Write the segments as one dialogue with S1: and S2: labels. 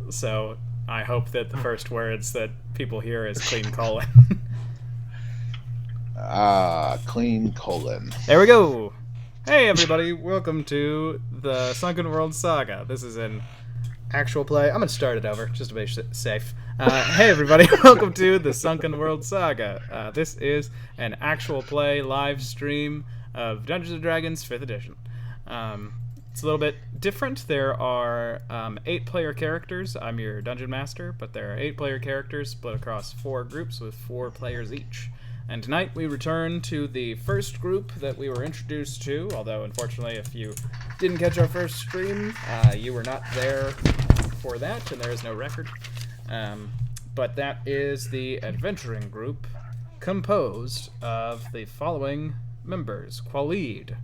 S1: So I hope that the first words that people hear is clean colon.
S2: Clean colon.
S1: There we go. Hey everybody, welcome to the Sunken World Saga. This is an actual play. I'm gonna start it over just to be safe. Hey everybody, welcome to the Sunken World Saga. This is an actual play live stream of Dungeons and Dragons 5th edition. It's a little bit different. There are 8-player characters. I'm your dungeon master, but there are 8-player characters split across 4 groups with 4 players each. And tonight we return to the first group that we were introduced to, although unfortunately if you didn't catch our first stream, you were not there for that, and there is no record. But that is the adventuring group, composed of the following members: Qualid,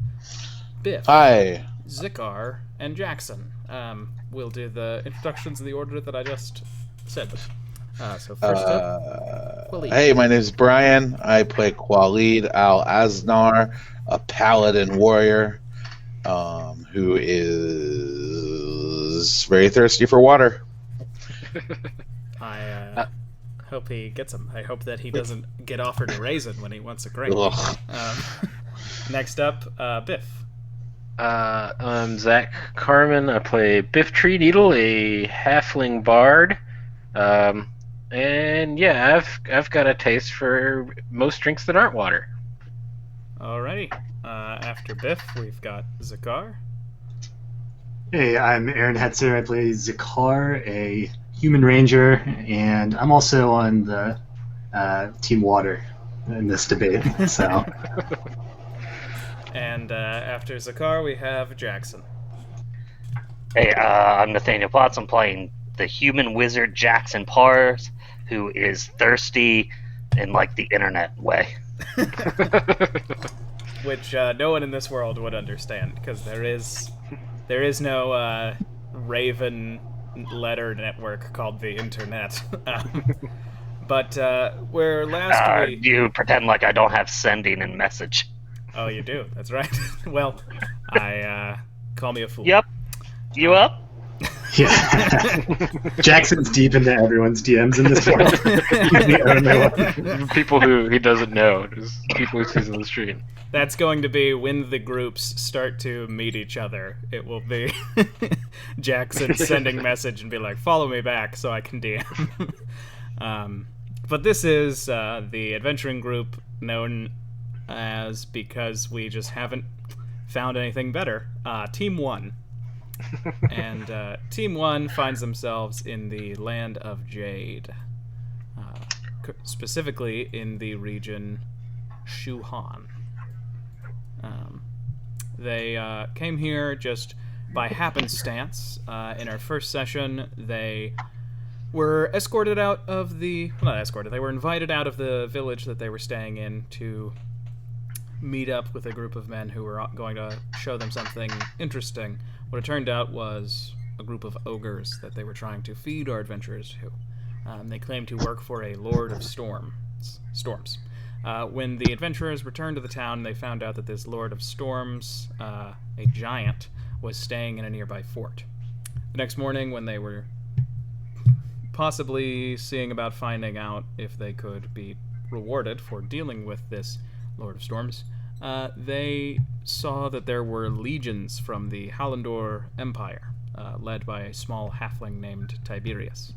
S1: Biff,
S2: Hi.
S1: Zikar, and Jackson. We'll do the introductions in the order that I just said them. So first up, Qualid.
S2: Hey, my name is Brian. I play Qualid Al Aznar, a paladin warrior who is very thirsty for water.
S1: I hope he gets them. I hope that he doesn't get offered a raisin when he wants a grape. Next up, Biff.
S3: I'm Zach Carmen. I play Biff Tree Needle, a halfling bard. And yeah, I've got a taste for most drinks that aren't water.
S1: Alrighty. After Biff, we've got Zakar.
S4: Hey, I'm Aaron Hetzer. I play Zakar, a human ranger, and I'm also on the Team Water in this debate. So.
S1: And after Zakar, we have Jackson.
S5: Hey, I'm Nathaniel Potts. I'm playing the human wizard Jackson Pars, who is thirsty in, like, the internet way.
S1: Which no one in this world would understand, because there is no Raven letter network called the Internet. But where last week...
S5: You pretend like I don't have sending and message.
S1: Oh, you do? That's right. Well, call me a fool.
S5: Yep. You up?
S4: Yeah. Jackson's deep into everyone's DMs in this world.
S3: People who he doesn't know, just people who sees on the street.
S1: That's going to be when the groups start to meet each other. It will be Jackson sending message and be like, follow me back so I can DM. But this is the adventuring group known as, because we just haven't found anything better, Team 1. And Team 1 finds themselves in the land of Jade, specifically in the region Shuhan. They came here just by happenstance. In our first session, they were escorted out of the... Well, not escorted, they were invited out of the village that they were staying in to meet up with a group of men who were going to show them something interesting. What it turned out was a group of ogres that they were trying to feed our adventurers to. They claimed to work for a Lord of Storms. When the adventurers returned to the town, they found out that this Lord of Storms, a giant, was staying in a nearby fort. The next morning, when they were possibly seeing about finding out if they could be rewarded for dealing with this Lord of Storms, they saw that there were legions from the Hallandor Empire, led by a small halfling named Tiberius.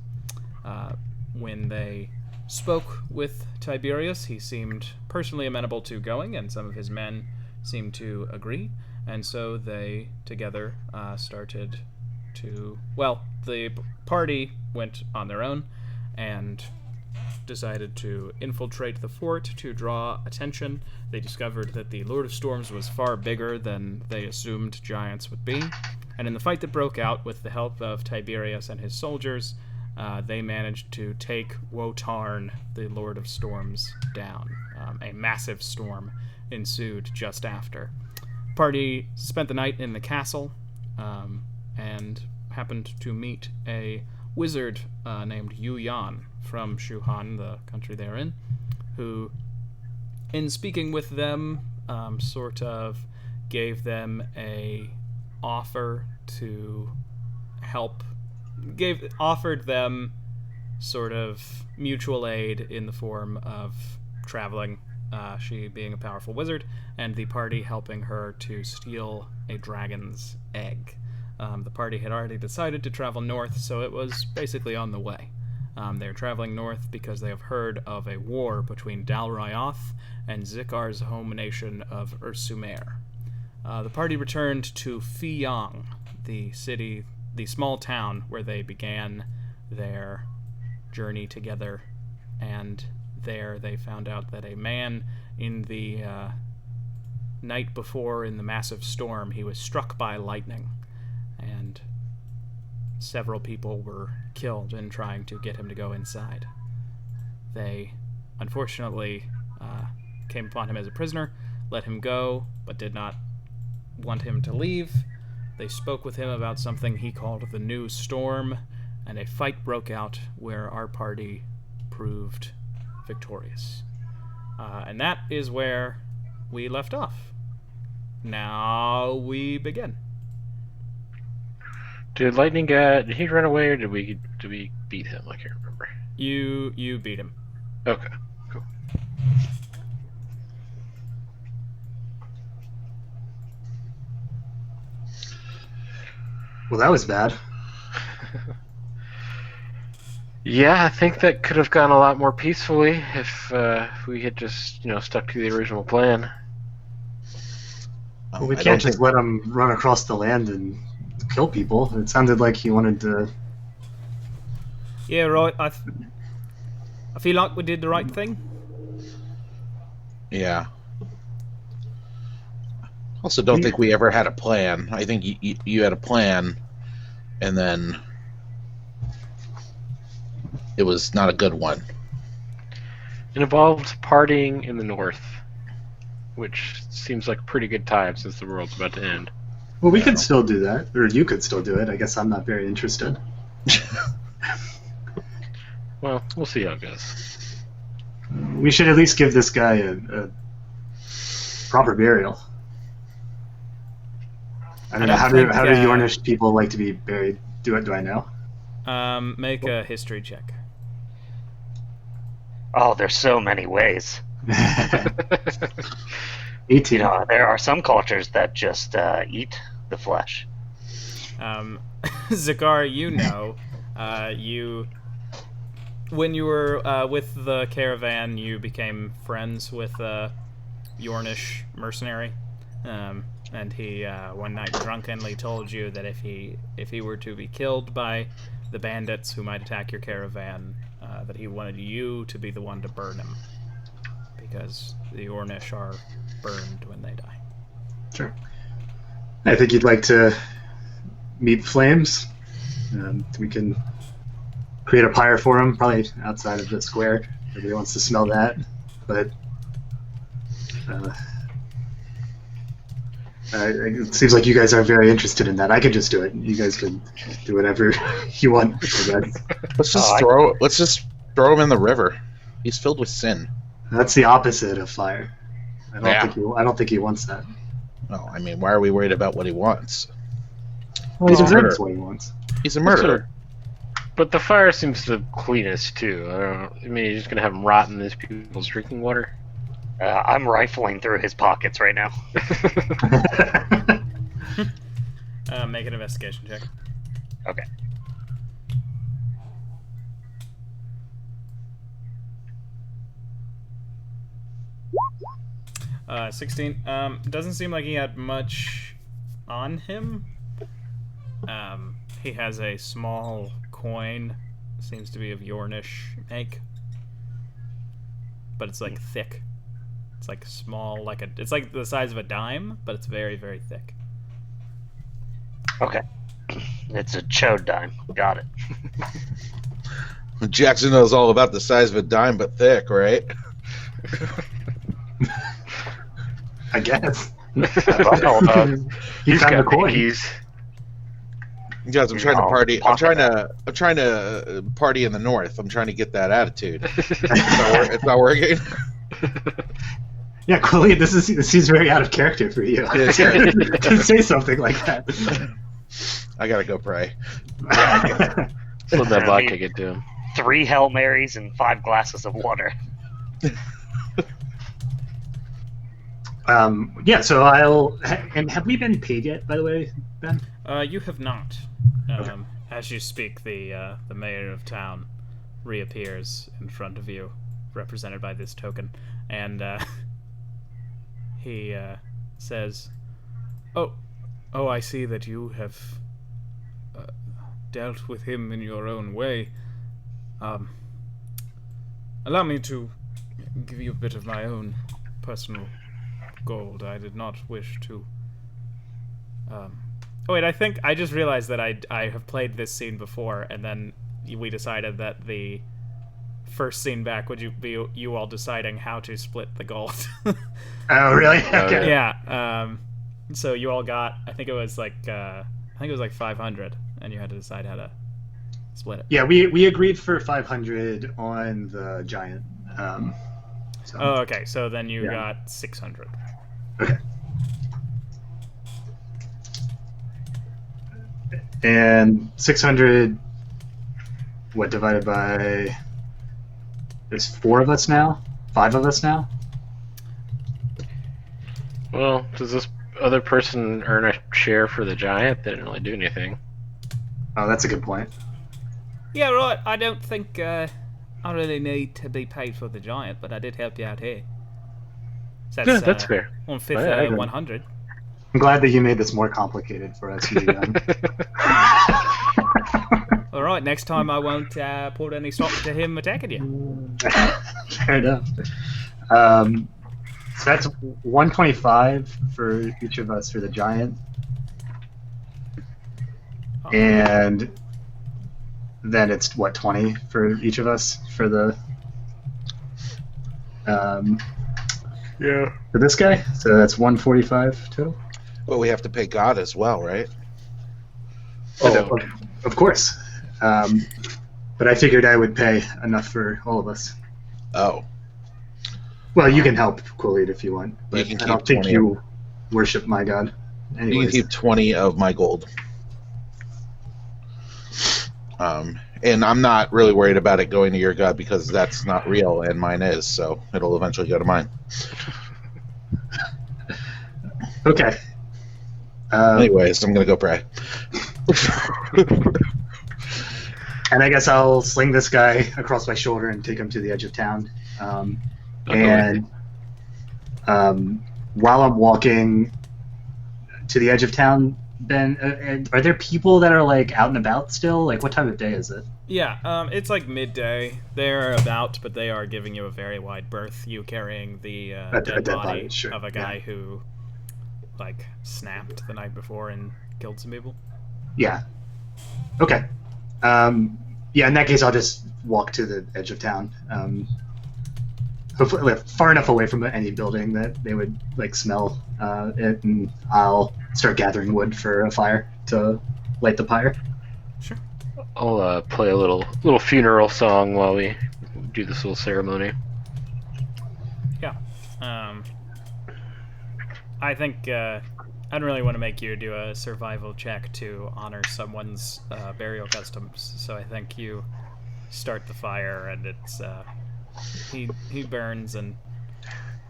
S1: When they spoke with Tiberius, he seemed personally amenable to going, and some of his men seemed to agree, and so they together started to... Well, the party went on their own, and decided to infiltrate the fort to draw attention. They discovered that the Lord of Storms was far bigger than they assumed giants would be, and in the fight that broke out with the help of Tiberius and his soldiers, they managed to take Wotarn, the Lord of Storms, down. A massive storm ensued just after. The party spent the night in the castle, and happened to meet a wizard named Yu Yan from Shuhan, the country they're in, who, in speaking with them, sort of gave them a offer to help offered them sort of mutual aid in the form of traveling, she being a powerful wizard, and the party helping her to steal a dragon's egg. The party had already decided to travel north, so it was basically on the way. They're traveling north because they have heard of a war between Dal Ryoth and Zikar's home nation of Ursumer. The party returned to Fiyang, the small town where they began their journey together, and there they found out that a man in the night before, in the massive storm, he was struck by lightning, and several people were killed in trying to get him to go inside. They, unfortunately, came upon him as a prisoner, let him go, but did not want him to leave. They spoke with him about something he called the New Storm, and a fight broke out where our party proved victorious. And that is where we left off. Now we begin.
S3: Did did he run away, or did we beat him? I can't remember.
S1: You beat him.
S3: Okay, cool.
S4: Well, that was bad.
S3: Yeah, I think that could have gone a lot more peacefully if we had just, stuck to the original plan.
S4: Well, we can't just let him run across the land and kill people. It sounded like he wanted to...
S1: Yeah, right. I feel like we did the right thing.
S2: Yeah. Also, don't think we ever had a plan. I think you had a plan, and then it was not a good one.
S3: It involved partying in the north, which seems like a pretty good time since the world's about to end.
S4: Well, we could still do that, or you could still do it. I guess I'm not very interested.
S3: Well, we'll see how it goes.
S4: We should at least give this guy a proper burial. I don't know, how do Yornish people like to be buried? Do I know?
S1: Make a history check.
S5: Oh, there's so many ways.
S4: 18.
S5: There are some cultures that just eat the flesh.
S1: Zakar, when you were with the caravan, you became friends with a Yornish mercenary, and he one night drunkenly told you that if he were to be killed by the bandits who might attack your caravan, that he wanted you to be the one to burn him, because the Yornish are burned when they die.
S4: Sure. I think you'd like to meet flames. We can create a pyre for him, probably outside of the square. Everybody wants to smell that, but it seems like you guys are very interested in that. I could just do it. You guys can do whatever you want, I guess.
S2: Let's just throw him in the river. He's filled with sin.
S4: That's the opposite of fire. I don't think he wants that.
S2: No, I mean, why are we worried about what he wants?
S4: Well,
S2: He's a murderer.
S4: That's what he wants.
S2: He's a murderer.
S3: But the fire seems the cleanest too. I mean, you're just gonna have him rot in these people's drinking water.
S5: I'm rifling through his pockets right now.
S1: Make an investigation check.
S5: Okay.
S1: Uh, 16. Doesn't seem like he had much on him. He has a small coin. Seems to be of Yornish make. But it's like thick. It's like small, it's like the size of a dime, but it's very, very thick.
S5: Okay. It's a chode dime. Got it.
S2: Jackson knows all about the size of a dime, but thick, right?
S4: I guess.
S3: He's
S4: found the coin.
S2: Guys, I'm trying to party. I'm trying to party in the north. I'm trying to get that attitude. It's not working.
S4: Yeah, Quilly, this seems very out of character for you. To say something like that.
S2: I gotta go pray.
S3: Let that
S5: I
S3: vodka
S5: mean-
S3: get to him.
S5: 3 Hail Marys and 5 glasses of water.
S4: Yeah, so I'll. And have we been paid yet, by the way, Ben?
S1: You have not. As you speak, the mayor of town reappears in front of you, represented by this token, and he says, "Oh, I see that you have dealt with him in your own way. Allow me to give you a bit of my own personal gold. I did not wish to." Oh wait, I think I just realized that I have played this scene before, and then we decided that the first scene back would be you all deciding how to split the gold.
S4: Oh, really? Okay.
S1: Yeah. So you all got, I think it was like 500, and you had to decide how to split it.
S4: Yeah, we agreed for 500 on the giant. So,
S1: Oh, okay. So then you
S4: Yeah.
S1: got 600.
S4: Okay. And 600, what, divided by... There's 4 of us now? 5 of us now?
S3: Well, does this other person earn a share for the giant? They didn't really do anything.
S4: Oh, that's a good point.
S1: Yeah, right. I don't think I really need to be paid for the giant, but I did help you out here. So
S3: Yeah, that's fair.
S1: 1/5
S3: Yeah, I agree.
S1: 100.
S4: I'm glad that you made this more complicated for us.
S1: All right. Next time I won't put any stop to him attacking you.
S4: Fair enough. So that's 125 for each of us for the giant. And then it's, what, 20 for each of us for the...
S3: Yeah.
S4: for this guy? So that's 145 total?
S2: But we have to pay God as well, right?
S4: Oh, of course. But I figured I would pay enough for all of us.
S2: Oh.
S4: Well, you can help Quillied if you want, but
S2: You can
S4: I don't
S2: keep
S4: think
S2: 20
S4: you worship my god.
S2: You can
S4: Anyways,
S2: keep 20 of my gold. And I'm not really worried about it going to your god because that's not real and mine is, so it'll eventually go to mine.
S4: okay.
S2: Anyways, I'm going to go pray.
S4: And I guess I'll sling this guy across my shoulder and take him to the edge of town. And while I'm walking to the edge of town, Ben, are there people that are like out and about still? Like, what time of day is it?
S1: Yeah, it's like midday. They're about, but they are giving you a very wide berth. You carrying the dead body
S4: sure,
S1: of a guy who, like, snapped the night before and killed some people.
S4: Yeah. Okay. Yeah, in that case, I'll just walk to the edge of town. Hopefully, far enough away from any building that they would like smell it, and I'll start gathering wood for a fire to light the pyre.
S1: Sure.
S3: I'll play a little funeral song while we do this little ceremony.
S1: Yeah. I think I don't really want to make you do a survival check to honor someone's burial customs, so I think you start the fire, and it's he burns, and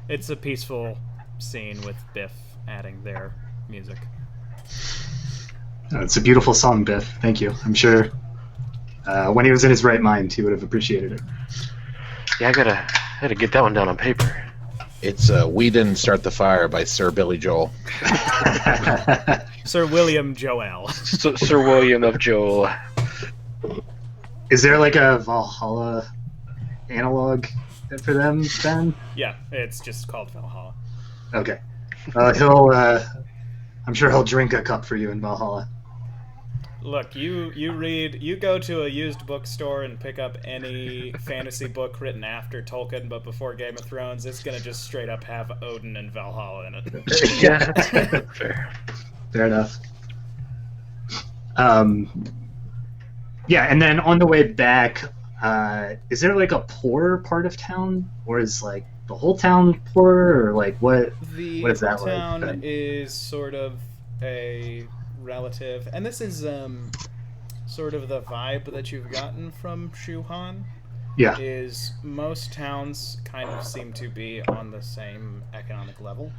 S1: it's a peaceful scene with Biff adding their music.
S4: It's a beautiful song, Biff. Thank you. I'm sure when he was in his right mind, he would have appreciated it.
S3: Yeah, I gotta get that one down on paper.
S2: It's We Didn't Start the Fire by Sir Billy Joel.
S1: Sir William Joel.
S3: Sir William of Joel.
S4: Is there like a Valhalla analog for them, Ben?
S1: Yeah, it's just called Valhalla.
S4: Okay. I'm sure he'll drink a cup for you in Valhalla.
S1: Look, you go to a used bookstore and pick up any fantasy book written after Tolkien but before Game of Thrones, it's gonna just straight up have Odin and Valhalla in it.
S3: Yeah, fair.
S4: Fair enough. Yeah, and then on the way back, is there like a poor part of town, or is like the whole town poor, or like what?
S1: The
S4: What is that like,
S1: town
S4: Ben?
S1: is sort of a relative, and this is sort of the vibe that you've gotten from Shuhan.
S4: Yeah.
S1: Is most towns kind of seem to be on the same economic level.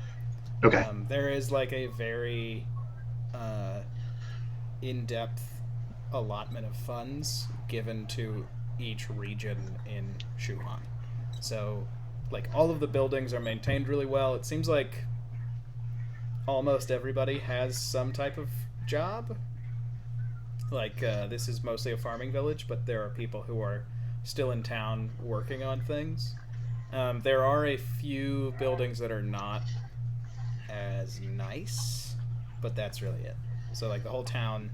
S4: Okay.
S1: There is like a very in-depth allotment of funds given to each region in Shuhan. So, like, all of the buildings are maintained really well. It seems like almost everybody has some type of job. Like, this is mostly a farming village, but there are people who are still in town working on things. There are a few buildings that are not as nice, but that's really it. So, like, the whole town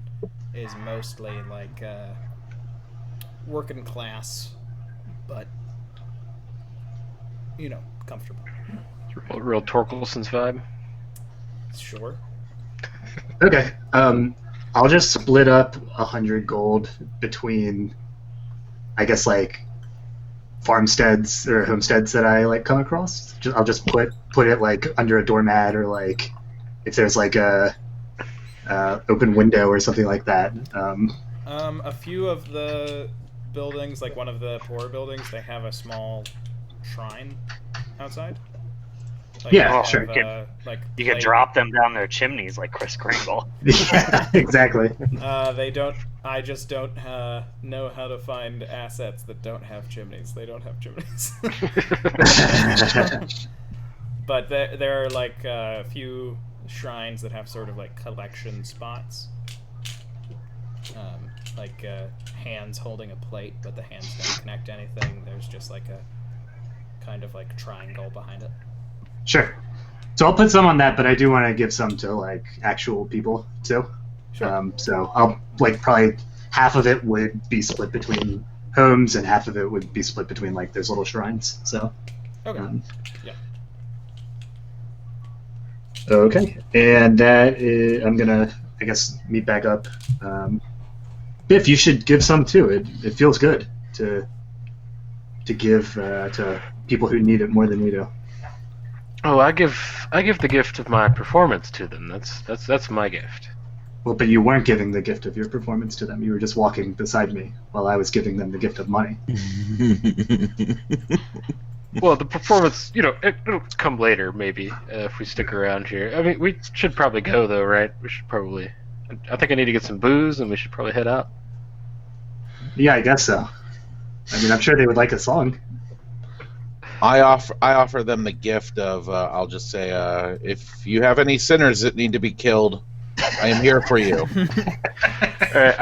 S1: is mostly, like, working class, but, you know, comfortable.
S3: Real Torkelson's vibe.
S1: Sure.
S4: Okay. I'll just split up 100 gold between, I guess, like, farmsteads or homesteads that I like come across. I'll just put it like under a doormat, or like if there's like a open window or something like that.
S1: A few of the buildings, like one of the poorer buildings, they have a small shrine outside. Like,
S4: Yeah,
S1: they have,
S4: sure.
S1: Like
S5: You could drop them down their chimneys like Kris Kringle.
S4: Yeah, exactly.
S1: They don't. I just don't know how to find assets that don't have chimneys. They don't have chimneys. But there are like a few shrines that have sort of like collection spots. Like hands holding a plate, but the hands don't connect to anything. There's just like a kind of like triangle behind it.
S4: Sure. So I'll put some on that, but I do want to give some to like actual people too.
S1: Sure.
S4: So I'll like probably half of it would be split between homes, and half of it would be split between like those little shrines. So.
S1: Okay. Yeah.
S4: Okay, and that is, I'm gonna, I guess, meet back up. Biff, you should give some too. It feels good to give to people who need it more than we do.
S3: Oh, I give the gift of my performance to them. That's my gift.
S4: Well, but you weren't giving the gift of your performance to them. You were just walking beside me while I was giving them the gift of money.
S3: Well, the performance, it'll come later, maybe, if we stick around here. I mean, we should probably go, though, right? We should probably... I think I need to get some booze, and we should probably head out.
S4: Yeah, I guess so. I mean, I'm sure they would like a song.
S2: I offer them the gift of, I'll just say, if you have any sinners that need to be killed, I am here for you.
S3: Alright,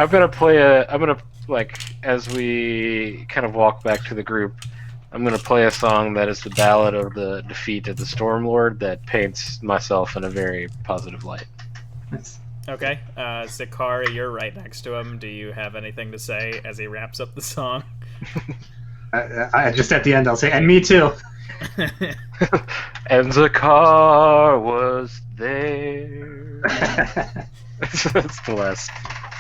S3: as we kind of walk back to the group, I'm going to play a song that is the ballad of the defeat of the Stormlord that paints myself in a very positive light.
S4: Nice.
S1: Okay. Zakari, you're right next to him. Do you have anything to say as he wraps up the song?
S4: I just at the end, I'll say, and me too.
S3: And the car was there. That's the last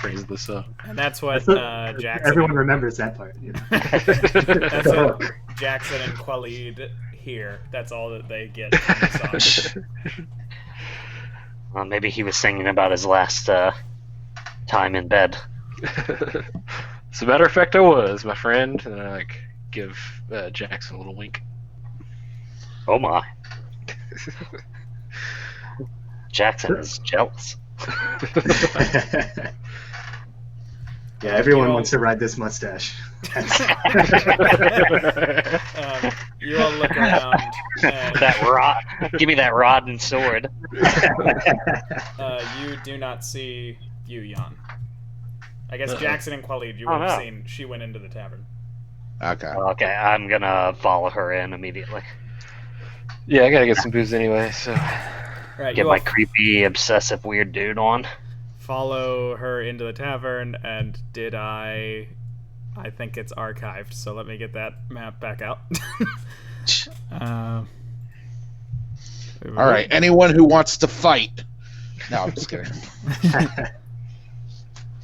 S3: phrase of the song.
S1: And that's what Jackson...
S4: Everyone remembers that part. You know?
S1: That's what Jackson and Khalid hear. That's all that they get from the song.
S5: Well, maybe he was singing about his last time in bed.
S3: As a matter of fact, I was, my friend. And I give Jackson a little wink.
S5: Oh my. Jackson is jealous.
S4: Yeah, everyone wants to ride this mustache.
S1: You all look around. And,
S5: That rod. Give me that rod and sword.
S1: you do not see Jan. I guess Jackson and Khalid, you would have seen. She went into the tavern.
S2: Okay.
S5: Okay, I'm gonna follow her in immediately.
S3: Yeah, I gotta get some booze anyway, so...
S1: Right,
S5: Get
S1: you
S5: my
S1: all
S5: creepy, obsessive, weird dude on.
S1: follow her into the tavern, and I think it's archived, so let me get that map back out.
S2: All right. Anyone who wants to fight? No, I'm just kidding.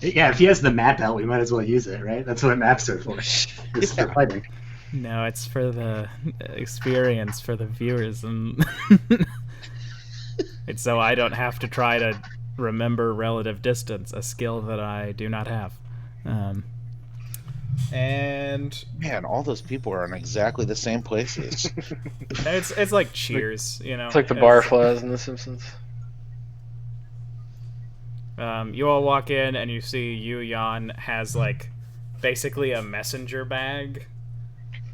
S4: Yeah, if he has the map out, we might as well use it, right? That's what maps are for. Just for fighting.
S1: No, it's for the experience for the viewers, and it's so I don't have to try to remember relative distance, a skill that I do not have. And
S2: Man, all those people are in exactly the same places.
S1: it's like Cheers, you know.
S3: It's like the barflies in The Simpsons.
S1: You all walk in and you see Yu Yan has like basically a messenger bag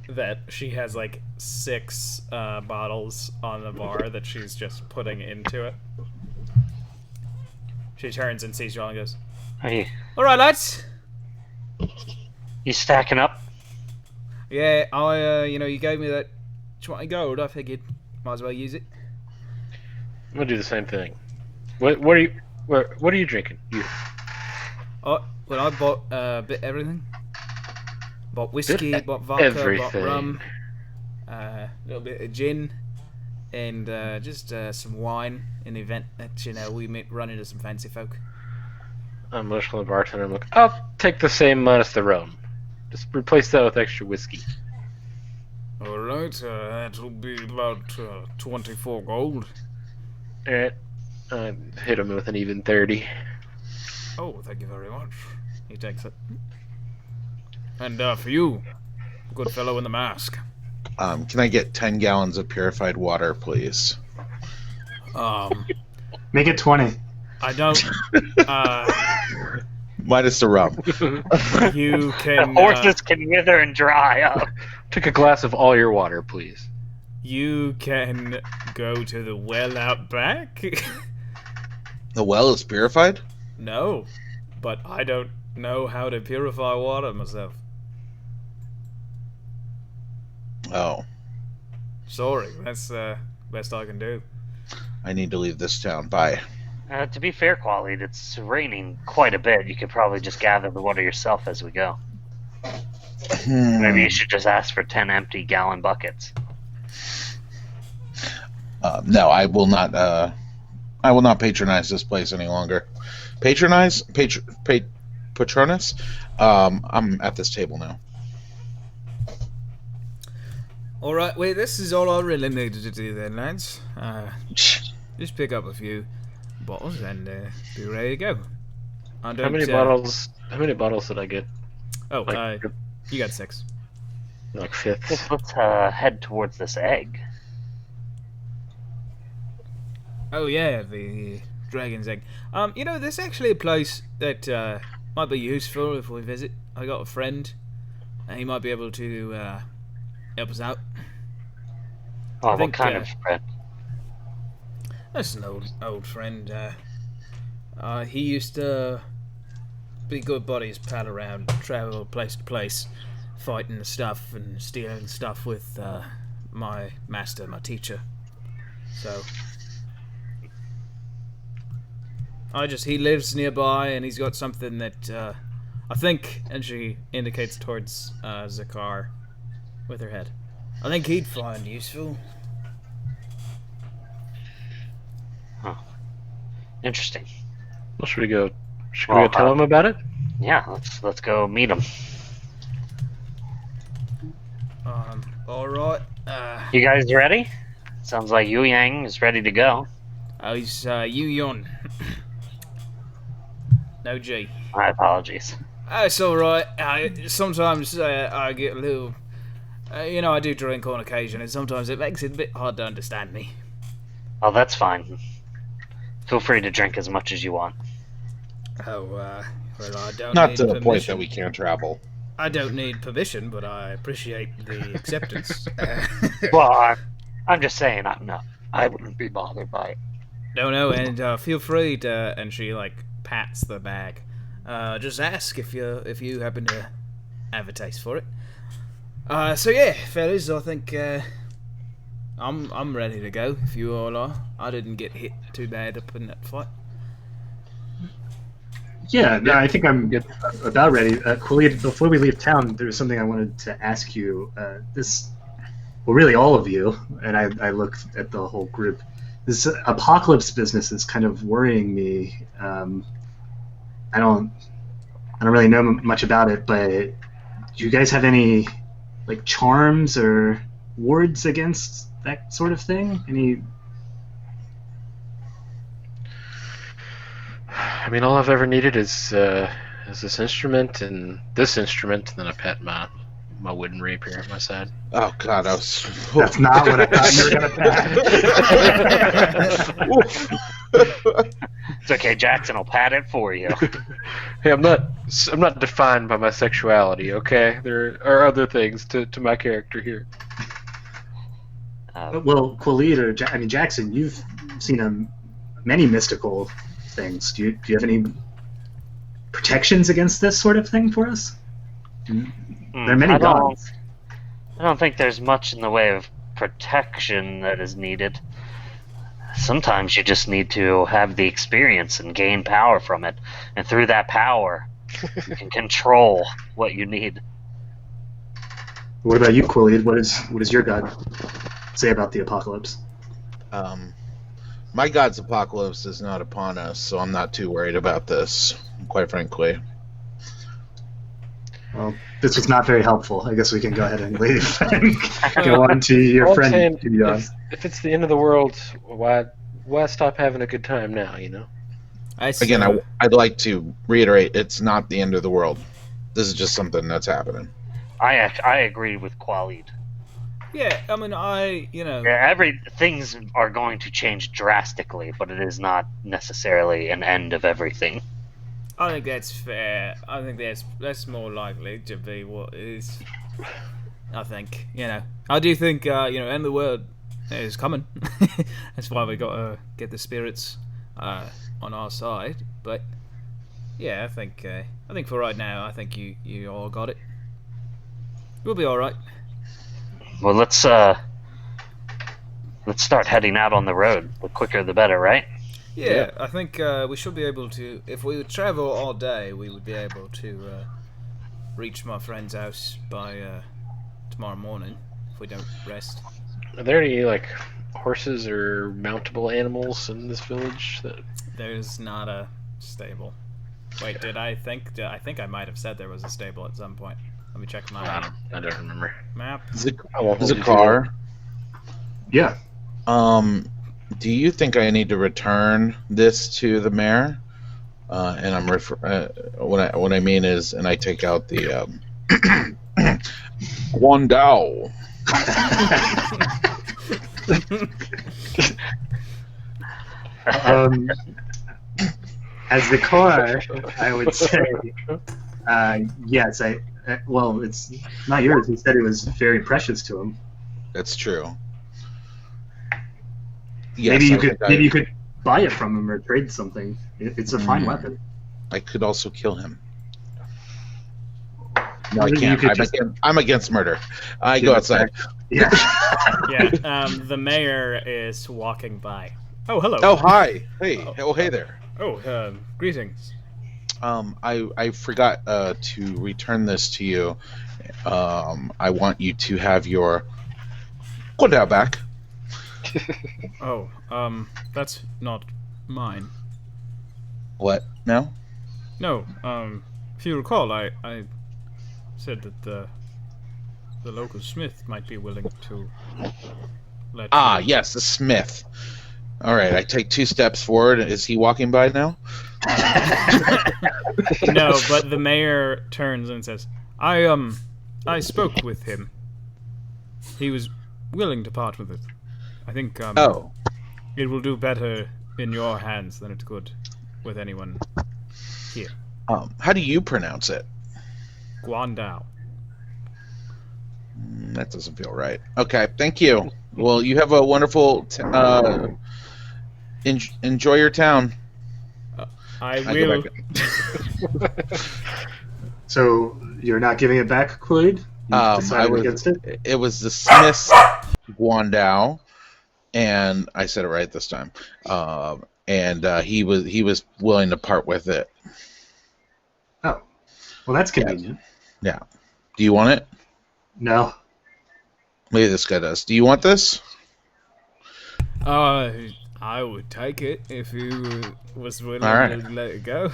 S1: that she has like 6 bottles on the bar that she's just putting into it. She turns and sees you all and goes,
S5: Hey,
S1: "All right, lads.
S5: you stacking up?
S1: Yeah, you gave me that 20 gold. I figured might as well use it."
S3: I'm gonna do the same thing. What are you drinking?
S1: Oh, well, I bought a bit everything. Bought whiskey, bought vodka,
S3: everything.
S1: bought rum, a little bit of gin, and just some wine in the event that we may run into some fancy folk.
S3: I'm looking at the bartender. I'm like, I'll take the same minus the rum. Just replace that with extra whiskey.
S1: All right, that'll be about 24 gold.
S3: Alright. I hit him with an even 30.
S1: Oh, thank you very much. He takes it. And for you, good fellow in the mask.
S2: Can I get 10 gallons of purified water, please?
S4: Make it 20.
S1: I don't.
S2: Minus the rum.
S1: You can.
S5: Horses can wither and dry up.
S3: Take a glass of all your water, please.
S1: You can go to the well out back.
S2: The well is purified?
S1: No, but I don't know how to purify water myself.
S2: Oh.
S1: Sorry, that's best I can do.
S2: I need to leave this town. Bye.
S5: To be fair, Quality, it's raining quite a bit. You could probably just gather the water yourself as we go. Maybe you should just ask for 10 empty gallon buckets.
S2: No, I will not. I will not patronize this place any longer. Patronus? I'm at this table now.
S1: All right, wait. This is all I really needed to do then, lads. Just pick up a few bottles and be ready to go.
S3: How many bottles? How many bottles did I get?
S1: Oh, you got 6.
S3: Like fifths.
S5: Let's head towards this egg.
S1: Oh yeah, the dragon's egg. There's actually a place that might be useful if we visit. I got a friend, and he might be able to help us out.
S5: Oh, what kind of friend?
S1: That's an old friend. He used to be Goodbuddy's pal around, travel place to place, fighting stuff and stealing stuff with my master, my teacher. So he lives nearby, and he's got something that I think, and she indicates towards Zakar with her head. I think he'd find useful.
S5: Huh. Interesting.
S3: Well, should we go tell him about it?
S5: Yeah, let's go meet him.
S1: All right.
S5: You guys ready? Sounds like Yu Yang is ready to go.
S1: Oh, he's Yu Yon. No G.
S5: My apologies.
S1: It's all right. Sometimes I get a little. I do drink on occasion, and sometimes it makes it a bit hard to understand me.
S5: Oh, that's fine. Feel free to drink as much as you want.
S1: Oh, well, I don't
S2: Not
S1: need
S2: to the
S1: permission.
S2: point that we can't travel.
S1: I don't need permission, but I appreciate the acceptance.
S5: Well, I'm just saying, I wouldn't be bothered by it.
S1: No, and feel free to. And she pats the bag. Just ask if you happen to have a taste for it. So yeah, fellas, I think I'm ready to go. If you all are, I didn't get hit too bad up in that fight.
S4: Yeah, no, I think I'm about ready. Khalid, before we leave town, there was something I wanted to ask you. Really all of you, and I look at the whole group. This apocalypse business is kind of worrying me. I don't really know much about it, but do you guys have any charms or wards against that sort of thing? Any?
S3: I mean, all I've ever needed is this instrument and this instrument, and then I pat my wooden rapier at my side.
S2: Oh God, I was.
S4: That's not what I thought you were gonna pat.
S5: It's okay, Jackson will pat it for you.
S3: Hey, I'm not defined by my sexuality. Okay, there are other things to my character here.
S4: Well, Khalid or Jackson, you've seen many mystical things. Do you have any protections against this sort of thing for us? There are many gods.
S5: I don't think there's much in the way of protection that is needed. Sometimes you just need to have the experience and gain power from it, and through that power, you can control what you need.
S4: What about you, Khalid? What does your god say about the apocalypse?
S2: My god's apocalypse is not upon us, so I'm not too worried about this, quite frankly.
S4: Well, this was not very helpful. I guess we can go ahead and leave and go on to your
S3: Well, I'm
S4: friend.
S3: saying, if it's the end of the world, why stop having a good time now? You know.
S2: Again, I'd like to reiterate, it's not the end of the world. This is just something that's happening.
S5: I agree with Khalid.
S1: Yeah, I mean,
S5: Yeah, things are going to change drastically, but it is not necessarily an end of everything.
S1: I think that's fair. I think that's more likely to be what is. I think, I do think, end of the world is coming. That's why we got to get the spirits on our side. But yeah, I think for right now, I think you all got it. We'll be all right.
S5: Well, let's start heading out on the road. The quicker, the better, right?
S1: Yeah, I think we should be able to. If we would travel all day, we would be able to reach my friend's house by tomorrow morning. If we don't rest.
S3: Are there any horses or mountable animals in this village?
S1: There's not a stable. Wait, did I think? I think I might have said there was a stable at some point. Let me check my
S3: I don't remember.
S1: map.
S2: Is a car?
S4: Yeah.
S2: Do you think I need to return this to the mayor? And I'm what I mean is, and I take out the Guandao.
S4: As the car, I would say, yes. Well, it's not yours. He said it was very precious to him.
S2: That's true. Yes,
S4: maybe you could buy it from him or trade something. It's a fine weapon.
S2: I could also kill him. No, I can't. I'm against murder. I go outside.
S4: Yeah.
S1: Yeah. The mayor is walking by. Oh, hello.
S2: Oh, hi. Hey. Oh, hey there.
S1: Oh, greetings.
S2: I forgot to return this to you. I want you to have your Guandao back.
S1: Oh, that's not mine.
S2: What? No?
S1: No, if you recall, I said that the local smith might be willing to let you...
S2: Yes, the smith. All right, I take 2 steps forward. Is he walking by now?
S1: No, but the mayor turns and says, I spoke with him. He was willing to part with it. I think it will do better in your hands than it could with anyone here.
S2: How do you pronounce it?
S1: Guandao.
S2: That doesn't feel right. Okay, thank you. Well, you have a wonderful enjoy your town.
S1: I will.
S4: So you're not giving it back, Khalid? You decided against it?
S2: It was the Smith's Guandao, and I said it right this time. And he was willing to part with it.
S4: Oh, well, that's convenient.
S2: Yeah. Do you want it?
S4: No.
S2: Maybe this guy does. Do you want this?
S1: I would take it if you was willing to let it go.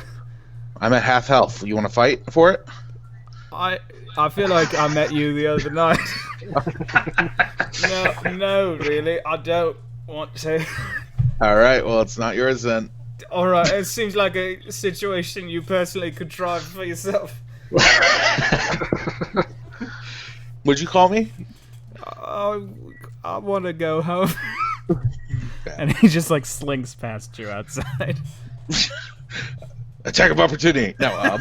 S2: I'm at half health. You want to fight for it?
S1: I feel like I met you the other night. No, really, I don't want to.
S2: All right. Well, it's not yours then.
S1: All right, it seems like a situation you personally contrived for yourself.
S2: Would you call me?
S1: I want to go home. And he just like slinks past you outside.
S2: Attack of opportunity. No.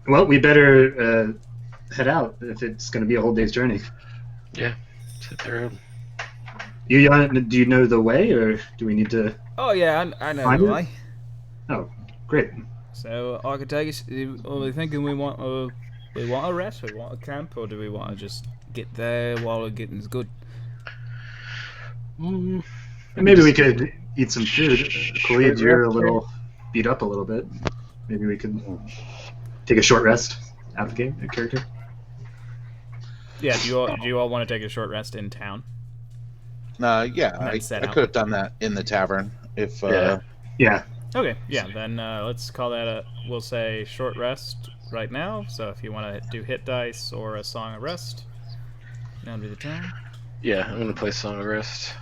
S4: Well, we better head out if it's going to be a whole day's journey.
S3: Yeah. Hit the road.
S4: Do you know the way, or do we need to?
S1: Oh yeah, I know
S4: Find
S1: the
S4: it?
S1: way.
S4: Oh, great.
S1: So I could take us. Are we thinking we want a rest? We want a camp, or do we want to just get there while the getting's good?
S4: Maybe we could eat some food. Khalid, you're a little beat up a little bit. Maybe we could take a short rest out of the game, a character.
S1: Yeah. Do you all want to take a short rest in town?
S2: Yeah, I
S1: set out.
S2: could have done that in the tavern if.
S4: Yeah.
S1: Okay. Yeah. Then let's call that we'll say short rest right now. So if you want to do hit dice or a song of rest, down to the town.
S3: Yeah, I'm gonna play Song of Rest.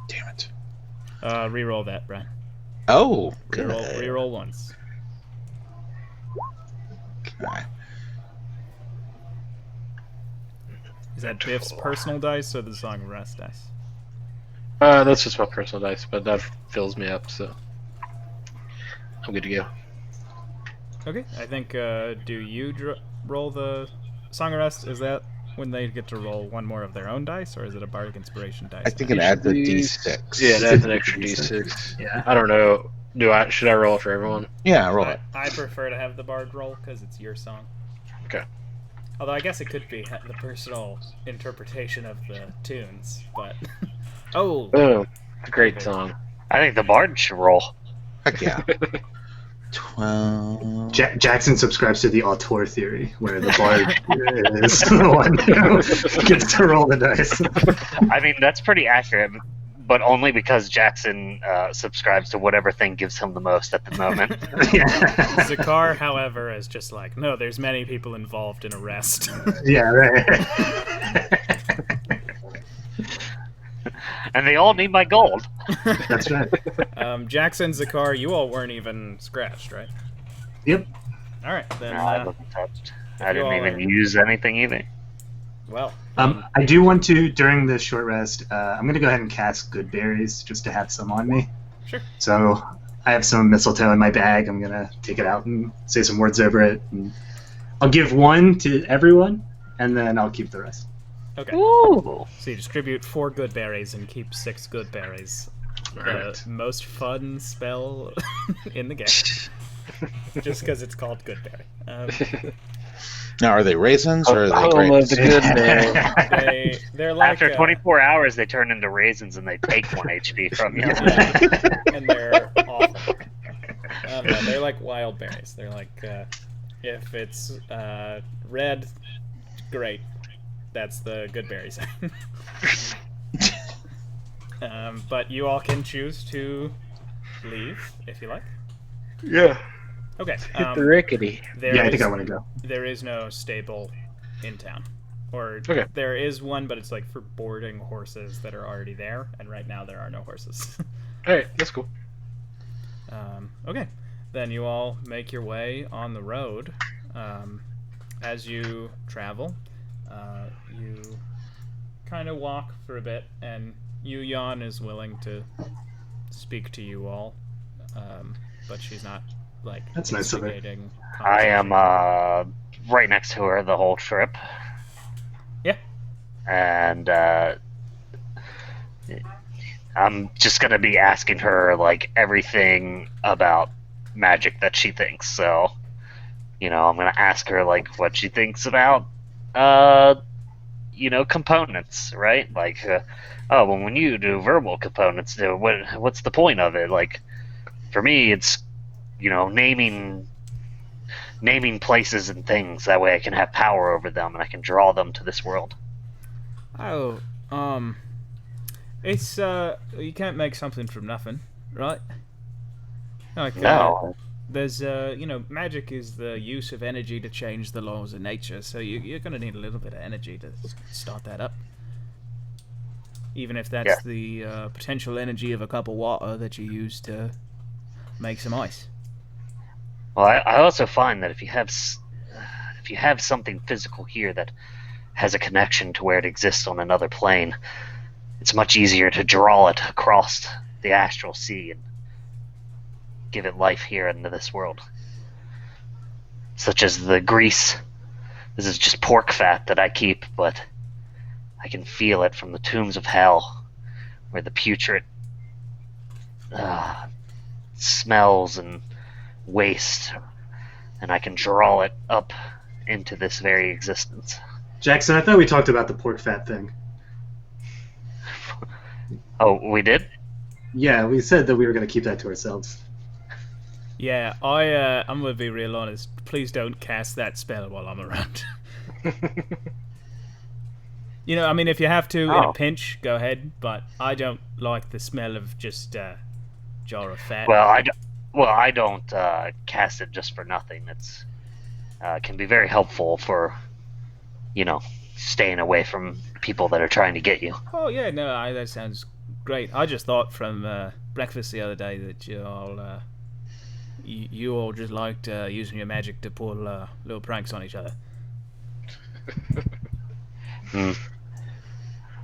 S2: Damn it.
S1: Reroll that, Brian.
S2: Oh, good.
S1: Reroll once.
S2: Okay.
S1: Is that Biff's personal dice or the Song of Rest dice?
S3: That's just my personal dice, but that fills me up, so I'm good to go.
S1: Okay, I think, do you roll the Song of Rest? Is that when they get to roll one more of their own dice, or is it a Bardic Inspiration dice?
S2: I think it adds a d6.
S3: Yeah, it adds an extra d6.
S4: Yeah.
S3: I don't know. Should I roll it for everyone?
S2: Yeah, roll it.
S1: I prefer to have the Bard roll, because it's your song.
S3: Okay.
S1: Although I guess it could be the personal interpretation of the tunes, but... Oh!
S3: Oh, great song.
S5: I think the bard should roll.
S2: Heck yeah. 12.
S4: Jackson subscribes to the auteur theory, where the bard is the one who gets to roll the dice.
S5: I mean, that's pretty accurate, but only because Jackson subscribes to whatever thing gives him the most at the moment.
S4: Yeah.
S1: Zakar, however, is just like, no, there's many people involved in a rest.
S4: Yeah, right.
S5: And they all need my gold.
S4: That's right.
S1: Jackson, Zakar, you all weren't even scratched, right?
S4: Yep.
S1: Alright, then,
S5: No, I wasn't touched. I didn't
S1: all
S5: even
S1: are-
S5: use anything either.
S1: well,
S4: I do want to, during this short rest, I'm going to go ahead and cast Goodberries just to have some on me.
S1: Sure.
S4: So I have some mistletoe in my bag. I'm going to take it out and say some words over it. And I'll give one to everyone, and then I'll keep the rest.
S1: okay.
S5: Ooh.
S1: So you distribute 4 good berries and keep 6 good berries.
S3: Alright.
S1: The most fun spell in the game. Just because it's called Goodberry.
S2: Now, are they raisins or are they
S3: Home of
S2: grapes?
S3: the good man.
S1: They're like
S5: After 24 hours, they turn into raisins and they take 1 HP from you.
S1: and they're awful. No, they're like wild berries. They're like if it's red, great. That's the good berries. But you all can choose to leave if you like.
S3: Yeah.
S1: Okay.
S3: Hit the rickety.
S1: There
S4: Yeah, I think
S1: is-
S4: I want to go.
S1: There is no stable in town. Or
S3: Okay.
S1: there is one, but it's like for boarding horses that are already there, and right now there are no horses.
S3: Alright, that's cool.
S1: Okay. Then you all make your way on the road. As you travel, you kind of walk for a bit, and Yu-Yan is willing to speak to you all, but she's not like
S4: That's nice of her.
S1: instigating
S5: I am
S1: conversation.
S5: right next to her the whole trip.
S1: Yeah.
S5: And I'm just gonna be asking her like everything about magic that she thinks. So, I'm gonna ask her like what she thinks about, components, right? Like, well, when you do verbal components, what's the point of it? Like, for me, it's naming places and things. That way, I can have power over them and I can draw them to this world.
S1: Oh, it's you can't make something from nothing, right? Like,
S5: No.
S1: there's magic is the use of energy to change the laws of nature. So you're gonna need a little bit of energy to start that up. even if that's
S5: Yeah.
S1: the potential energy of a cup of water that you use to make some ice.
S5: Well, I also find that if you have something physical here that has a connection to where it exists on another plane, it's much easier to draw it across the astral sea and give it life here into this world. Such as the grease. This is just pork fat that I keep, but I can feel it from the tombs of hell, where the putrid smells and waste, and I can draw it up into this very existence.
S4: Jackson, I thought we talked about the pork fat thing.
S5: Oh, we did?
S4: Yeah, we said that we were going to keep that to ourselves.
S1: Yeah, I'm gonna be real honest. Please don't cast that spell while I'm around. You know, I mean, if you have to in a pinch, go ahead. But I don't like the smell of just jar of fat.
S5: Well, I don't cast it just for nothing. It's can be very helpful for, staying away from people that are trying to get you.
S1: Oh yeah, no, that sounds great. I just thought from breakfast the other day that you all just liked using your magic to pull little pranks on each other.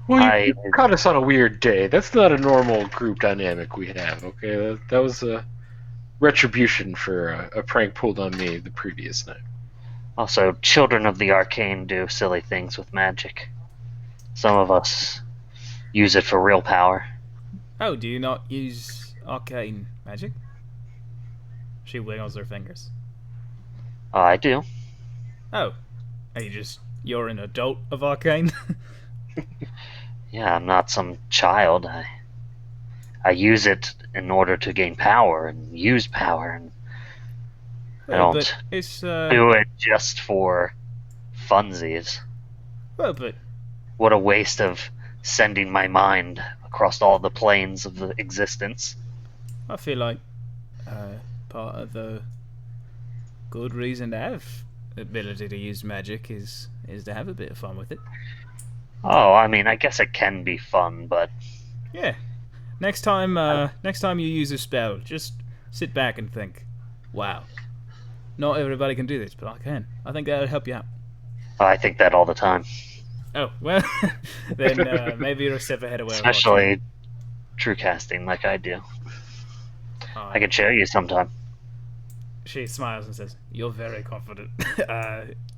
S3: Well, you caught us on a weird day. That's not a normal group dynamic we have, okay? That was a retribution for a prank pulled on me the previous night.
S5: Also, children of the arcane do silly things with magic. Some of us use it for real power.
S1: Oh, do you not use arcane magic? She wiggles her fingers.
S5: I do.
S1: Oh, you're an adult of arcane?
S5: Yeah, I'm not some child. I use it in order to gain power and use power, and I don't
S1: but it's
S5: do it just for funsies.
S1: well, but
S5: What a waste of sending my mind across all the planes of the existence.
S1: I feel like part of the good reason to have ability to use magic is to have a bit of fun with it.
S5: Oh, I mean, I guess it can be fun, but
S1: Yeah. Next time you use a spell, just sit back and think, wow, not everybody can do this, but I can. I think that would help you out.
S5: I think that all the time.
S1: Oh, well, then maybe you're a step ahead of where
S5: Especially true casting like I do. I can show you sometime.
S1: She smiles and says, "You're very confident."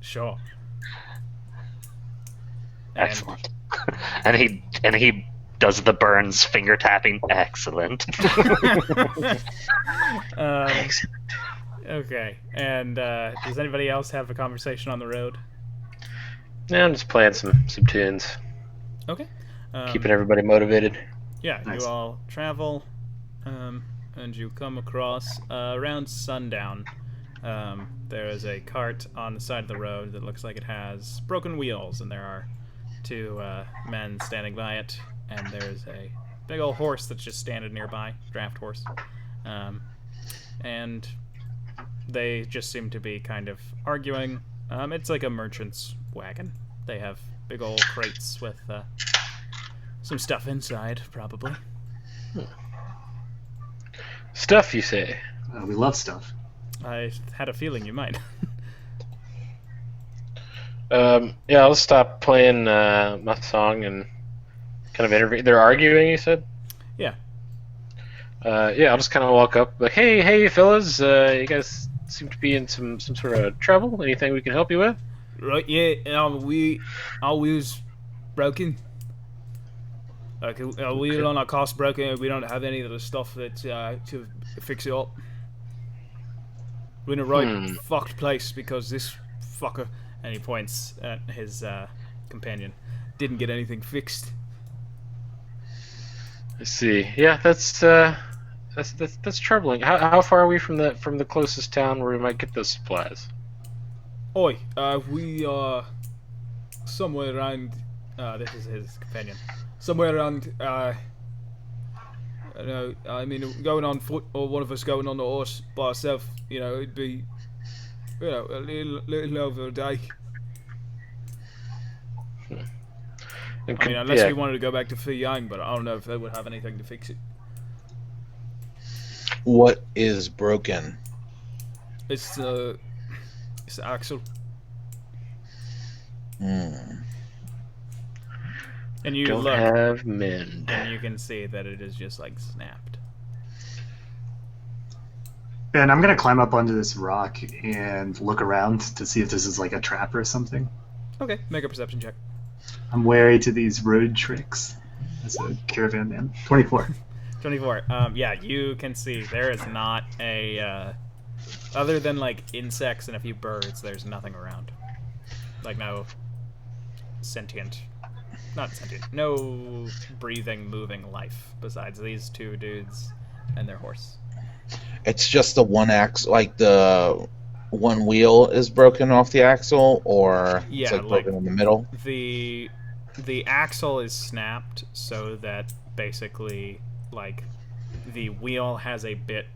S1: Sure.
S5: Excellent. And he does the Burns finger tapping. Excellent.
S1: Okay. And does anybody else have a conversation on the road?
S3: Yeah, I'm just playing some tunes,
S1: Okay.
S3: keeping everybody motivated.
S1: Yeah,
S4: Nice.
S1: you all travel, and you come across around sundown. There is a cart on the side of the road that looks like it has broken wheels, and there are two men standing by it, and there's a big old horse that's just standing nearby, draft horse. And they just seem to be kind of arguing. It's like a merchant's wagon. They have big old crates with some stuff inside, probably.
S3: Stuff, you say?
S4: We love stuff.
S1: I had a feeling you might.
S3: Yeah, I'll stop playing my song and kind of interview. They're arguing, you said?
S1: Yeah.
S3: Yeah, I'll just kind of walk up, like, hey, fellas, you guys seem to be in some sort of trouble. Anything we can help you with?
S1: Right, yeah, our wheels broken. Like, our wheel on our car's broken, and we don't have any of the stuff that to fix it up. We're in a right fucked place because this fucker, and he points at his companion, didn't get anything fixed.
S3: I see. Yeah, that's troubling. How far are we from the closest town where we might get those supplies?
S1: Oi, we are somewhere around. This is his companion. Somewhere around. I don't know. I mean, going on foot or one of us going on the horse by ourselves. You know, it'd be, a little over a day. I mean, unless we wanted to go back to Fuyang, but I don't know if they would have anything to fix it.
S2: What is broken?
S1: It's the axle.
S2: Hmm.
S1: And you
S3: Don't
S1: look,
S3: have mend.
S1: and you can see that it is just like snapped.
S4: Ben, I'm gonna climb up onto this rock and look around to see if this is like a trap or something.
S1: Okay, make a perception check.
S4: I'm wary to these road tricks as a caravan man. 24.
S1: 24. Yeah, you can see there is not a, other than like insects and a few birds, there's nothing around. Like no no breathing, moving life besides these two dudes and their horse.
S2: It's just the one axle, like the one wheel is broken off the axle, or
S1: Yeah,
S2: it's like broken in the middle.
S1: The axle is snapped so that basically like the wheel has the bit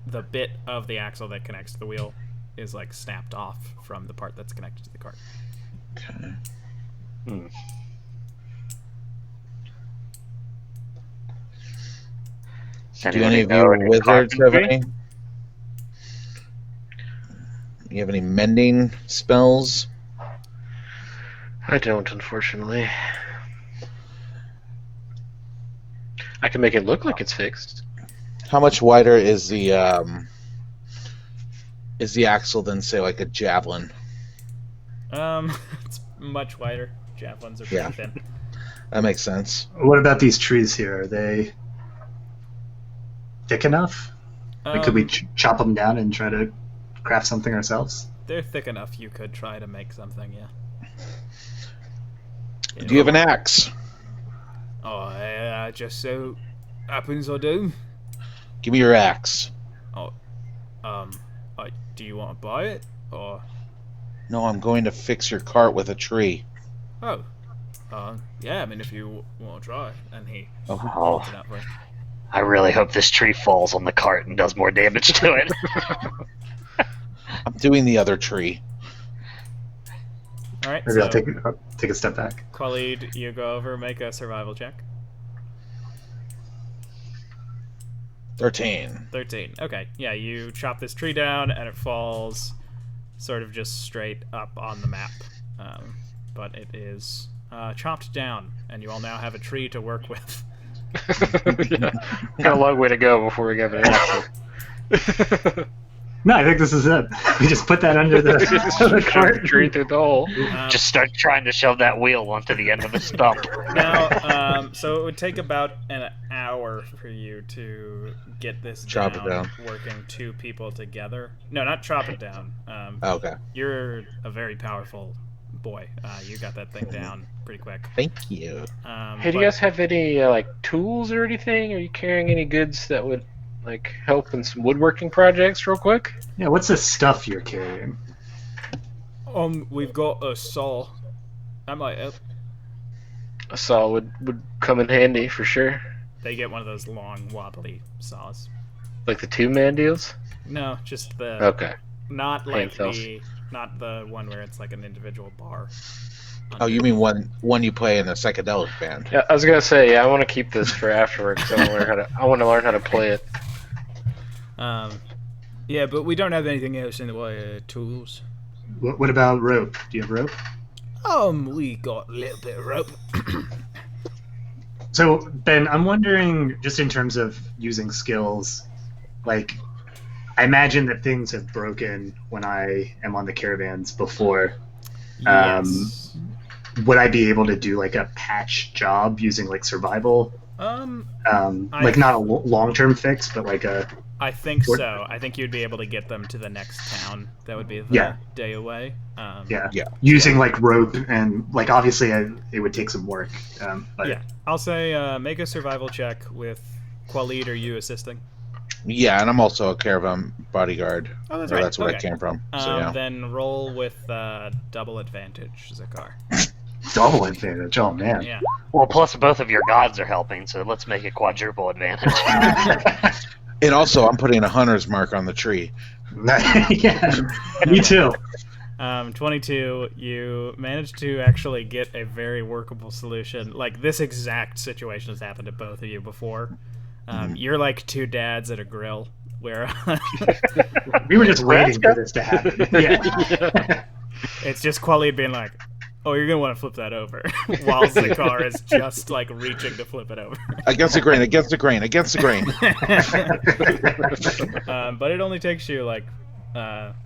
S1: of the axle that connects to the wheel is like snapped off from the part that's connected to the cart.
S2: Okay. Do any of you wizards have any? You have any mending spells?
S3: I don't, unfortunately. I can make it look like it's fixed.
S2: How much wider is the axle than, say, like a javelin?
S1: It's much wider. Javelins are pretty thin.
S2: That makes sense.
S4: What about these trees here? Are they thick enough? Like, could we chop them down and try to craft something ourselves?
S1: They're thick enough you could try to make something, yeah.
S2: Do you have an axe?
S1: Oh, just so happens I do.
S2: Give me your axe.
S1: Do you want to buy it, or?
S2: No, I'm going to fix your cart with a tree.
S1: Oh. Yeah, I mean, if you want to try. And he
S5: Oh.
S1: holds it out for you.
S5: I really hope this tree falls on the cart and does more damage to it.
S2: I'm doing the other tree.
S1: Alright,
S4: Maybe
S1: so
S4: I'll take a step back.
S1: Khalid, you go over, make a survival check.
S2: 13.
S1: 13. Okay, yeah, you chop this tree down and it falls sort of just straight up on the map. But it is chopped down, and you all now have a tree to work with.
S3: Yeah. Got a long way to go before we get an answer.
S4: No, I think this is it. We just put that under the, the
S3: Shove
S4: cart.
S3: the tree through the hole.
S5: Just start trying to shove that wheel onto the end of the stump.
S1: Now, so it would take about an hour for you to get this
S2: Chop it down.
S1: working two people together. No, not chop it down.
S2: Okay.
S1: You're a very powerful boy. You got that thing down pretty quick.
S2: Thank you.
S3: Hey, do you guys have any like tools or anything? Are you carrying any goods that would like help in some woodworking projects, real quick?
S4: Yeah, what's this stuff you're carrying?
S1: We've got a saw. That might help.
S3: A saw would come in handy for sure.
S1: They get one of those long, wobbly saws.
S3: Like the 2-man deals?
S1: No, just the
S3: Okay.
S1: not like
S3: Handhelds.
S1: not the one where it's like an individual bar.
S2: Oh, you mean one you play in a psychedelic band?
S3: Yeah, I was gonna say, yeah, I want to keep this for afterwards. I want to learn how to play it.
S1: Yeah, but we don't have anything else in the way of tools.
S4: What about rope? Do you have rope?
S1: We got a little bit of rope.
S4: So, Ben, I'm wondering, just in terms of using skills, like, I imagine that things have broken when I am on the caravans before.
S1: Yes.
S4: Would I be able to do, like, a patch job using, like, survival? Like, not a long-term fix, but, like, a...
S1: I think so. I think you'd be able to get them to the next town. That would be the day away.
S4: Yeah. Using, like, rope and, like, obviously it would take some work. But
S1: Yeah. I'll say make a survival check with Khalid or you assisting.
S2: Yeah, and I'm also a caravan bodyguard.
S1: Oh, that's
S2: Or
S1: right.
S2: That's where I
S1: Okay.
S2: came from. So yeah.
S1: Then roll with double advantage, Zakar.
S4: double advantage, oh man.
S1: Yeah.
S5: Well, plus both of your gods are helping, so let's make it quadruple advantage.
S2: And also, I'm putting a hunter's mark on the tree.
S4: Yeah, me too.
S1: 22, you managed to actually get a very workable solution. Like, this exact situation has happened to both of you before. You're like two dads at a grill, where
S4: We were just waiting for this to happen. Yeah.
S1: it's just Quali being like, oh, you're going to want to flip that over, while the car is just, like, reaching to flip it over.
S2: Against the grain, against the grain, against the grain.
S1: But it only takes you, like,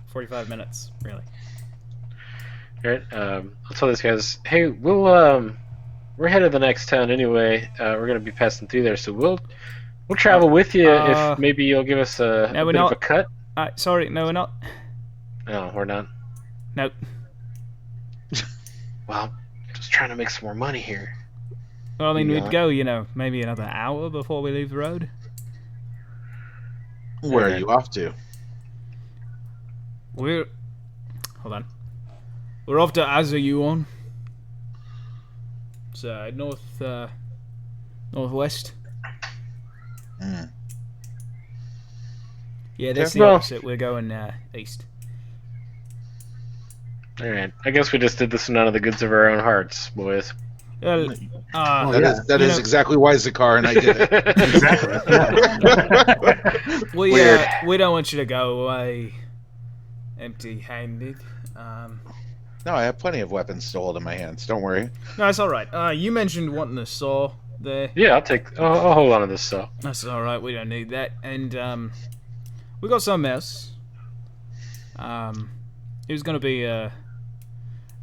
S1: 45 minutes, really.
S3: All right. I'll tell these guys, hey, we're headed to the next town anyway. We're gonna be passing through there, so we'll travel with you if maybe you'll give us a bit of a cut.
S1: Sorry, no, we're not.
S3: No, we're not.
S1: Nope.
S3: Well, just trying to make some more money here.
S1: Well, I mean, we'd go, maybe another hour before we leave the road.
S2: Where are you off to?
S1: Hold on. We're off to Azayuon. It's northwest. Yeah, that's the opposite. We're going east.
S3: Alright. I guess we just did this one out of the goods of our own hearts, boys.
S2: That is exactly why Zakar and I did it.
S4: Exactly.
S1: Yeah. We don't want you to go away empty-handed.
S2: No, I have plenty of weapons to hold in my hands. Don't worry.
S1: No, it's all right. You mentioned wanting a saw there.
S3: Yeah, I'll hold on to this saw.
S1: That's all right. We don't need that. And we got something else. It was going to be a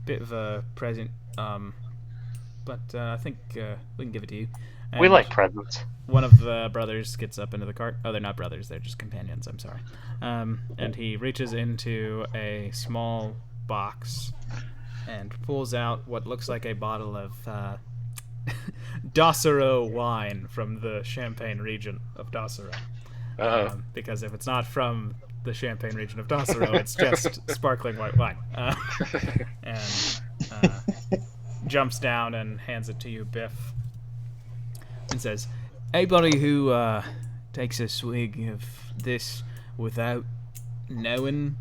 S1: bit of a present, but I think we can give it to you. And
S5: We like presents.
S1: one of the brothers gets up into the cart. Oh, they're not brothers. They're just companions. I'm sorry. And he reaches into a small box and pulls out what looks like a bottle of Docero wine from the Champagne region of Docero. Because if it's not from the Champagne region of Docero, it's just sparkling white wine. And jumps down and hands it to you, Biff, and says, anybody who takes a swig of this without knowing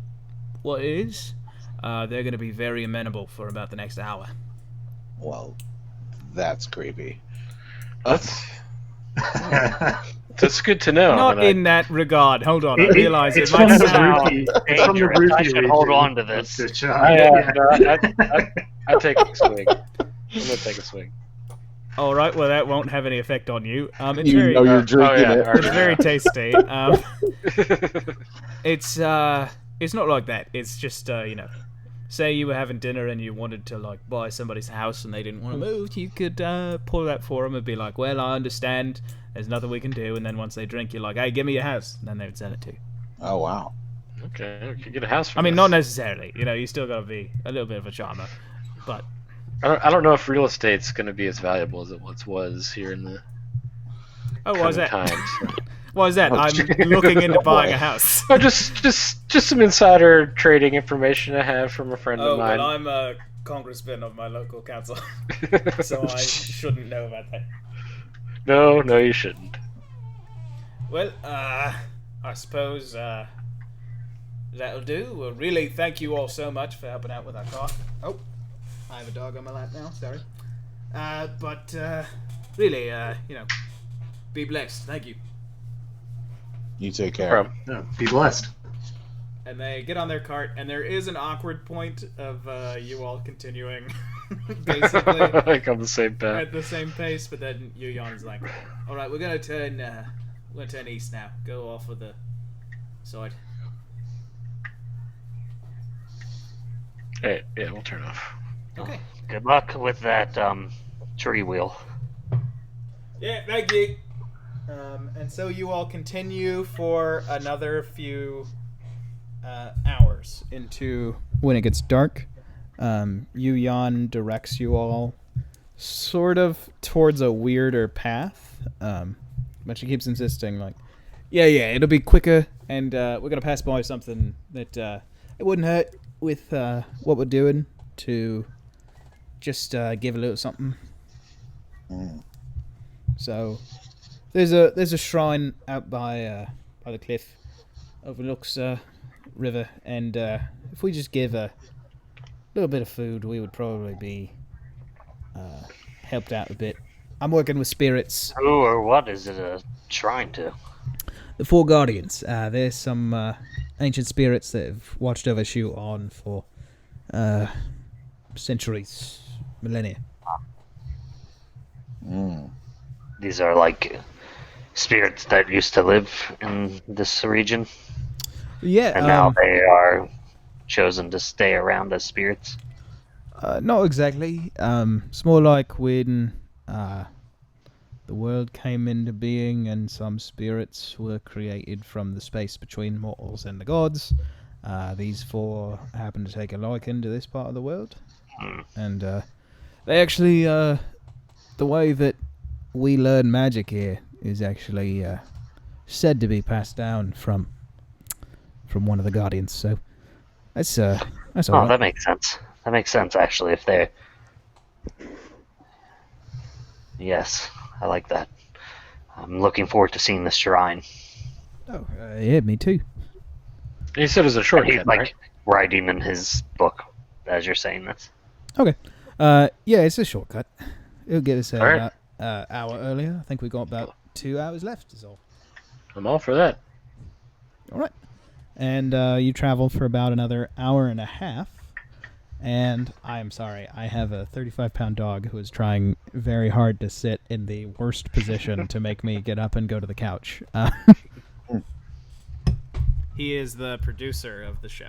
S1: what it is, they're going to be very amenable for about the next hour.
S2: Well, that's creepy.
S3: That's good to know.
S1: Not in that regard. Hold on, I realize it
S4: it's
S1: might
S4: from the
S1: sound...
S4: Ruthie. It's from the
S5: dangerous.
S4: Ruthie
S5: I should
S4: region.
S5: hold on to this.
S3: I take a swig. I'm gonna take a swig.
S1: All right, well, that won't have any effect on you. It's
S2: You
S1: very,
S2: know you're drinking it.
S1: it's very tasty. It's not like that. It's just say you were having dinner and you wanted to like buy somebody's house and they didn't want to move, you could pull that for them and be like, well, I understand. There's nothing we can do. And then once they drink, you're like, hey, give me your house. And then they would send it to you.
S2: Oh, wow.
S3: Okay, we can get a house.
S1: I mean, not necessarily. You still got to be a little bit of a charmer, but.
S3: I don't know if real estate's going to be as valuable as it once was here in the.
S1: Oh, why is that?
S3: Times.
S1: Why is that? I'm looking into buying a house.
S3: Oh, just some insider trading information I have from a friend of mine.
S1: Well, I'm a congressman of my local council, so I shouldn't know about that.
S3: No, you shouldn't.
S1: Well, I suppose that'll do. Well, really, thank you all so much for helping out with our car. Oh, I have a dog on my lap now. Sorry. But really, be blessed. Thank you.
S2: You take care.
S4: No, be blessed.
S1: And they get on their cart, and there is an awkward point of you all continuing, basically,
S3: like on the same path.
S1: at the same pace. But then Yuyan's like, "All right, we're gonna turn east now. Go off with the side."
S3: Hey, yeah, we'll turn off.
S1: Okay.
S5: Good luck with that tree wheel.
S1: Yeah, thank you. And so you all continue for another few hours into when it gets dark. Yuyan directs you all sort of towards a weirder path, but she keeps insisting, like, yeah, it'll be quicker, and we're gonna pass by something that it wouldn't hurt with what we're doing to just give a little something. So there's a shrine out by the cliff, overlooks river, and if we just give a
S6: little bit of food, we would probably be helped out a bit. I'm working with spirits.
S5: Who or what is it a shrine to?
S6: The Four Guardians. There's some ancient spirits that have watched over Shu-On for centuries, millennia.
S5: These are like spirits that used to live in this region,
S6: Yeah,
S5: and now they are chosen to stay around as spirits.
S6: not exactly. It's more like when the world came into being and some spirits were created from the space between mortals and the gods. These four happen to take a liking to this part of the world. And they actually, the way that we learn magic here is actually said to be passed down from one of the guardians. So that's all right.
S5: That makes sense. That makes sense, actually, if they're... Yes, I like that. I'm looking forward to seeing the shrine.
S6: Oh, yeah, me too.
S3: You said it was a
S5: And
S3: shortcut,
S5: he's, like,
S3: right?
S5: writing in his book as you're saying this.
S6: Okay. Yeah, it's a shortcut. It'll get us there
S3: Alright.
S6: about hour earlier. I think we've got about 2 hours left is all.
S3: I'm all for that.
S6: All right. And you travel for about another hour and a half. And I'm sorry, I have a 35-pound dog who is trying very hard to sit in the worst position to make me get up and go to the couch.
S1: He is the producer of the show.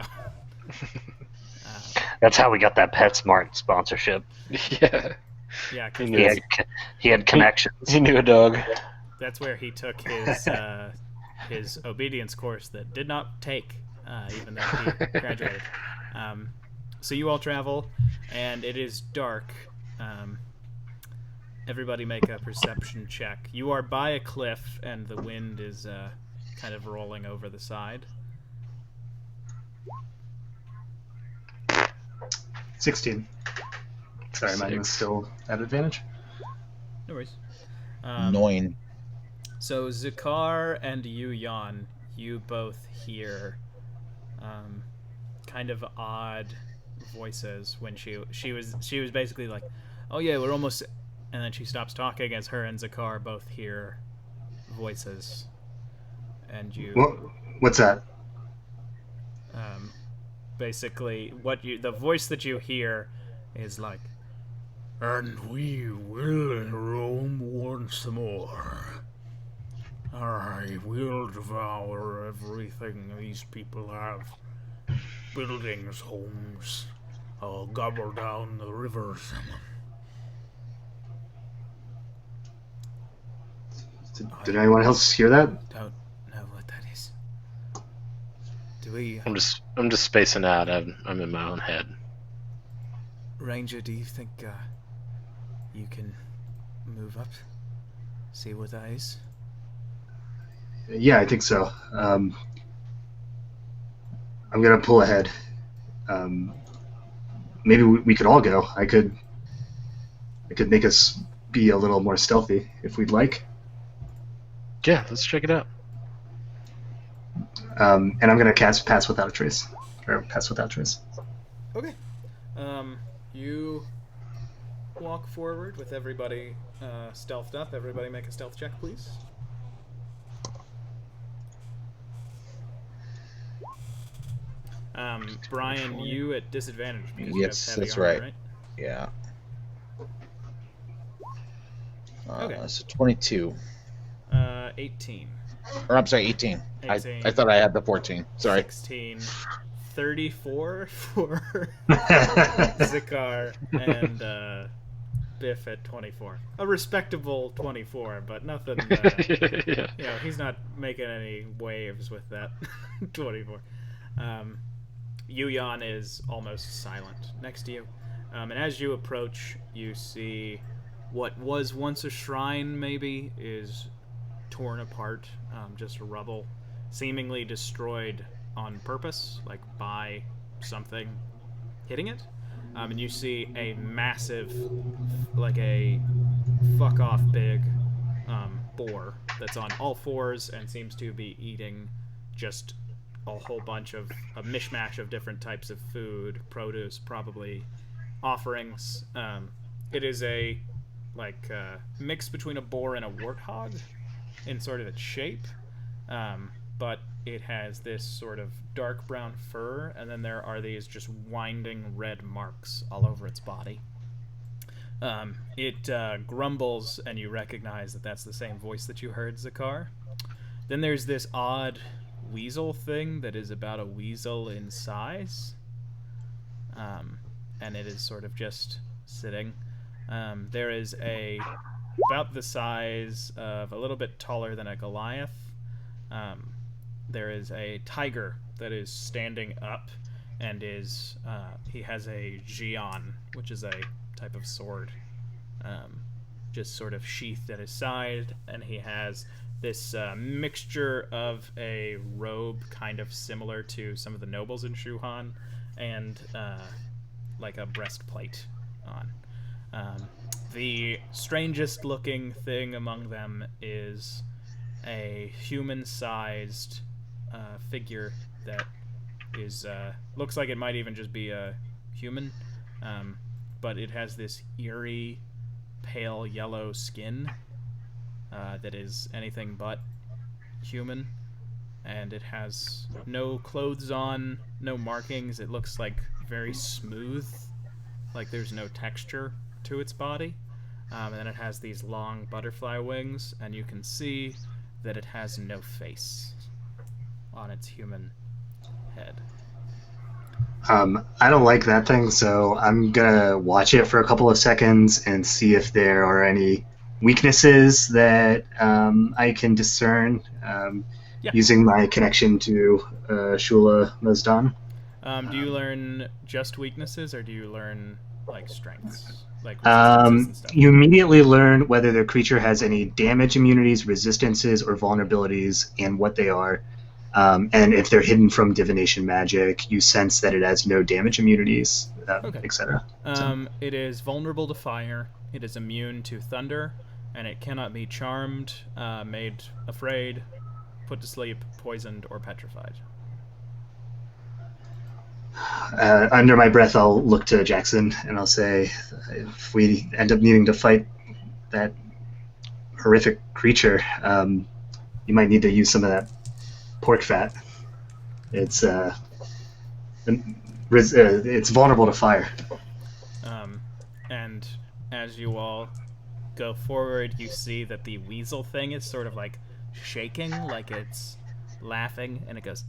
S5: That's how we got that PetSmart sponsorship.
S3: Yeah.
S1: Yeah, 'cause
S5: He had connections.
S3: He knew a dog.
S1: that's where he took his obedience course that did not take, even though he graduated. So you all travel, and it is dark. Everybody make a perception check. You are by a cliff, and the wind is kind of rolling over the side.
S4: 16. Sorry, mine was still at advantage.
S1: No worries.
S2: Annoying.
S1: So Zakar and Yu-Yan, you both hear kind of odd voices when she was basically like, "Oh yeah, we're almost," and then she stops talking as her and Zakar both hear voices, and you
S4: What's that?
S1: basically the voice that you hear is like, "And we will roam once more. I will devour everything these people have. Buildings, homes. I'll gobble down the rivers."
S4: Did anyone else hear that?
S1: Don't know what that is. Do we...
S3: I'm just spacing out. I'm in my own head.
S1: Ranger, do you think you can move up? See what that is?
S4: Yeah, I think so. I'm gonna pull ahead. Maybe we could all go. I could make us be a little more stealthy if we'd like.
S3: Yeah, let's check it out.
S4: And I'm gonna cast Pass Without a Trace, or Pass Without Trace.
S1: Okay. You walk forward with everybody stealthed up. Everybody make a stealth check, please. Brian, you at disadvantage because you have
S2: Yes,
S1: heavy
S2: that's
S1: armor,
S2: right.
S1: right?
S2: Yeah.
S1: Okay.
S2: So 22.
S1: 18.
S2: Or I'm sorry, 18.
S1: 18.
S2: I thought I had the 14. Sorry.
S1: 16. 34 for Zakar, and Biff at 24. A respectable 24, but nothing.
S3: Yeah.
S1: You know, he's not making any waves with that 24. Yu-Yan is almost silent next to you. And as you approach, you see what was once a shrine, maybe, is torn apart, just rubble, seemingly destroyed on purpose, like by something hitting it. And you see a massive, like a fuck-off big boar that's on all fours and seems to be eating just a whole bunch of a mishmash of different types of food, produce, probably offerings. It is a mix between a boar and a warthog in sort of its shape, but it has this sort of dark brown fur, and then there are these just winding red marks all over its body. It grumbles, and you recognize that that's the same voice that you heard, Zakar. Then there's this odd weasel thing that is about a weasel in size, and it is sort of just sitting. There is about the size of a little bit taller than a Goliath. There is a tiger that is standing up, and he has a Jian, which is a type of sword, just sort of sheathed at his side, and he has this mixture of a robe kind of similar to some of the nobles in Shuhan, and like a breastplate on. The strangest looking thing among them is a human-sized figure that is looks like it might even just be a human, but it has this eerie pale yellow skin that is anything but human, and it has no clothes on, no markings. It looks like very smooth, like there's no texture to its body, and then it has these long butterfly wings, and you can see that it has no face on its human head.
S4: I don't like that thing, so I'm gonna watch it for a couple of seconds and see if there are any weaknesses that I can discern using my connection to Shula Mazdan.
S1: Do you learn just weaknesses, or do you learn like strengths, like resistances and stuff?
S4: You immediately learn whether the creature has any damage immunities, resistances, or vulnerabilities, and what they are. And if they're hidden from divination magic, you sense that it has no damage immunities, etc.
S1: It is vulnerable to fire. It is immune to thunder, and it cannot be charmed, made afraid, put to sleep, poisoned, or petrified.
S4: Under my breath, I'll look to Jackson and I'll say, if we end up needing to fight that horrific creature, you might need to use some of that pork fat. It's vulnerable to fire.
S1: And as you all go forward, you see that the weasel thing is sort of like shaking, like it's laughing, and it goes,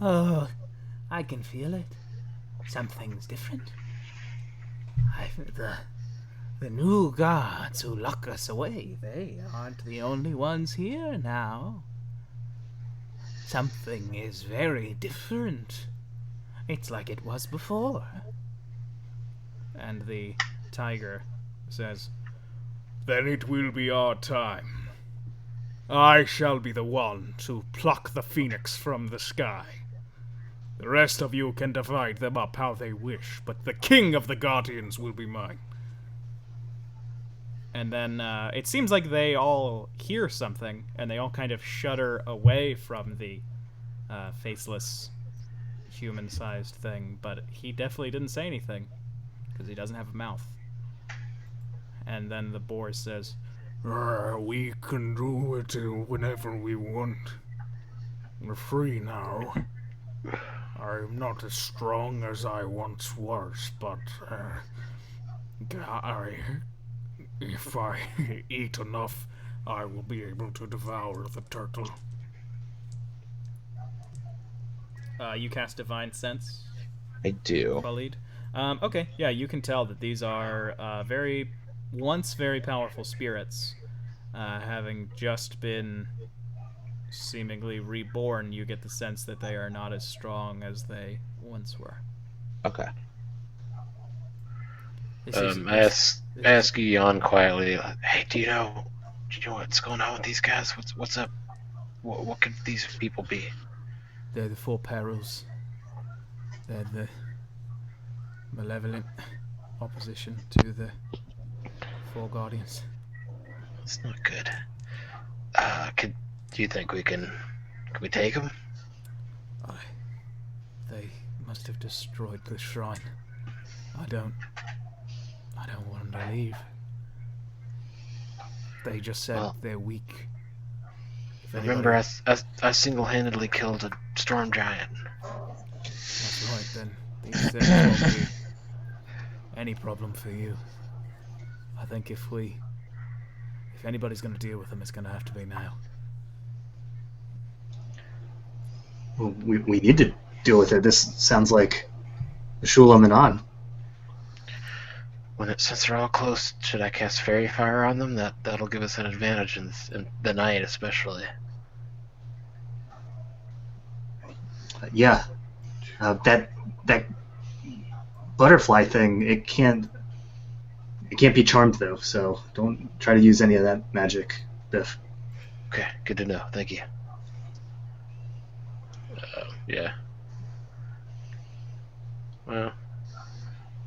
S1: "Oh, I can feel it. Something's different. The new guards who lock us away, they aren't the only ones here now. Something is very different. It's like it was before." And the tiger says, "Then it will be our time. I shall be the one to pluck the phoenix from the sky. The rest of you can divide them up how they wish, but the king of the guardians will be mine." And then it seems like they all hear something, and they all kind of shudder away from the faceless, human-sized thing, but he definitely didn't say anything, because he doesn't have a mouth. And then the boar says,
S7: We can do it whenever we want. We're free now. I'm not as strong as I once was, but if I eat enough, I will be able to devour the turtle."
S1: You cast Divine Sense,
S2: I do.
S1: Khalid. Okay, yeah, you can tell that these are once very powerful spirits, having just been seemingly reborn. You get the sense that they are not as strong as they once were.
S2: Okay.
S3: I ask Eon quietly, "Hey, do you know what's going on with these guys? What's up? What could these people be?"
S1: They're the four Perils. They're the malevolent opposition to the four Guardians.
S3: It's not good. Do you think we can Can we take them?
S1: They must have destroyed the shrine. I don't want them to leave. They just said they're weak.
S3: Remember, I single-handedly killed a storm giant.
S1: That's right, then. These things won't be any problem for you. I think if anybody's going to deal with them, it's going to have to be now.
S4: Well, we need to deal with it. This sounds like Shulam and On.
S3: Since they're all close, should I cast Fairy Fire on them? That'll give us an advantage in the night, especially.
S4: Yeah. That butterfly thing, it can't be charmed though, so don't try to use any of that magic, Biff.
S3: Okay, good to know. Thank you. Yeah. Well,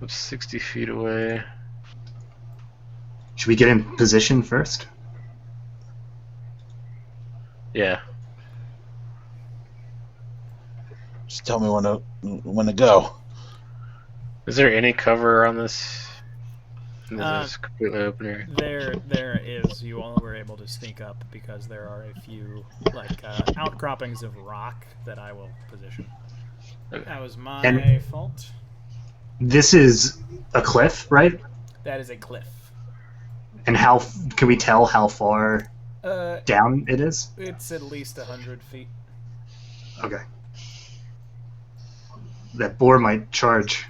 S3: I'm 60 feet away.
S4: Should we get in position first?
S3: Yeah.
S2: Just tell me when to go.
S3: Is there any cover on this? Is this completely open here?
S1: There is. You all were able to sneak up because there are a few outcroppings of rock that I will position.
S3: Okay.
S1: That was my fault.
S4: This is a cliff, right?
S1: That is a cliff.
S4: And how can we tell how far down it is?
S1: It's at least 100 feet.
S4: Okay. That boar might charge.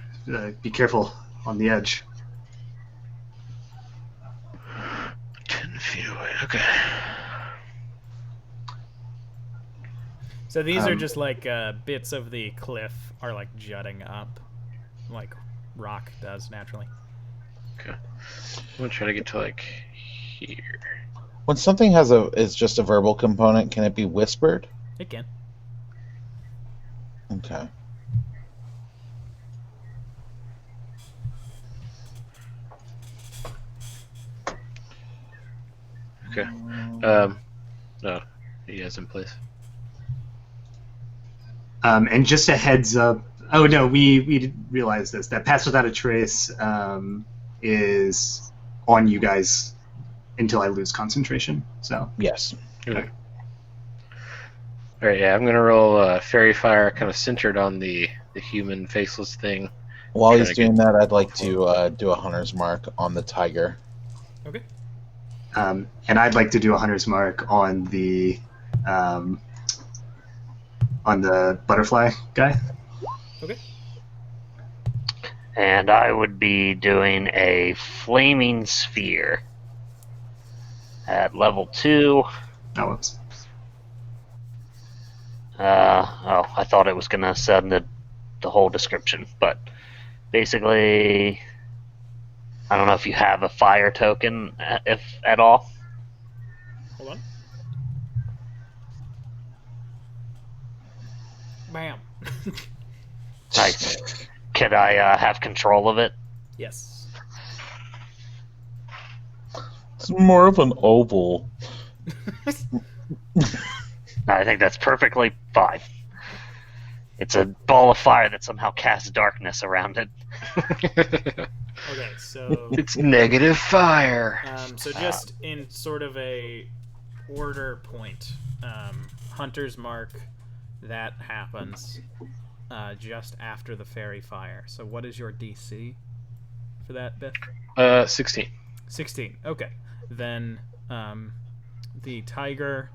S4: Be careful on the edge.
S3: 10 feet away. Okay.
S1: So these are just like bits of the cliff are like jutting up, like rock does naturally.
S3: Okay. I'm gonna try to get to like here.
S2: When something is just a verbal component, can it be whispered?
S1: It can.
S2: Okay.
S3: Okay. No, he has in place.
S4: And just a heads up. Oh no, we didn't realize this. That Pass Without a Trace is on you guys until I lose concentration. So
S2: Yes.
S3: Okay. All right. Yeah, I'm gonna roll Fairy Fire, kind of centered on the human faceless thing.
S2: While
S3: Try
S2: he's
S3: to
S2: doing
S3: get-
S2: that, I'd like to do a hunter's mark on the tiger.
S1: Okay.
S4: and I'd like to do a hunter's mark on the butterfly guy.
S1: Okay.
S5: And I would be doing a flaming sphere at level 2.
S4: Oh, whoops.
S5: I thought it was going to send the whole description, but basically, I don't know if you have a fire token, if at all.
S1: Hold on. Bam.
S5: Could I have control of it?
S1: Yes.
S2: It's more of an oval.
S5: I think that's perfectly fine. It's a ball of fire that somehow casts darkness around it.
S1: Okay, so
S3: It's negative fire.
S1: so just in sort of a order point, Hunter's Mark, that happens just after the fairy fire. So what is your DC for that, Biff?
S3: 16.
S1: 16. Okay. Then the tiger,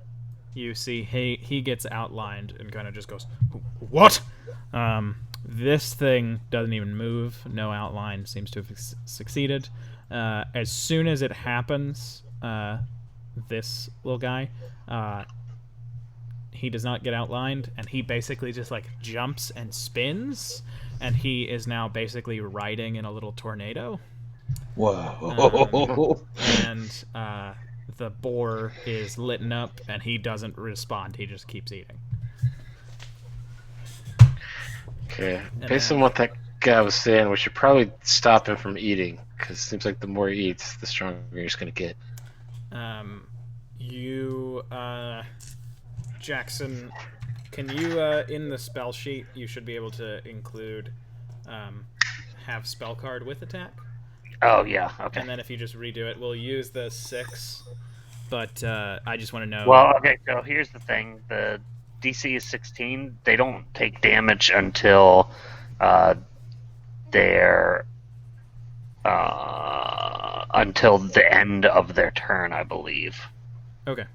S1: you see he gets outlined and kind of just goes, "What?" This thing doesn't even move. No outline. Seems to have succeeded. As soon as it happens, this little guy, he does not get outlined, and he basically just like jumps and spins, and he is now basically riding in a little tornado.
S2: Whoa.
S1: And the boar is lit up, and he doesn't respond. He just keeps eating.
S3: Okay.
S1: And
S3: Based
S1: then-
S3: on what that guy was saying, we should probably stop him from eating, because it seems like the more he eats, the stronger he's going to get.
S1: You Jackson, can you, in the spell sheet, you should be able to include, have spell card with attack?
S5: Oh, yeah, okay.
S1: And then if you just redo it, we'll use the 6, but I just want to know...
S5: Well, okay, so here's the thing. The DC is 16. They don't take damage until they're... until the end of their turn, I believe.
S1: Okay.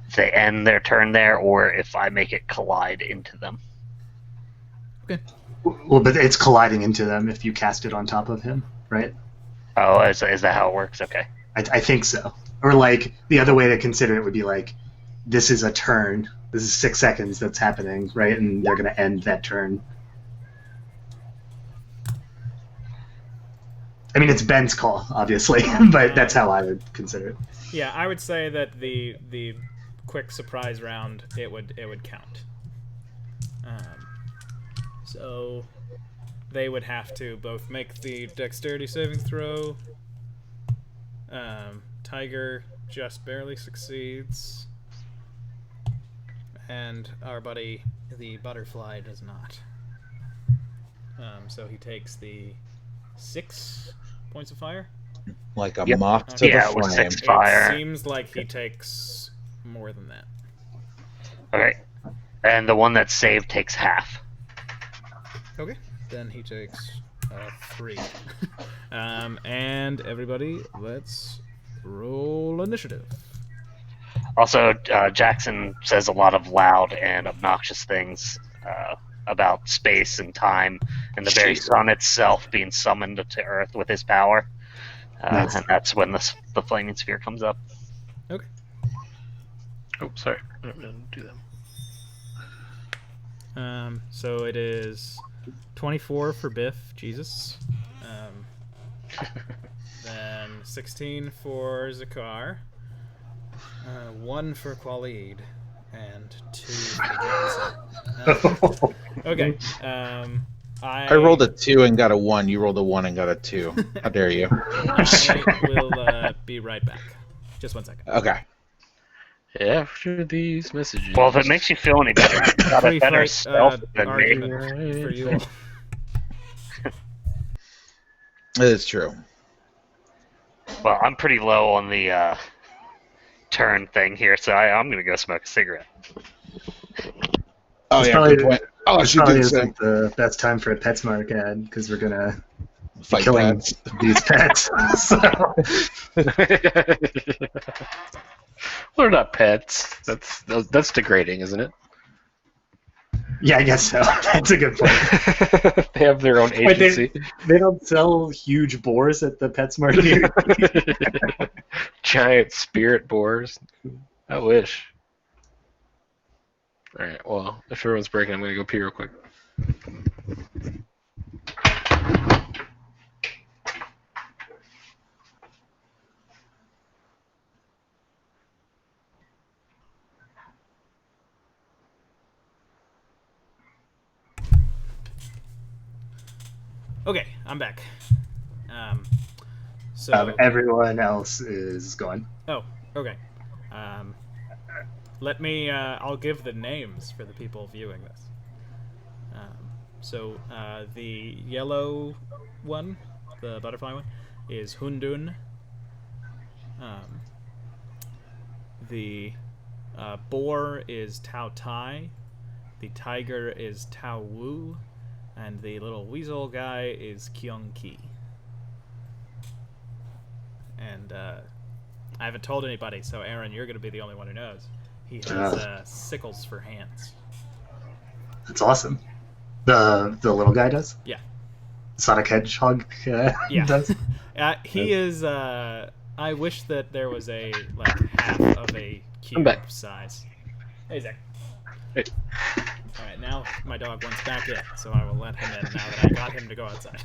S5: If they end their turn there, or if I make it collide into them.
S1: Okay.
S4: Well, but it's colliding into them if you cast it on top of him, right?
S5: Oh, is that how it works? Okay.
S4: I think so. Or like the other way to consider it would be like, this is a turn. This is 6 seconds that's happening, right? And they're going to end that turn. I mean, it's Ben's call, obviously, but that's how I would consider it.
S1: Yeah, I would say that the quick surprise round, it would count. So they would have to both make the dexterity saving throw. Tiger just barely succeeds. And our buddy, the butterfly, does not. So he takes the 6 points of fire.
S2: Like a
S5: Yep.
S2: moth to
S5: Yeah,
S2: the
S5: with
S2: flame.
S5: 6 fire.
S1: It seems like he takes more than that.
S5: Okay. And the one that's saved takes half.
S1: Okay. Then he takes 3. And everybody, let's roll initiative.
S5: Also, Jackson says a lot of loud and obnoxious things about space and time and the very sun itself being summoned to Earth with his power.
S4: Nice.
S5: And that's when the flaming sphere comes up.
S1: Okay.
S3: Oh, sorry. I didn't do that.
S1: So it is 24 for Biff, Jesus. Then 16 for Zakar. 1 for Khalid. And 2 for Jackson. Okay. I
S2: rolled a 2 and got a 1. You rolled a 1 and got a 2. How dare you?
S1: I will be right back. Just 1 second.
S2: Okay.
S3: After these messages.
S5: Well, if it makes you feel any better, you got a better
S1: Pre-fight,
S5: stealth than me.
S1: argument for you all.
S2: It is true.
S5: Well, I'm pretty low on the turn thing here, so I'm going to go smoke a cigarette.
S2: Oh,
S4: It's
S2: yeah,
S4: probably-
S2: good point. Oh, I
S4: It
S2: should
S4: probably
S2: do the same.
S4: isn't the best time for a PetSmart ad because we're gonna be
S2: Fight
S4: killing
S2: pets.
S4: these pets. So,
S3: They're not pets. That's degrading, isn't it?
S4: yeah, I guess so. That's a good point.
S3: They have their own
S4: Wait,
S3: agency.
S4: They don't sell huge boars at the PetSmart here.
S3: Giant spirit boars. I wish. Alright, well, if everyone's breaking, I'm gonna go pee real quick.
S1: Okay, I'm back. So
S4: Everyone else is gone.
S1: oh, okay. Let me. I'll give the names for the people viewing this. So the yellow one, the butterfly one, is Hundun. The boar is Tao Tai. The tiger is Tao Wu. And the little weasel guy is Kyung Ki. And I haven't told anybody, so Aaron, you're going to be the only one who knows. He has sickles for hands.
S4: That's awesome. The little guy does?
S1: Yeah.
S4: Sonic Hedgehog
S1: Yeah.
S4: does?
S1: He is. I wish that there was a half of a cube
S3: back.
S1: size. Hey Zach.
S3: Hey.
S1: All right, now my dog wants back in, so I will let him in now that I got him to go outside.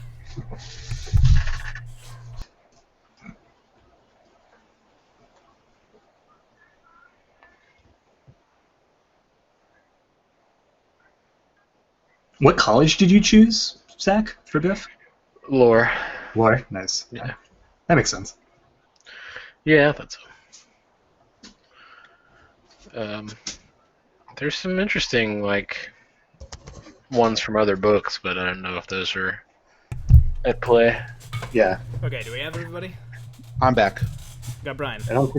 S4: What college did you choose, Zach, for Biff?
S3: Lore.
S4: War. Nice.
S3: Yeah.
S4: That makes sense.
S3: Yeah, I thought so. There's some interesting ones from other books, but I don't know if those are at play.
S4: Yeah.
S1: Okay, do we have everybody?
S2: I'm back.
S1: Got Brian.
S4: I don't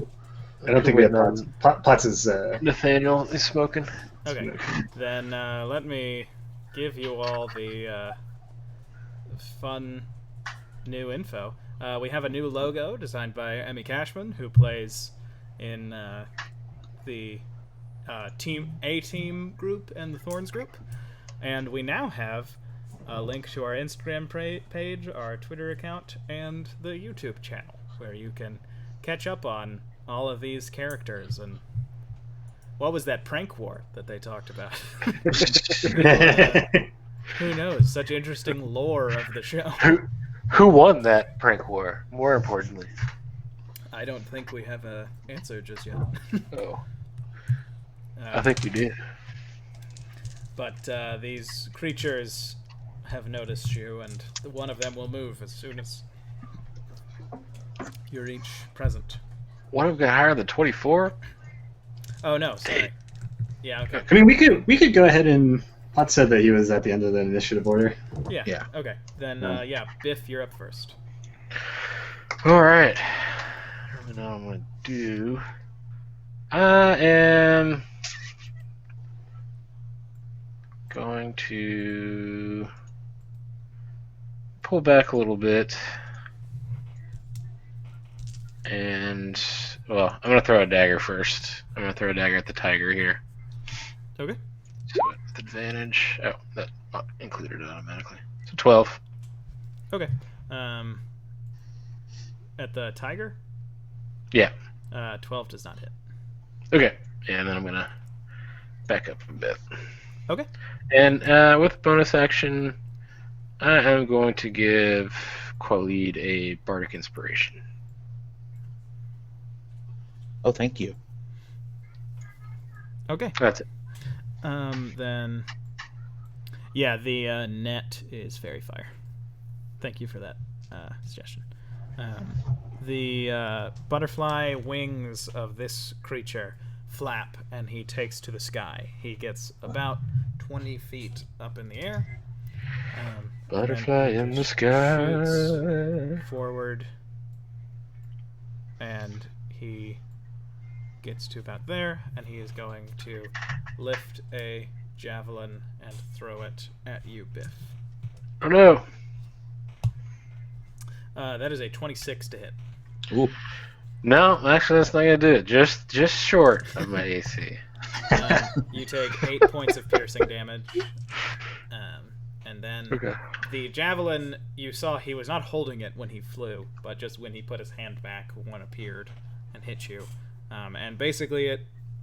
S4: think we have Potts. Potts is
S3: Nathaniel is smoking.
S1: Okay, then let me give you all the fun new info. We have a new logo designed by Emmy Cashman, who plays in the Team group and the Thorns group. And we now have a link to our Instagram page, our Twitter account, and the YouTube channel, where you can catch up on all of these characters. And what was that prank war that they talked about? Who knows? Such interesting lore of the show.
S3: Who won that prank war? More importantly,
S1: I don't think we have an answer just yet.
S3: Oh, I think we did.
S1: But these creatures have noticed you, and one of them will move as soon as you're each present.
S3: One of them got higher than 24.
S1: Oh no, sorry. Yeah, okay.
S4: I mean, we could go ahead and. Potts said that he was at the end of the initiative order.
S1: Yeah. Okay. Then Biff, you're up first.
S3: All right. I don't know what I'm gonna do. I am going to pull back a little bit, and I'm gonna throw a dagger first. I'm gonna throw a dagger at the tiger here.
S1: Okay.
S3: So with advantage. Oh, that's not included automatically. So 12.
S1: Okay. At the tiger?
S3: Yeah.
S1: 12 does not hit.
S3: Okay. And then I'm gonna back up a bit.
S1: Okay.
S3: And with bonus action, I am going to give Khalid a bardic inspiration.
S2: Oh, thank you.
S1: Okay.
S3: That's it.
S1: Then, yeah, the net is fairy fire. Thank you for that suggestion. The butterfly wings of this creature flap, and he takes to the sky. He gets about 20 feet up in the air.
S3: Butterfly in the sky.
S1: Shoots forward, and he gets to about there, and he is going to lift a javelin and throw it at you, Biff.
S3: Oh no!
S1: That is a 26 to hit.
S2: Ooh.
S3: No, actually, that's not gonna do it. Just short of my AC.
S1: You take 8 points of piercing damage, and then the javelin, you saw he was not holding it when he flew, but just when he put his hand back, one appeared and hit you. And basically it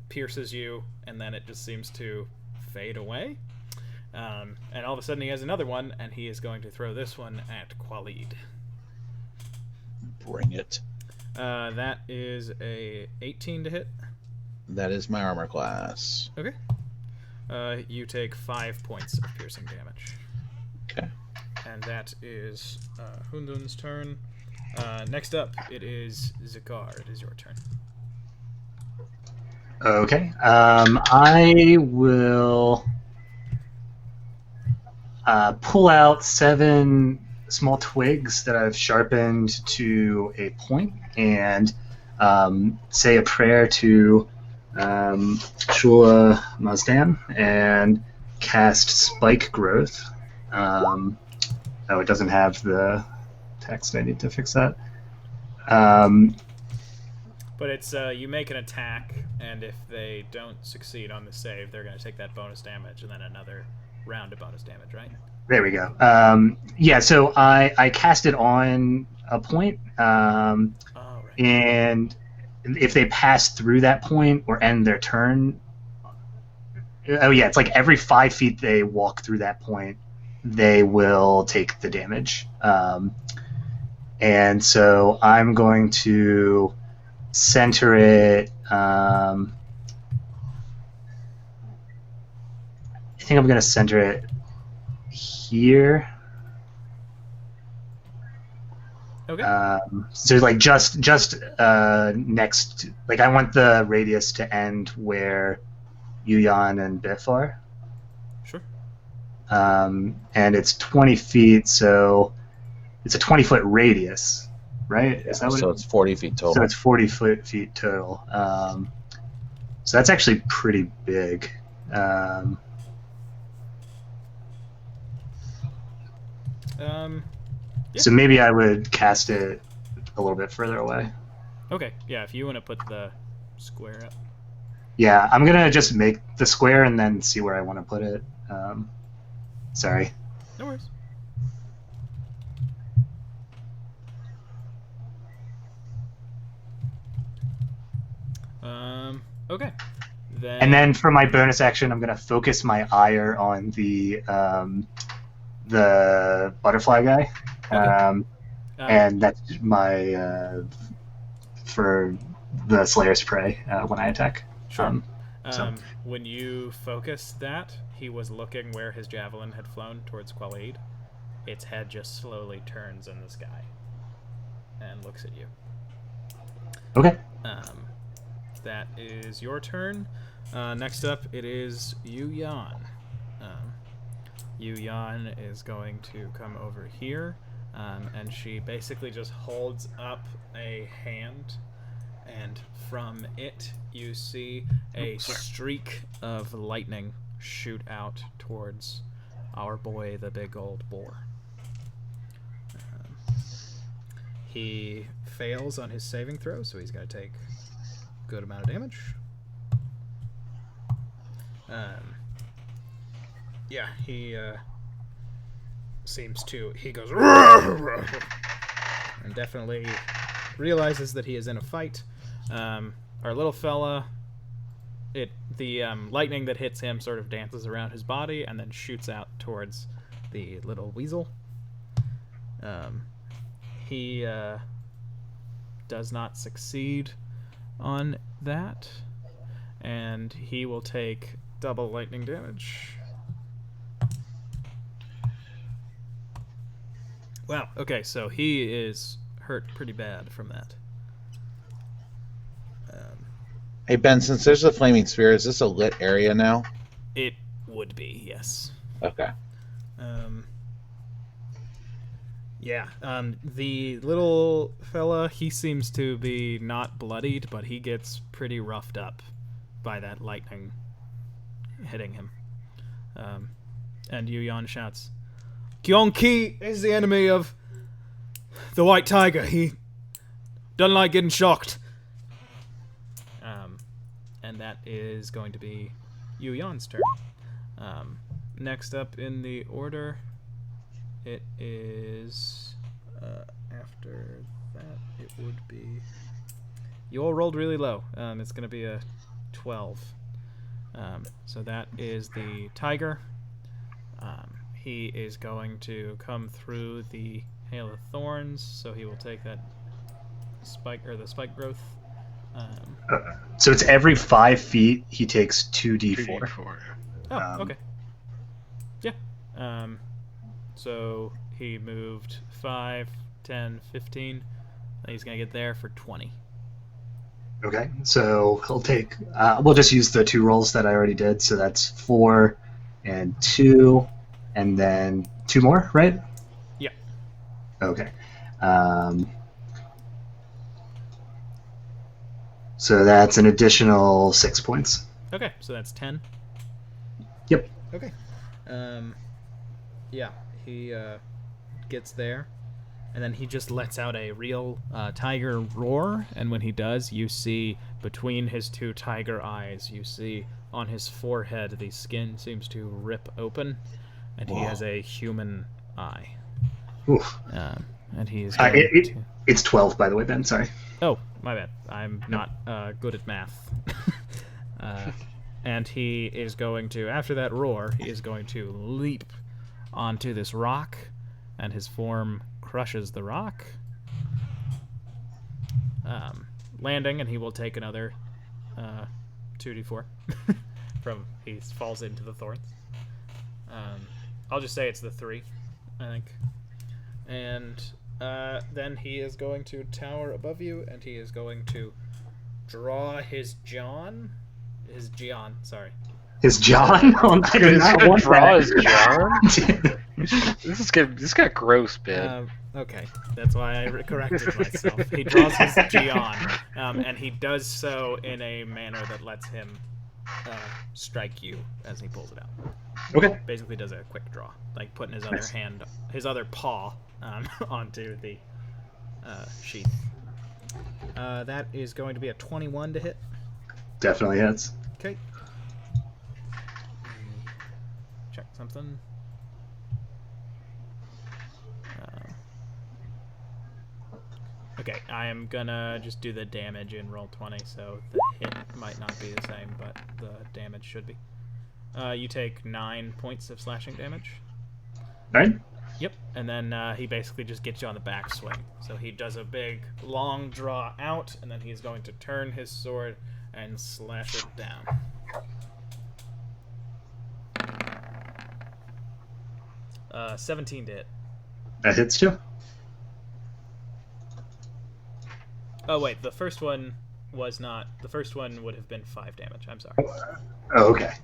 S1: pierces you, and then it just seems to fade away. And all of a sudden he has another one, and he is going to throw this one at Khalid.
S2: Bring it.
S1: That is a 18 to hit.
S2: That is my armor class.
S1: Okay. You take 5 points of piercing damage.
S2: Okay.
S1: And that is Hundun's turn. Next up, it is Zakar. It is your turn.
S4: Okay. I will pull out 7 small twigs that I've sharpened to a point and say a prayer to Shula Mazdan and cast Spike Growth. Oh, it doesn't have the text. I need to fix that.
S1: But it's you make an attack, and if they don't succeed on the save, they're going to take that bonus damage, and then another round of bonus damage, right?
S4: There we go. Yeah, so I cast it on a point,
S1: Right.
S4: and if they pass through that point or end their turn, oh yeah, it's like every 5 feet they walk through that point, they will take the damage. And so I'm going to center it. I think I'm going to center it here.
S1: Okay.
S4: So like just next, like I want the radius to end where Yuyan and Bifar.
S1: Sure.
S4: And it's 20 feet, so it's a 20-foot radius, right? Is that what
S2: So it's 40 feet total.
S4: So it's 40 feet total. So that's actually pretty big.
S1: Yeah.
S4: So maybe I would cast it a little bit further away.
S1: Okay. Yeah, if you want to put the square up.
S4: Yeah, I'm gonna just make the square and then see where I want to put it. Sorry.
S1: No worries. Okay.
S4: And then for my bonus action, I'm gonna focus my ire on the butterfly guy, and that's my for the Slayer's Prey when I attack.
S1: Sure. When you focus that, he was looking where his javelin had flown towards Qualaid. Its head just slowly turns in the sky and looks at you.
S4: Okay.
S1: That is your turn. Next up, it is Yuyan. Yuyan is going to come over here, and she basically just holds up a hand, and from it you see a streak of lightning shoot out towards our boy, the big old boar. He fails on his saving throw, so he's going to take a good amount of damage. Yeah, he seems to... He goes... and definitely realizes that he is in a fight. Our little fella... The lightning that hits him sort of dances around his body and then shoots out towards the little weasel. He does not succeed on that, and he will take double lightning damage. Wow, okay, so he is hurt pretty bad from that.
S2: Hey, Ben, since there's a flaming sphere, is this a lit area now?
S1: It would be, yes.
S2: Okay.
S1: Yeah, the little fella, he seems to be not bloodied, but he gets pretty roughed up by that lightning hitting him. And Yuyan shouts, Kyonki is the enemy of the White Tiger. He doesn't like getting shocked. And that is going to be Yuyan's turn. Next up in the order, it is... after that, it would be... You all rolled really low. It's going to be a 12. So that is the tiger. He is going to come through the hail of thorns, so he will take that spike, or the spike growth.
S4: So it's every 5 feet he takes 2d4.
S1: Oh, okay. Yeah. So he moved 5, 10, 15. He's going to get there for 20.
S4: Okay, so he'll take... we'll just use the 2 rolls that I already did, so that's 4 and 2, and then 2 more, right?
S1: Yeah.
S4: Okay. So that's an additional 6 points.
S1: Okay, so that's 10.
S4: Yep.
S1: Okay. Yeah, he gets there, and then he just lets out a real tiger roar, and when he does, you see between his 2 tiger eyes, you see on his forehead the skin seems to rip open, and he has a human eye.
S4: Oof.
S1: And he is
S4: It's 12, by the way, Ben, sorry.
S1: Oh, my bad. I'm not good at math. And he is going to, after that roar, he is going to leap onto this rock, and his form crushes the rock, landing, and he will take another 2d4 from he falls into the thorns. I'll just say it's the 3, I think. And then he is going to tower above you, and he is going to draw his Gian,
S4: His John? I do
S3: He's
S4: not
S3: gonna
S4: want
S3: draw
S4: that.
S3: his John. This got gross, man.
S1: Okay, that's why I corrected myself. He draws his Gion, and he does so in a manner that lets him strike you as he pulls it out.
S4: Okay.
S1: Basically does a quick draw, like putting his other hand, his other paw onto the sheath. That is going to be a 21 to hit.
S4: Definitely hits.
S1: Okay. Check something. Okay, I am gonna just do the damage in roll 20, so the hit might not be the same, but the damage should be. You take 9 points of slashing damage.
S4: Alright.
S1: Yep, and then he basically just gets you on the backswing. So he does a big, long draw out, and then he's going to turn his sword and slash it down. Uh, 17 to hit.
S4: That hits too.
S1: Oh wait, the first one was not. The first one would have been 5 damage. I'm sorry,
S4: Oh, okay.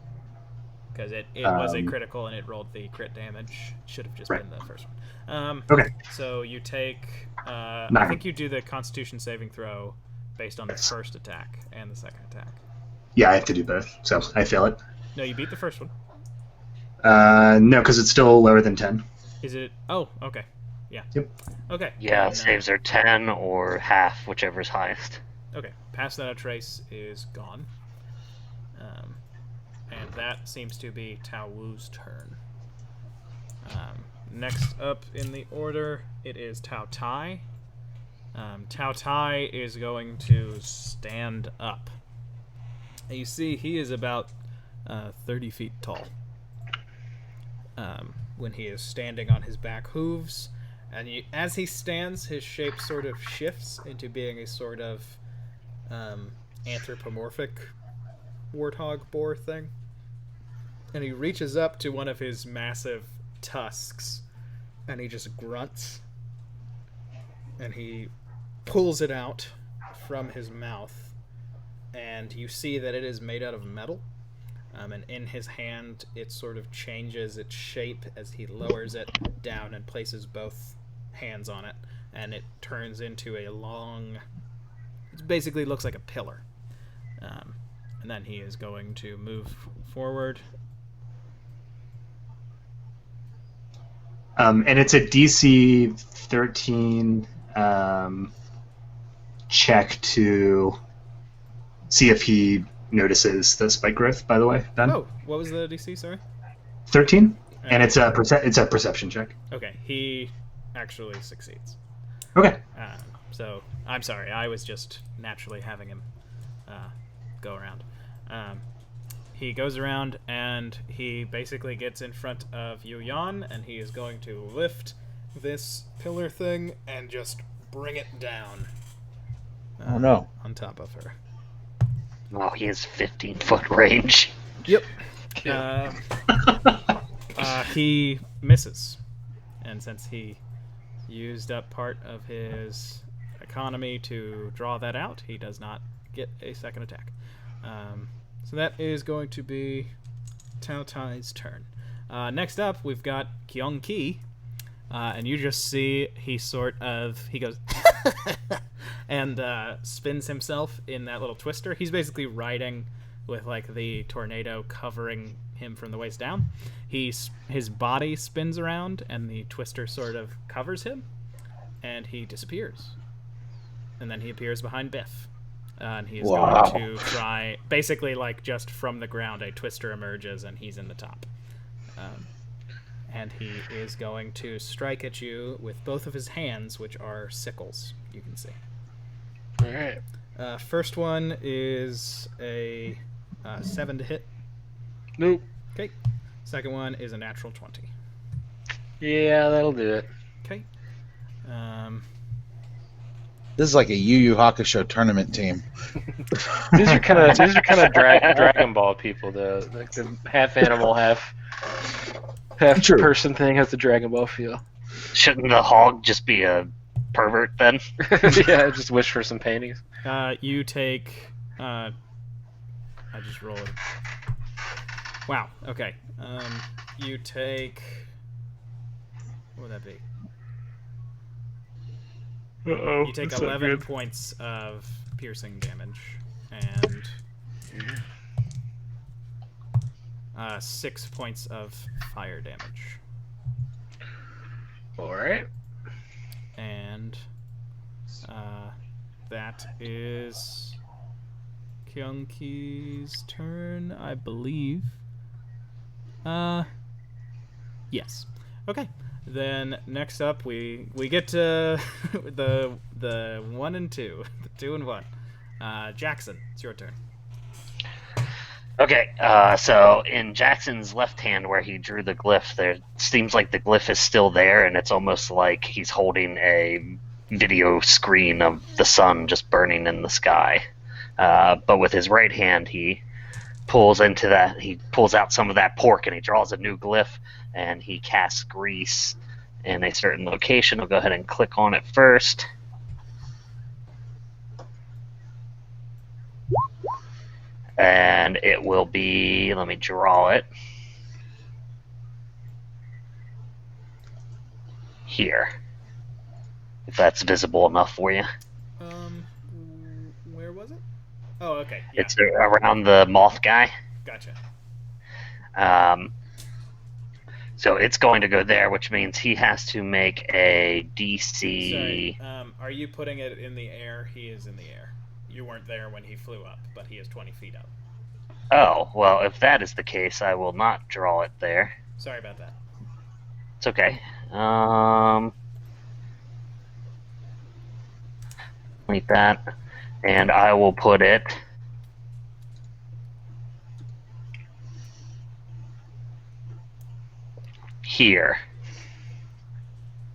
S1: because it was a critical and it rolled the crit damage. Should have just been the first one.
S4: Okay.
S1: So you take. I
S4: 9.
S1: think you do the Constitution saving throw based on the first attack and the second attack.
S4: Yeah, I have to do both, so I fail it.
S1: No, you beat the first one.
S4: No, because it's still lower than 10.
S1: Is it? Oh, okay. Yeah.
S4: Yep.
S1: Okay.
S5: Yeah,
S1: then,
S5: saves are 10 or half, whichever's highest.
S1: Okay. Pass that a trace is gone. And that seems to be Tao Wu's turn. Next up in the order, it is Tao Tai. Tao Tai is going to stand up. And you see, he is about 30 feet tall. When he is standing on his back hooves, and as he stands, his shape sort of shifts into being a sort of anthropomorphic warthog boar thing. And he reaches up to one of his massive tusks, and he just grunts, and he pulls it out from his mouth, and you see that it is made out of metal. And in his hand, it sort of changes its shape as he lowers it down and places both hands on it, and it turns into a long... It basically looks like a pillar. And then he is going to move forward.
S4: And it's a DC 13 check to see if he notices the spike growth, by the way, Ben.
S1: Oh, what was the DC, sorry?
S4: 13? And it's a perception check.
S1: Okay, he actually succeeds.
S4: Okay.
S1: So, I'm sorry, I was just naturally having him go around. He goes around, and he basically gets in front of Yu Yan, and he is going to lift this pillar thing and just bring it down.
S2: Oh no.
S1: On top of her.
S5: Oh, he has 15-foot range.
S1: Yep. He misses. And since he used up part of his economy to draw that out, he does not get a second attack. So that is going to be Tao Tai's turn. Next up, we've got Kyung Ki. And you just see he goes and spins himself in that little twister. He's basically riding with like the tornado covering him from the waist down. His body spins around and the twister sort of covers him, and he disappears. And then he appears behind Biff. And he is going to try, basically like just from the ground, a twister emerges and he's in the top. And he is going to strike at you with both of his hands, which are sickles, you can see.
S3: Alright.
S1: First one is a 7 to hit.
S3: Nope.
S1: Okay. Second one is a natural 20.
S3: Yeah, that'll do it.
S1: Okay.
S2: This is like a Yu Yu Hakusho tournament team.
S3: These are kind of Dragon Ball people, though. Like the half animal, half
S2: True.
S3: person thing has the Dragon Ball feel.
S5: Shouldn't the hog just be a pervert then?
S3: Yeah, just wish for some paintings.
S1: You take... I just rolled Wow. Okay. You take. What would that be?
S3: Uh-oh.
S1: You take 11 points of piercing damage and 6 points of fire damage.
S3: Alright.
S1: And that is Kyunki's turn, I believe. Yes. Okay. Then next up we get to the 1 and 2, the 2 and 1. Jackson, it's your turn.
S5: Okay, so in Jackson's left hand where he drew the glyph, there seems like the glyph is still there, and it's almost like he's holding a video screen of the sun just burning in the sky. But with his right hand, he pulls out some of that pork, and he draws a new glyph, and he casts grease in a certain location. I'll go ahead and click on it first. And it will be, let me draw it, here, if that's visible enough for you.
S1: Where was it? Oh, okay. Yeah.
S5: It's around the moth guy.
S1: Gotcha.
S5: So it's going to go there, which means he has to make a DC.
S1: Sorry, are you putting it in the air? He is in the air. You weren't there when he flew up, but he is 20 feet up.
S5: Oh, well, if that is the case, I will not draw it there.
S1: Sorry about that.
S5: It's okay. Like that. And I will put it here.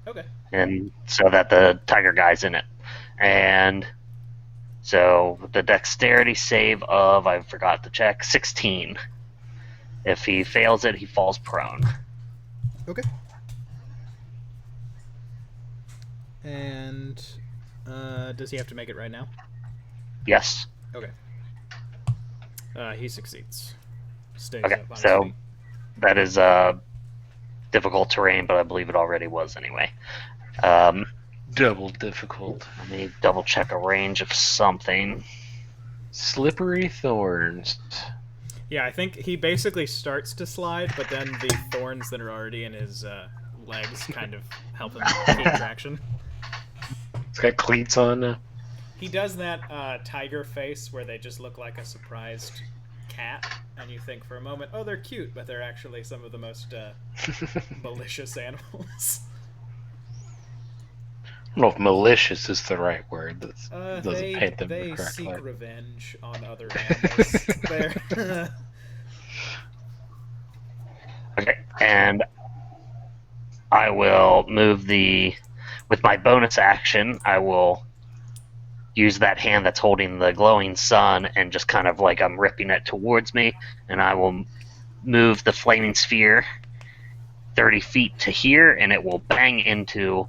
S1: Okay.
S5: And so that the tiger guy's in it. And so the dexterity save of, I forgot to check, 16. If he fails it, he falls prone.
S1: Okay. And does he have to make it right now?
S5: Yes.
S1: Okay. He succeeds. Stays
S5: Okay,
S1: up on his
S5: so
S1: feet.
S5: that is difficult terrain, but I believe it already was anyway.
S3: Double difficult.
S5: Let me double check a range of something.
S3: Slippery thorns.
S1: Yeah, I think he basically starts to slide, but then the thorns that are already in his legs kind of help him keep traction.
S3: It's got cleats on now.
S1: He does that tiger face where they just look like a surprised cat, and you think for a moment, oh, they're cute, but they're actually some of the most malicious animals.
S3: I don't know if malicious is the right word. That doesn't paint them
S1: they
S3: correctly.
S1: seek revenge on other animals. They're
S5: Okay, and I will move with my bonus action, I will use that hand that's holding the glowing sun and just kind of like I'm ripping it towards me, and I will move the flaming sphere 30 feet to here, and it will bang into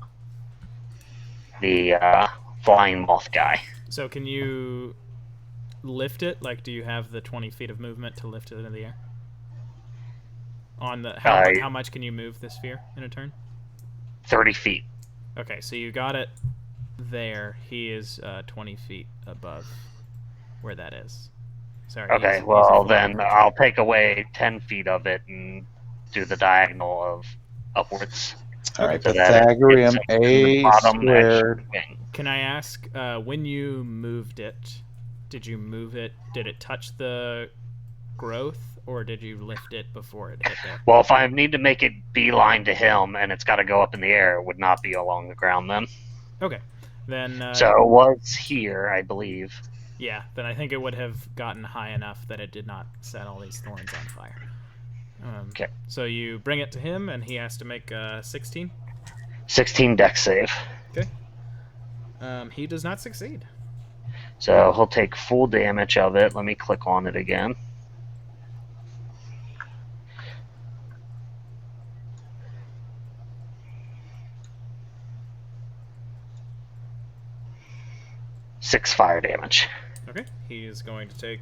S5: the flying moth guy.
S1: So can you lift it? Like, do you have the 20 feet of movement to lift it into the air? On the how much can you move the sphere in a turn?
S5: 30 feet.
S1: Okay, so you got it there. He is 20 feet above where that is. Sorry.
S5: Okay,
S1: he's
S5: well
S1: a
S5: then
S1: creature.
S5: I'll take away 10 feet of it and do the diagonal of upwards.
S2: All right,
S5: So that
S2: Pythagorean
S5: it's in the
S2: A
S5: bottom edge
S2: squared.
S5: wing.
S1: Can I ask, when you moved it, did you move it? Did it touch the growth, or did you lift it before it hit there?
S5: Well, if I need to make it beeline to him and it's got to go up in the air, it would not be along the ground then.
S1: Okay, then.
S5: So it was here, I believe.
S1: Yeah, then I think it would have gotten high enough that it did not set all these thorns on fire.
S5: Okay.
S1: So you bring it to him, and he has to make 16.
S5: 16 dex save.
S1: Okay. He does not succeed.
S5: So he'll take full damage of it. Let me click on it again. Six fire damage.
S1: Okay, he is going to take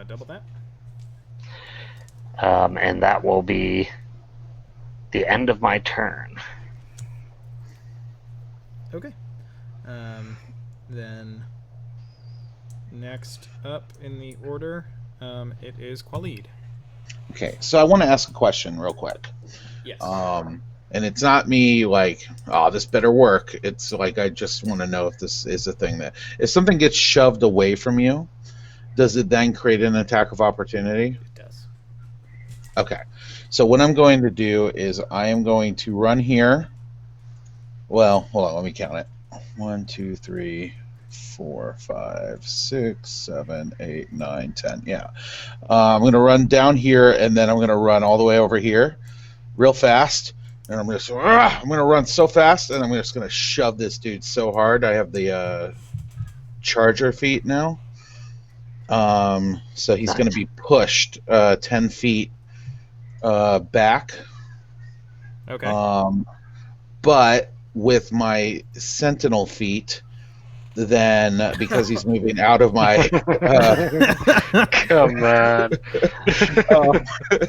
S1: double that.
S5: And that will be the end of my turn.
S1: Okay. Then next up in the order, it is Khalid.
S2: Okay, so I want to ask a question real quick.
S1: Yes.
S2: And it's not me like, oh, this better work. It's like I just want to know if this is a thing that if something gets shoved away from you, does it then create an attack of opportunity?
S1: It does.
S2: Okay. So what I'm going to do is I am going to run here. Well, hold on, let me count it. 1, 2, 3, 4, 5, 6, 7, 8, 9, 10. Yeah. I'm going to run down here, and then I'm going to run all the way over here real fast. And I'm going to run so fast, and I'm just going to shove this dude so hard. I have the charger feet now. So he's going to be pushed 10 feet back.
S1: Okay.
S2: But with my sentinel feet, then because he's moving out of my
S3: Come on.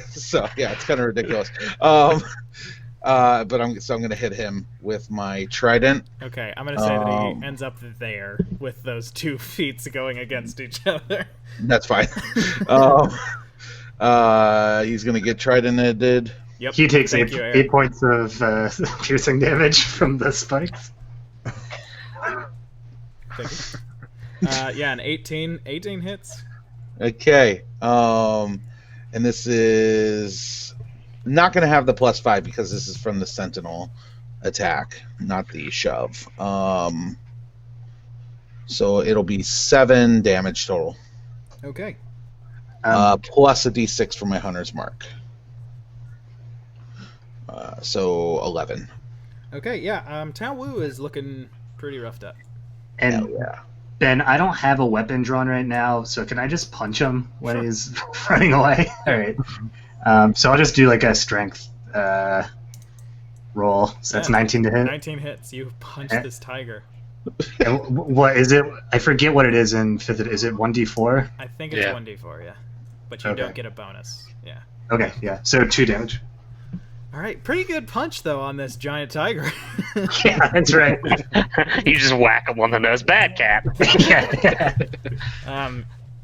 S2: So yeah, it's kind of ridiculous. But I'm going to hit him with my trident.
S1: Okay, I'm going to say that he ends up there with those 2 feet going against each other.
S2: That's fine. He's going to get tridented.
S1: Yep.
S4: He takes
S1: Thank you,
S4: 8 points of piercing damage from the spikes.
S1: Thank you. Yeah, an 18 hits.
S2: Okay. And this is not going to have the +5 because this is from the sentinel attack, not the shove. So it'll be 7 damage total.
S1: Okay.
S2: Plus a d6 for my hunter's mark. So 11.
S1: Okay, yeah. Tao Wu is looking pretty roughed up.
S4: And
S2: Hell yeah.
S4: Ben, I don't have a weapon drawn right now, so can I just punch him when
S1: Sure.
S4: he's running away? All right. So I'll just do like a strength roll. So that's
S1: Yeah.
S4: 19 to hit.
S1: 19 hits. You punch this tiger.
S4: And what is it? I forget what it is in 5th. Is it 1d4?
S1: I think it's
S3: Yeah.
S1: 1d4, yeah. But you
S4: Okay.
S1: don't get a bonus. Yeah.
S4: Okay, yeah. So 2 damage.
S1: All right, pretty good punch though on this giant tiger.
S4: Yeah, that's right.
S5: You just whack him on the nose. Bad cat.
S4: Yeah.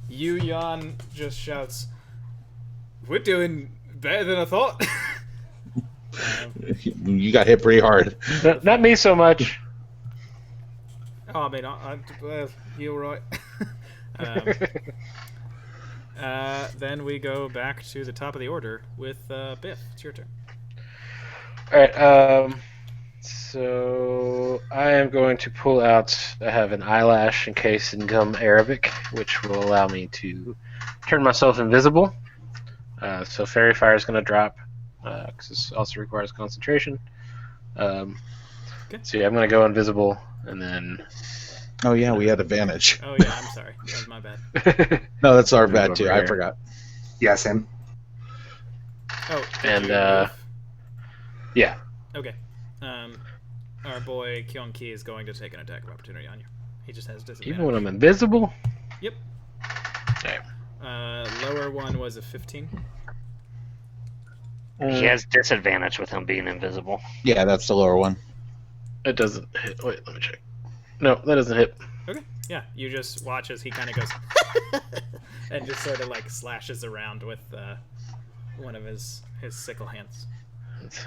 S1: Yu Yan just shouts, "We're doing better than I thought."
S2: You got hit pretty hard.
S3: Not me so much.
S1: Oh, I mean, you're right. Then we go back to the top of the order with Biff. It's your turn.
S3: All right. So I am going to pull out. I have an eyelash encased in gum Arabic, which will allow me to turn myself invisible. So fairy fire is going to drop because this also requires concentration. So yeah, I'm going to go invisible and then.
S2: Oh yeah, we had advantage.
S1: Oh yeah, I'm sorry. That was my bad.
S2: No, that's our
S3: Move
S2: bad
S3: over
S2: too. I
S3: here.
S2: forgot.
S4: Yeah, Sam.
S1: Oh,
S3: And,
S1: did you move?
S3: Yeah.
S1: Okay. Our boy Kyung Ki is going to take an attack of opportunity on you. He just has disadvantage.
S3: Even when I'm invisible.
S1: Yep.
S3: Okay.
S1: Lower one was a 15.
S5: He has disadvantage with him being invisible.
S2: Yeah, that's the lower one.
S3: It doesn't hit. Wait, let me check. No, that doesn't hit.
S1: Okay. Yeah, you just watch as he kind of goes and just sort of like slashes around with one of his sickle hands.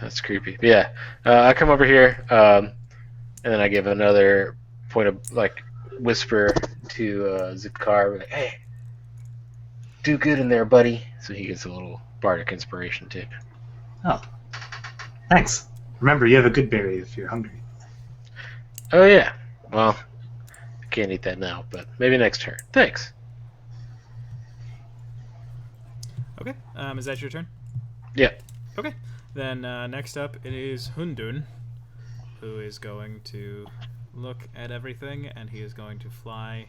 S3: That's creepy. But yeah, I come over here, and then I give another point of like whisper to Zakar, like, "Hey, do good in there, buddy." So he gets a little bardic inspiration too.
S4: Oh, thanks. Remember, you have a Goodberry if you're hungry.
S3: Oh yeah. Well, I can't eat that now, but maybe next turn. Thanks.
S1: Okay. Is that your turn?
S3: Yeah.
S1: Okay. Then next up it is Hundun, who is going to look at everything, and he is going to fly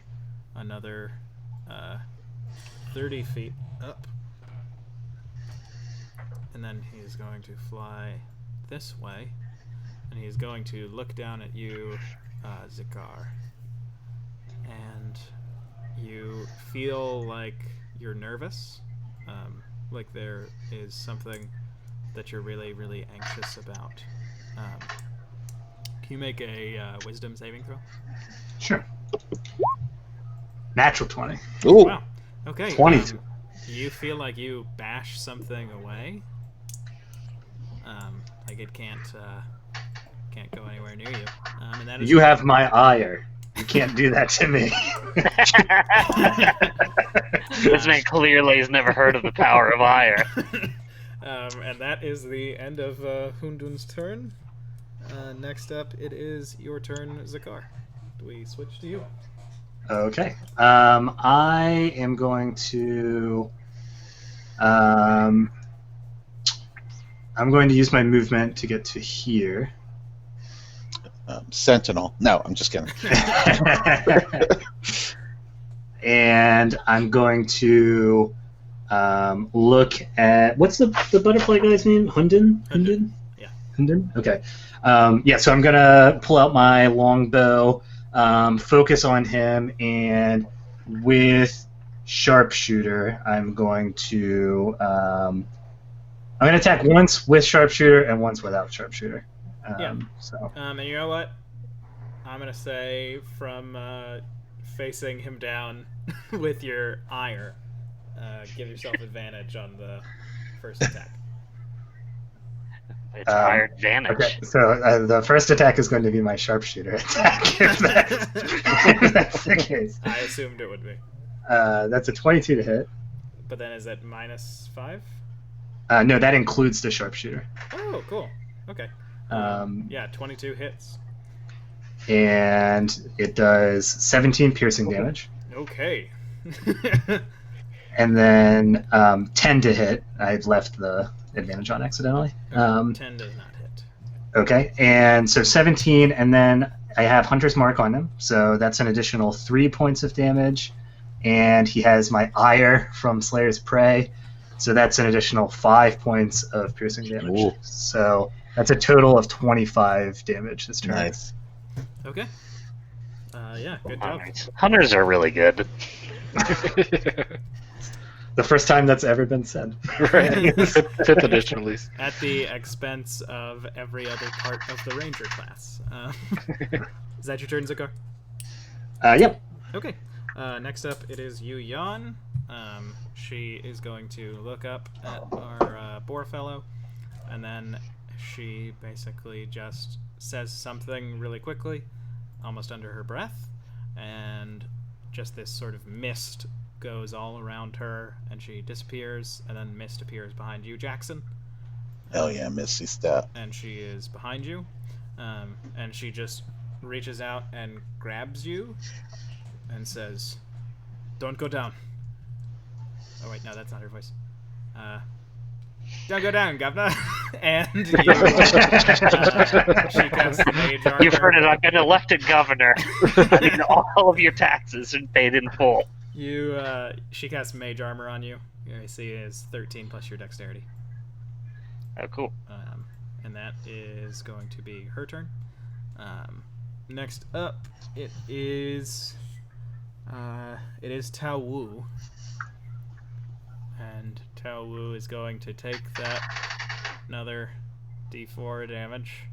S1: another 30 feet up. And then he is going to fly this way, and he's going to look down at you, Zakar. And you feel like you're nervous. like there is something that you're really, really anxious about. Can you make a wisdom saving throw?
S4: Sure. Natural 20.
S2: Ooh.
S1: Wow. Okay.
S4: 22.
S1: You feel like you bash something away. Like it can't go anywhere near you. And that is
S4: You have my ire. You can't do that to me.
S5: This man clearly has never heard of the power of ire.
S1: And that is the end of Hundun's turn. Next up, it is your turn, Zakar. Do we switch to you?
S4: Okay. I am going to. I'm going to use my movement to get to here.
S2: Sentinel. No, I'm just kidding.
S4: And I'm going to look at what's the butterfly guy's name? Hundun?
S1: Yeah.
S4: Hundun? Okay. So I'm gonna pull out my longbow, focus on him, and with sharpshooter, I'm going to attack once with sharpshooter and once without sharpshooter. So.
S1: And you know what? I'm gonna say from facing him down with your ire, give yourself advantage on the first attack.
S5: It's ire advantage.
S4: Okay, so the first attack is going to be my sharpshooter attack. If that's the case.
S1: I assumed it would be.
S4: That's a 22 to hit.
S1: But then is it -5?
S4: No, that includes the sharpshooter.
S1: Oh, cool. Okay. 22 hits.
S4: And it does 17 piercing damage.
S1: Okay.
S4: And then 10 to hit. I left the advantage on accidentally.
S1: 10 does not hit.
S4: Okay, and so 17, and then I have Hunter's Mark on him, so that's an additional 3 points of damage. And he has my ire from Slayer's Prey, so that's an additional 5 points of piercing damage.
S2: Ooh.
S4: So that's a total of 25 damage this turn.
S2: Nice.
S1: Okay. Yeah, good job.
S5: Hunters are really good.
S4: The first time that's ever been said.
S3: Right. Fifth edition, at least.
S1: At the expense of every other part of the ranger class. Is that your turn, Zakar?
S4: Yep.
S1: Okay. Next up, it is Yu Yan. She is going to look up at our boar fellow, and then she basically just says something really quickly, almost under her breath, and just this sort of mist goes all around her, and she disappears, and then mist appears behind you, Jackson.
S2: Hell yeah, Misty Step.
S1: And she is behind you, and she just reaches out and grabs you and says, "Don't go down." Oh wait, no, that's not her voice. Don't go down, governor. And you, she casts mage armor.
S5: You've heard it. I've been elected governor. I mean, all of your taxes are paid in full.
S1: She casts mage armor on you. Your AC is 13 plus your dexterity.
S5: Oh, cool.
S1: And that is going to be her turn. Next up, it is Tao Wu. And Tao Wu is going to take that another d4 damage.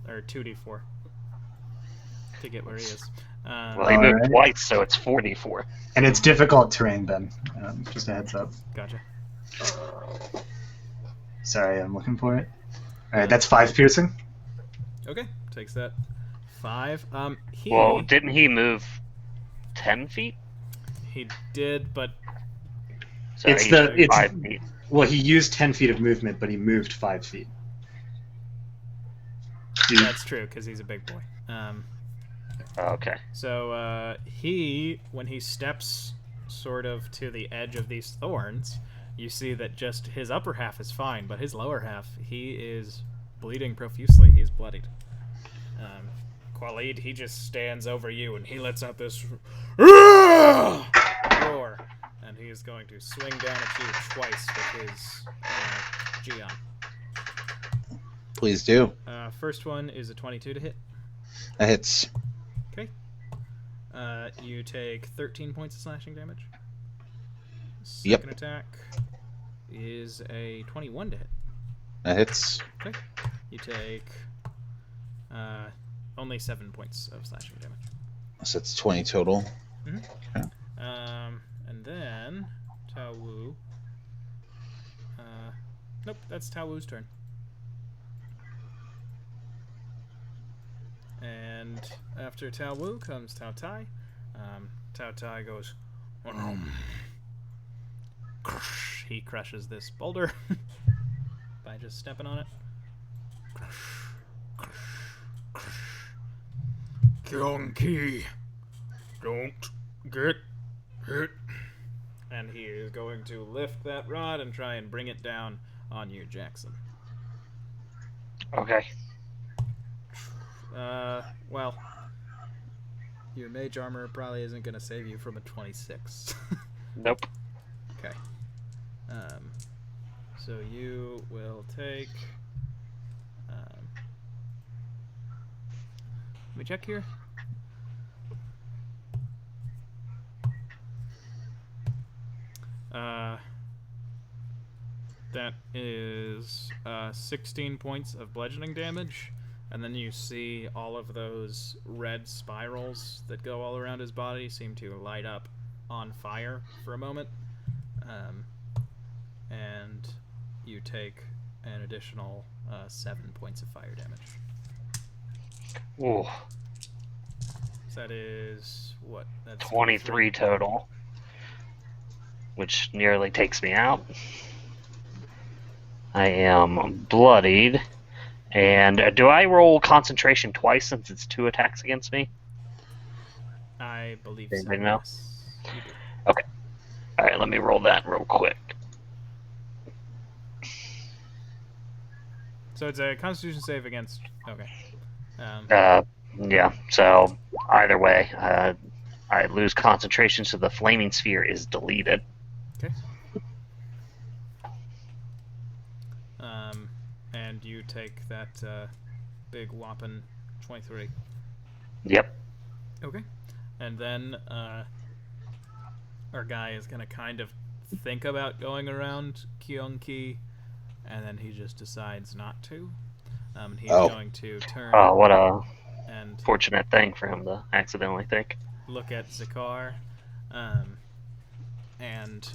S1: Or 2d4. To get where he is.
S5: Well, he moved twice, so it's 44.
S4: And it's difficult terrain, Ben. Just a heads up.
S1: Gotcha.
S4: Sorry, I'm looking for it. Alright, that's 5 piercing.
S1: Okay, takes that 5.
S5: Well, didn't he move 10 feet?
S1: He did, but
S5: Sorry,
S4: It's
S5: he's
S4: the-
S5: moved
S4: it's-
S5: 5 feet.
S4: Well, he used 10 feet of movement, but he moved 5 feet.
S1: that's true because he's a big boy.
S5: Okay.
S1: So when he steps sort of to the edge of these thorns, you see that just his upper half is fine, but his lower half, he is bleeding profusely. He's bloodied. Khalid, he just stands over you and he lets out this roar, and he is going to swing down at you twice with his Gion.
S2: Please do.
S1: First one is a 22 to hit.
S2: That hits.
S1: Okay. You take 13 points of slashing damage.
S2: Yep.
S1: Second attack is a 21 to hit.
S2: That hits.
S1: Okay. You take only 7 points of slashing damage.
S2: So it's 20 total.
S1: And then Tao Wu. Nope, that's Tao Wu's turn. And after Tao Wu comes Tao Tai. Tao Tai goes. He crushes this boulder by just stepping on it.
S7: Kyonki, don't get hit.
S1: And he is going to lift that rod and try and bring it down on you, Jackson.
S5: Okay.
S1: Well, your mage armor probably isn't going to save you from a 26.
S5: Nope.
S1: Okay. So you will take... let me check here. That is 16 points of bludgeoning damage, and then you see all of those red spirals that go all around his body seem to light up on fire for a moment, and you take an additional 7 points of fire damage.
S5: Ooh,
S1: So that is what? That's
S5: 23 total, which nearly takes me out. I am bloodied. And do I roll concentration twice since it's 2 attacks against me?
S1: I believe
S5: Anybody
S1: so.
S5: know?
S1: Yes, you do.
S5: Okay. Alright, let me roll that real quick.
S1: So it's a Constitution save against. Okay.
S5: Yeah, so either way, I lose concentration, so the flaming sphere is deleted.
S1: Okay. And you take that big whopping 23.
S5: Yep.
S1: Okay. And then our guy is going to kind of think about going around Kyonki, and then he just decides not to. He's going to turn
S5: Oh, what a
S1: and
S5: fortunate thing for him to accidentally think.
S1: look at Zakar. And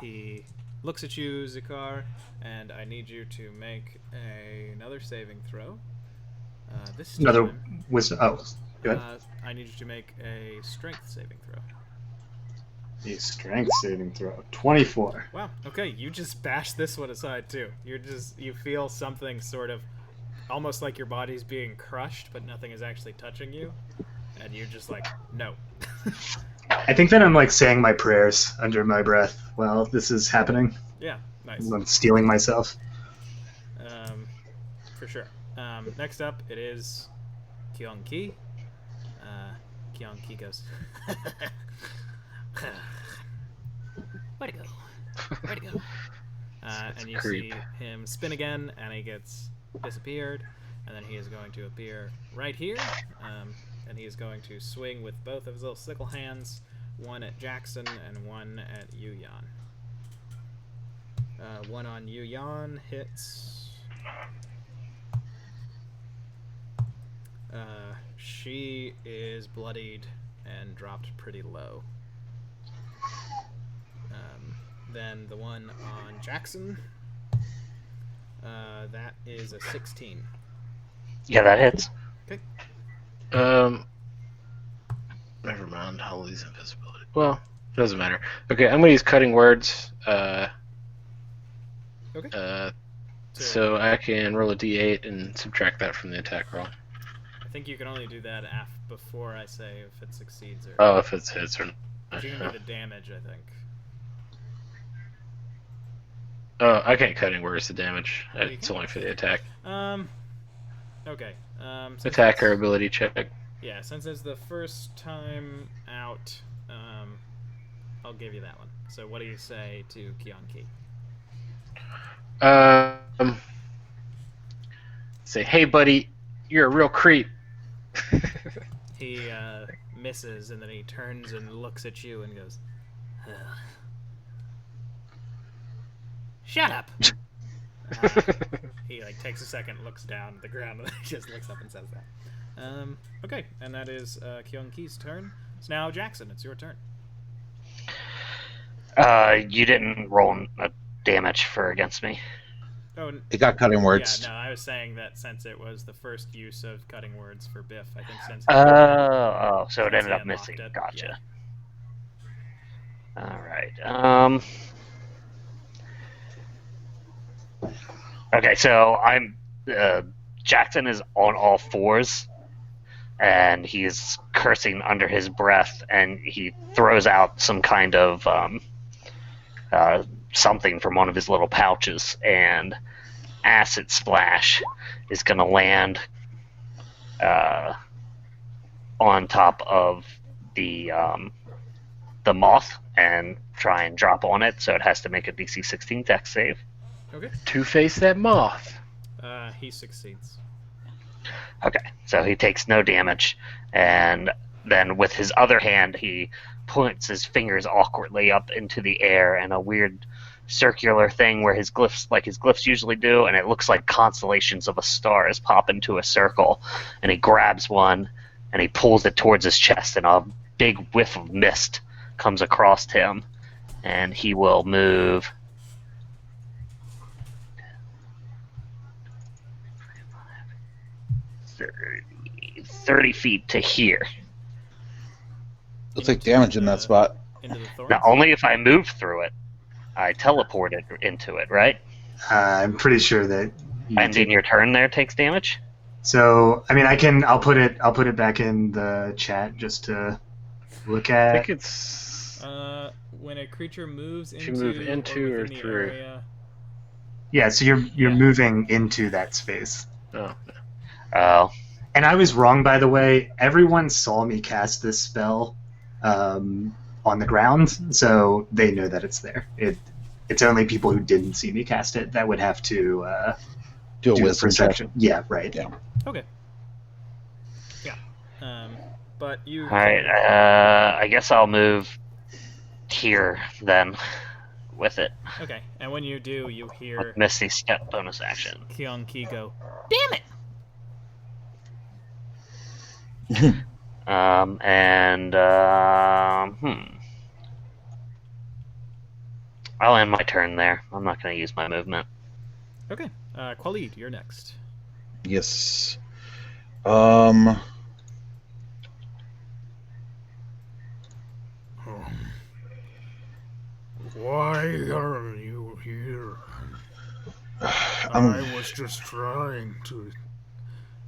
S1: he looks at you, Zakar, and I need you to make another saving throw. This time,
S4: Another wisdom. Oh, go ahead.
S1: I need you to make a strength saving throw.
S4: A strength saving throw. 24.
S1: Wow. Okay, you just bash this one aside too. You feel something sort of almost like your body's being crushed, but nothing is actually touching you, and you're just like, no.
S4: I think that I'm like saying my prayers under my breath while this is happening.
S1: Yeah, nice.
S4: I'm stealing myself.
S1: For sure. Next up, it is Kyonki. Kyonki goes, way to go. Way to go. And you
S3: creep.
S1: see him spin again, and he gets disappeared, and then he is going to appear right here, and he is going to swing with both of his little sickle hands, one at Jackson and one at Yuyan. One on Yuyan hits. She is bloodied and dropped pretty low. Then the one on Jackson, that is a 16.
S5: Yeah, that hits.
S1: Okay.
S3: Never mind. I'll lose invisibility. Well, it doesn't matter. Okay, I'm gonna use cutting words.
S1: Okay.
S3: So I can roll a d8 and subtract that from the attack roll.
S1: I think you can only do that before I say if it succeeds or.
S3: Oh, if it's hits or
S1: But you can do the damage, I think.
S3: Oh, I can't cutting words the damage.
S1: Oh, you
S3: It's
S1: can?
S3: only for the attack.
S1: Okay. Since
S3: Attack or
S1: it's-
S3: ability check.
S1: Yeah, since it's the first time out, I'll give you that one. So what do you say to Kyonki?
S3: Say, hey, buddy, you're a real creep.
S1: He misses, and then he turns and looks at you and goes, Shut up. He like takes a second, looks down at the ground, and then just looks up and says that. Okay, and that is Kyung Ki's turn. So now Jackson, it's your turn.
S5: You didn't roll a damage for against me.
S1: Oh,
S2: It got cutting words.
S1: yeah, no, I was saying that since it was the first use of cutting words for Biff, I think since.
S5: So it
S1: since
S5: ended
S1: he
S5: up
S1: unlocked
S5: missing.
S1: it,
S5: Gotcha. All right. Okay, so I'm. Jackson is on all fours, and he's cursing under his breath, and he throws out some kind of something from one of his little pouches, and acid splash is going to land on top of the moth and try and drop on it, so it has to make a DC 16 dex save.
S1: Okay.
S3: Two-face that moth.
S1: He succeeds.
S5: Okay, so he takes no damage, and then with his other hand, he points his fingers awkwardly up into the air in a weird circular thing where his glyphs usually do, and it looks like constellations of stars pop into a circle, and he grabs one, and he pulls it towards his chest, and a big whiff of mist comes across him, and he will move 30 feet to here.
S2: You'll take damage in that spot.
S1: Into the thorns.
S5: Now, only if I move through it. I teleported into it, right?
S4: I'm pretty sure that.
S5: And in your turn there takes damage?
S4: So I mean, I'll put it back in the chat just to look
S3: I
S4: at.
S3: think it's.
S1: When a creature moves into,
S3: move into
S1: or
S3: or
S1: within the
S3: through?
S1: area.
S4: Yeah, so you're
S1: Yeah.
S4: moving into that space.
S3: Oh.
S5: Oh.
S4: And I was wrong, by the way. Everyone saw me cast this spell on the ground, so they know that it's there. It's only people who didn't see me cast it that would have to
S2: Do a
S4: do the
S2: wisdom check.
S4: perception. Yeah, right.
S2: Yeah.
S1: Okay. Yeah. But you.
S5: Alright, I guess I'll move here then with it.
S1: Okay, and when you do, you hear
S5: Misty Step bonus action.
S1: Kyung Ki go, "Damn it!"
S5: I'll end my turn there. I'm not going to use my movement.
S1: Okay, Khalid, you're next.
S2: Yes.
S7: Why are you here?
S2: I'm-
S7: I was just trying to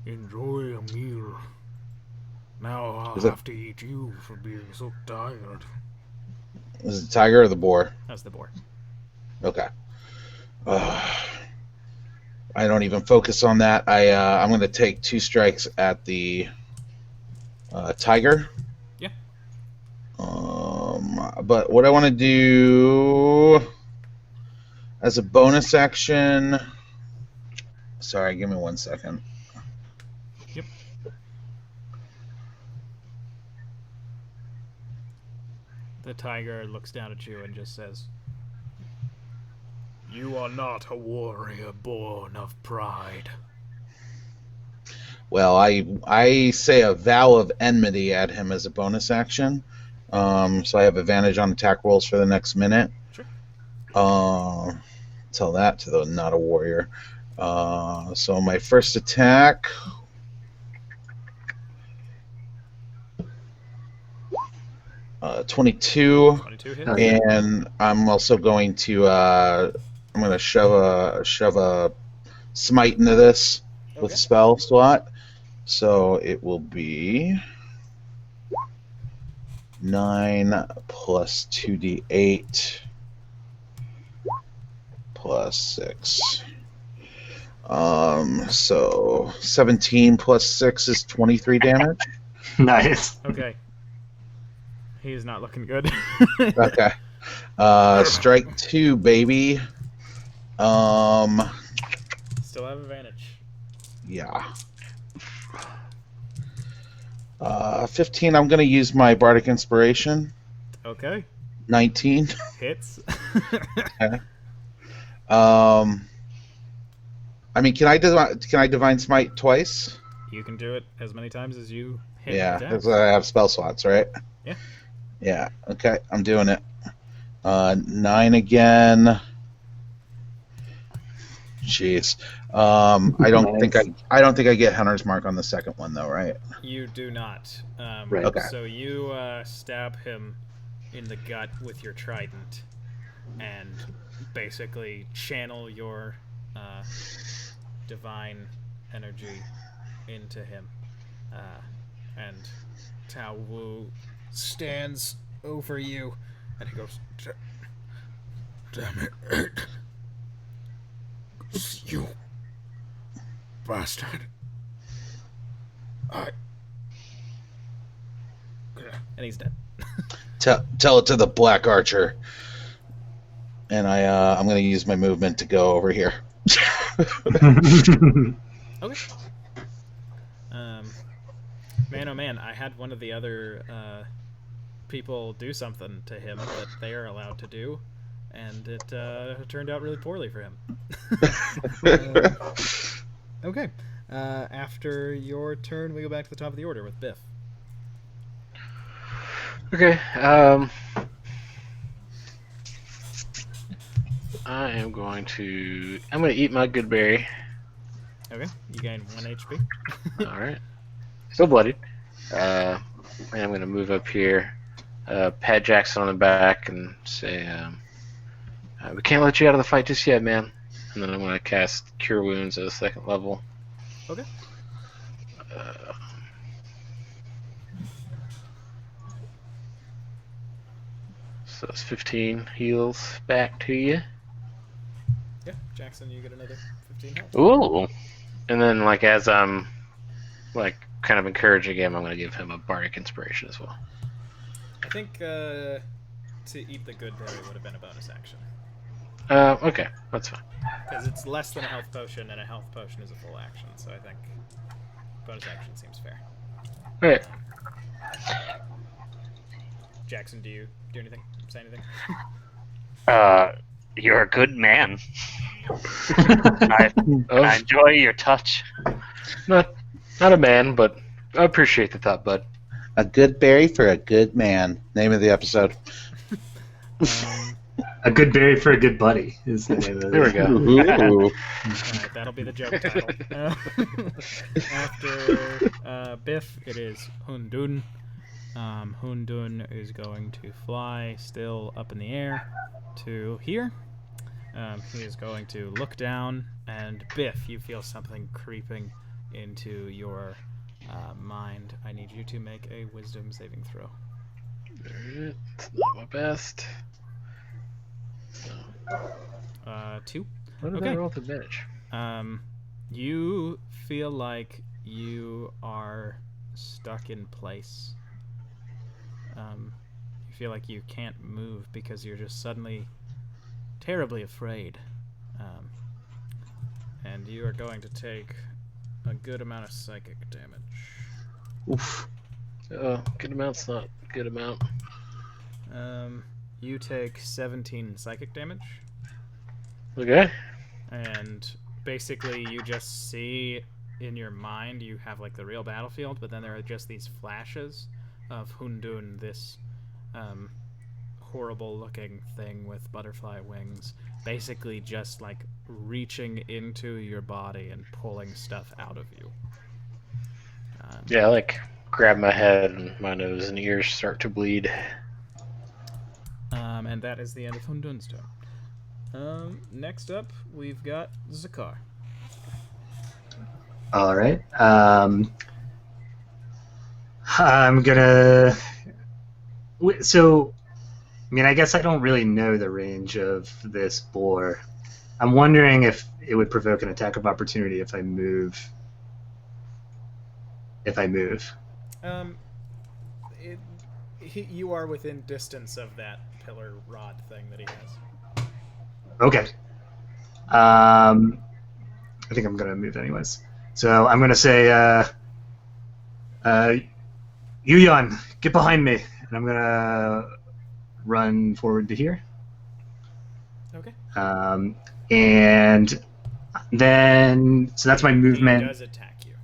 S7: enjoy a meal. Now I'll
S2: Is it-
S7: have to eat you for being so tired.
S2: Is it the tiger or the boar?
S1: That's the boar.
S2: Okay. I don't even focus on that. I'm going to take 2 strikes at the tiger.
S1: Yeah.
S2: But what I want to do as a bonus action. Sorry, give me 1 second.
S1: Yep. The tiger looks down at you and just says,
S7: You are not a warrior born of pride.
S2: Well, I say a vow of enmity at him as a bonus action. So I have advantage on attack rolls for the next minute.
S1: Sure.
S2: Tell that to the not a warrior. So my first attack. 22,
S1: 22 hit.
S4: Oh, yeah.
S2: and I'm also going to I'm going to shove a smite into this with
S1: Okay.
S2: a spell slot. So it will be 9 plus 2d8 plus 6. So 17 plus 6 is 23 damage.
S4: Nice.
S1: Okay. He's not looking good.
S2: Okay. Strike 2, baby.
S1: Still have advantage.
S2: Yeah. 15, I'm going to use my Bardic Inspiration.
S1: Okay.
S2: 19.
S1: Hits.
S2: I mean, can I divine smite twice?
S1: You can do it as many times as you hit
S2: Yeah,
S1: attacks.
S2: because I have spell slots, right?
S1: Yeah.
S2: Yeah. Okay, I'm doing it. 9 again. Jeez. I don't think I get Hunter's Mark on the second one though, right?
S1: You do not.
S4: Right.
S2: Okay.
S1: So you stab him in the gut with your trident, and basically channel your divine energy into him. And Tao Wu stands over you, and he goes,
S7: Damn it. You bastard.
S1: and he's dead.
S2: Tell it to the Black Archer. And I'm going to use my movement to go over here.
S1: Okay. Man, oh man, I had one of the other people do something to him that they are allowed to do, and it turned out really poorly for him. Okay. After your turn, we go back to the top of the order with Biff.
S3: Okay. I'm going to eat my Goodberry.
S1: Okay. You gain 1 HP.
S3: All right. Still bloodied. And I'm going to move up here, pat Jackson on the back, and say, "We can't let you out of the fight just yet, man." And then I'm going to cast Cure Wounds at a 2nd level.
S1: Okay.
S3: So it's 15 heals back to you.
S1: Yeah, Jackson, you get another 15 health.
S5: Ooh.
S3: And then, like, as I'm, like, kind of encouraging him, I'm going to give him a Bardic Inspiration as well.
S1: I think to eat the Goodberry would have been a bonus action.
S3: Okay, that's fine.
S1: Because it's less than a health potion, and a health potion is a full action, so I think bonus action seems fair.
S3: Alright.
S1: Jackson, do you do anything? Say anything?
S5: You're a good man. I enjoy your touch.
S3: Not a man, but I appreciate the thought, bud.
S2: A good berry for a good man. Name of the episode.
S4: A good berry for a good buddy is the name of it.
S3: There we go.
S2: Ooh.
S1: Alright, that'll be the joke title. After Biff, it is Hundun. Hundun is going to fly still up in the air to here. He is going to look down, and Biff, you feel something creeping into your mind. I need you to make a wisdom saving throw.
S3: Alright, it's not my best.
S1: 2.
S3: What did
S1: Okay.
S3: I roll with advantage?
S1: You feel like you are stuck in place. You feel like you can't move because you're just suddenly terribly afraid. And you are going to take a good amount of psychic damage.
S2: Oof.
S3: Good amount's not good amount.
S1: You take 17 psychic damage.
S3: Okay.
S1: And basically you just see in your mind you have like the real battlefield, but then there are just these flashes of Hundun, this horrible looking thing with butterfly wings, basically just like reaching into your body and pulling stuff out of you.
S3: Yeah, I like grab my head and my nose and ears start to bleed.
S1: And that is the end of Hundun's turn. Next up, we've got Zakar.
S4: All right. I'm gonna. So, I mean, I guess I don't really know the range of this boar. I'm wondering if it would provoke an attack of opportunity if I move.
S1: You are within distance of that pillar rod thing that he has.
S4: Okay. I think I'm gonna move anyways. So I'm gonna say, Yuyan, get behind me, and I'm gonna run forward to here.
S1: Okay.
S4: And then, so that's my
S1: He
S4: movement.
S1: does attack you.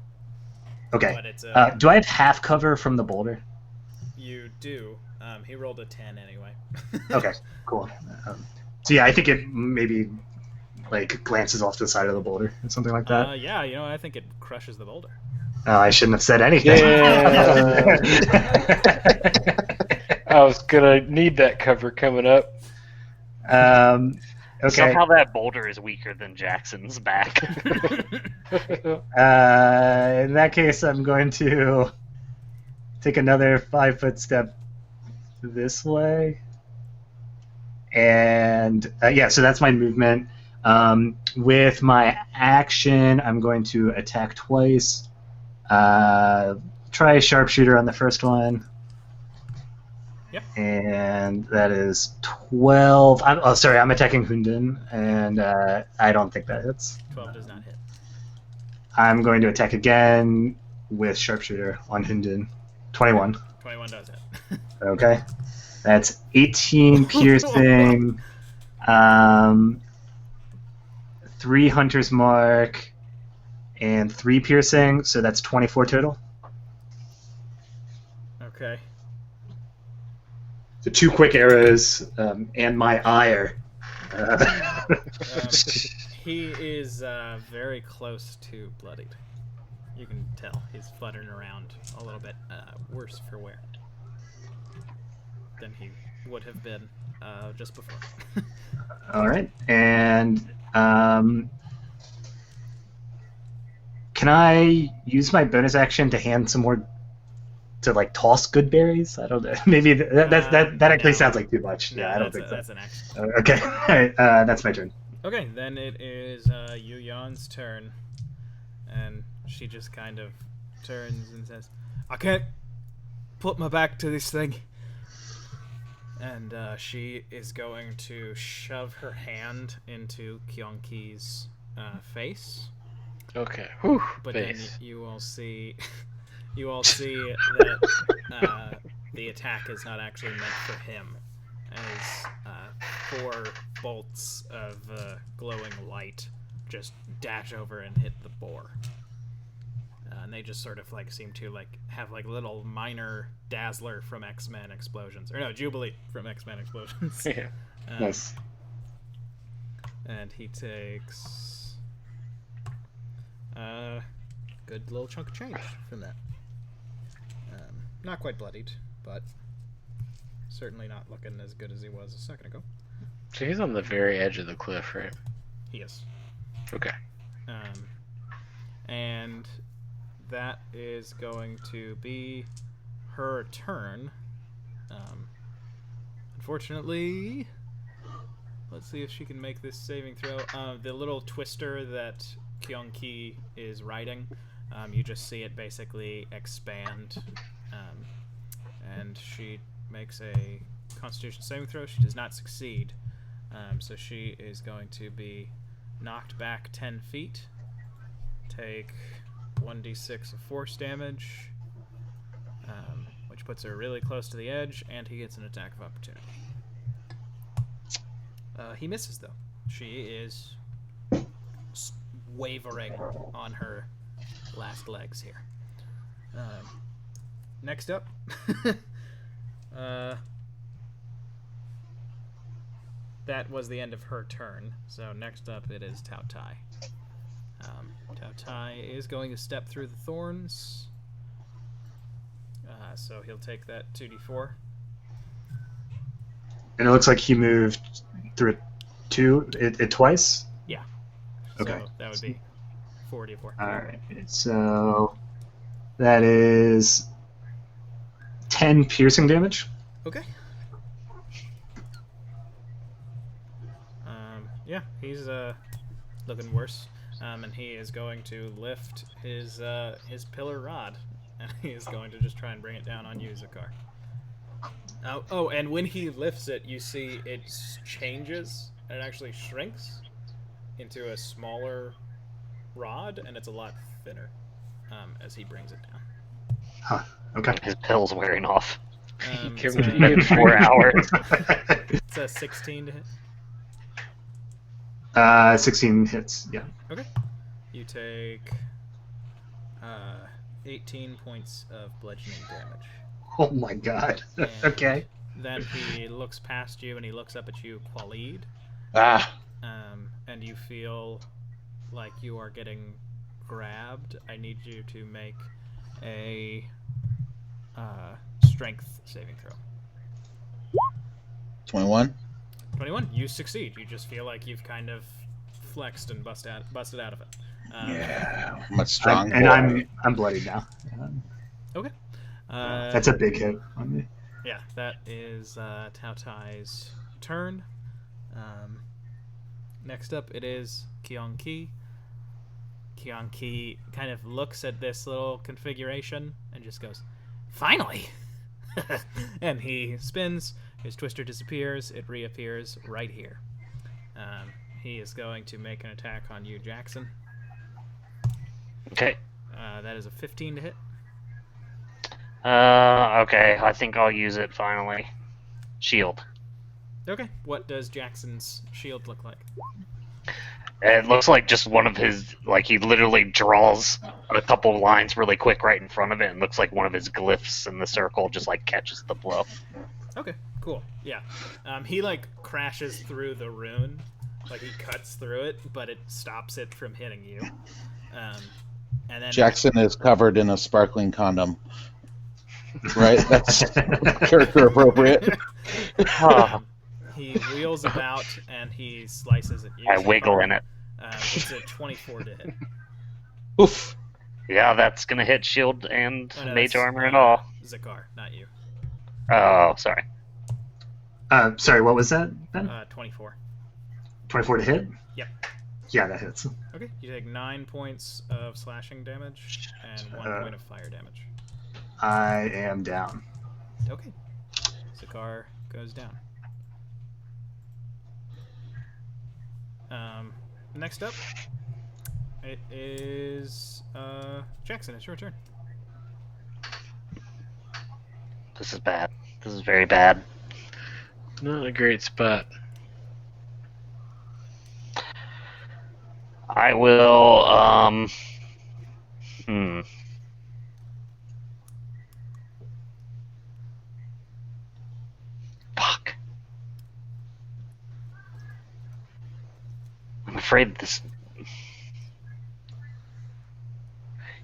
S4: Okay.
S1: But it's
S4: Do I have half cover from the boulder?
S1: You do. He rolled a 10 anyway.
S4: Okay, cool. So yeah, I think it maybe like glances off to the side of the boulder or something like that.
S1: Yeah, I think it crushes the boulder.
S4: Oh, I shouldn't have said anything.
S3: Yeah. I was gonna need that cover coming up.
S4: Okay.
S5: Somehow that boulder is weaker than Jackson's back.
S4: In that case, I'm going to take another 5-foot step this way. And so that's my movement. With my action, I'm going to attack twice. Try sharpshooter on the first one.
S1: Yep.
S4: And that is 12. I'm attacking Hunden, and I don't think that hits.
S1: 12 does not hit.
S4: I'm going to attack again with sharpshooter on Hunden. 21.
S1: 21 does hit.
S4: Okay. That's 18 piercing, 3 hunter's mark, and 3 piercing, so that's 24 total.
S1: Okay.
S4: So 2 quick arrows and my ire.
S1: He is very close to bloodied. You can tell he's fluttering around a little bit worse for wear than he would have been just before.
S4: All right, and can I use my bonus action to hand some more, to like toss good berries? I don't know. Maybe that actually
S1: no.
S4: sounds like too much.
S1: No,
S4: Yeah, I don't think
S1: that's
S4: so.
S1: an action.
S4: Okay, all right, that's my turn.
S1: Okay, then it is Yu Yan's turn, and she just kind of turns and says, "I can't put my back to this thing." And she is going to shove her hand into Kyonki's face.
S3: Okay. Whew,
S1: But
S3: face.
S1: then you all see, that the attack is not actually meant for him, as 4 bolts of glowing light just dash over and hit the boar. And they just sort of like seem to like have like little minor Dazzler from X-Men explosions, or no, Jubilee from X-Men explosions.
S3: Yeah.
S4: Nice.
S1: And he takes good little chunk of change from that. Not quite bloodied, but certainly not looking as good as he was a second ago.
S3: So he's on the very edge of the cliff, right?
S1: He is.
S3: Okay.
S1: And that is going to be her turn. Unfortunately, let's see if she can make this saving throw. The little twister that Kyonki is riding, you just see it basically expand. And she makes a Constitution saving throw. She does not succeed. So she is going to be knocked back 10 feet. Take 1d6 of force damage, which puts her really close to the edge, and he gets an attack of opportunity. He misses, though. She is wavering on her last legs here. Next up, that was the end of her turn, so next up it is Tao Tai. Tao Tai is going to step through the thorns, so he'll take that 2d4.
S4: And it looks like he moved through it twice?
S1: Yeah.
S4: Okay.
S1: So that would be 4d4.
S4: Alright, so that is 10 piercing damage.
S1: Okay. Yeah, he's looking worse. And he is going to lift his pillar rod, and he is going to just try and bring it down on you, Zakar. Oh, and when he lifts it, you see it changes, and it actually shrinks into a smaller rod, and it's a lot thinner as he brings it down.
S4: Huh, okay.
S5: His pill's wearing off.
S3: Give
S1: It's,
S3: him
S5: Been 4 hours.
S1: it's a 16 to hit.
S4: 16 hits. Yeah.
S1: Okay. You take 18 points of bludgeoning damage.
S4: Oh my god.
S1: And
S4: Okay.
S1: then he looks past you and he looks up at you, Qualid.
S2: Ah,
S1: And you feel like you are getting grabbed. I need you to make a strength saving throw.
S2: 21.
S1: 21. You succeed. You just feel like you've kind of flexed and busted out of it.
S2: Yeah, I'm a strong boy.
S4: And I'm bloody now.
S1: Okay.
S4: That's a big hit on me.
S1: Yeah, that is Tao Tai's turn. Next up, it is Keong Ki. Keong Ki kind of looks at this little configuration and just goes, "Finally!" And he spins. His twister disappears. It reappears right here. He is going to make an attack on you, Jackson.
S5: Okay.
S1: That is a 15 to hit.
S5: Okay. I think I'll use it finally. Shield.
S1: Okay. What does Jackson's shield look like?
S5: It looks like just one of his, like he literally draws a couple lines really quick right in front of it, and looks like one of his glyphs in the circle just like catches the blow.
S1: Okay, cool. Yeah. He like crashes through the rune, like he cuts through it, but it stops it from hitting you. And then
S2: Jackson is covered in a sparkling condom. Right? That's character appropriate.
S1: He wheels about and he slices at you.
S5: I wiggle in it.
S1: It's a 24 to hit.
S2: Oof.
S5: Yeah, that's gonna hit shield and
S1: Oh, no,
S5: mage
S1: that's,
S5: armor and all.
S1: Zakar, not you.
S5: Oh, sorry.
S4: Sorry, what was that, Ben?
S1: 24.
S4: 24 to hit?
S1: Yep.
S4: Yeah, that hits.
S1: Okay, you take 9 points of slashing damage and 1 point of fire damage.
S4: I am down.
S1: Okay. Zakar goes down. Next up, it is Jackson. It's your turn.
S5: This is bad. This is very bad.
S3: Not a great spot.
S5: I will, Fuck. I'm afraid this...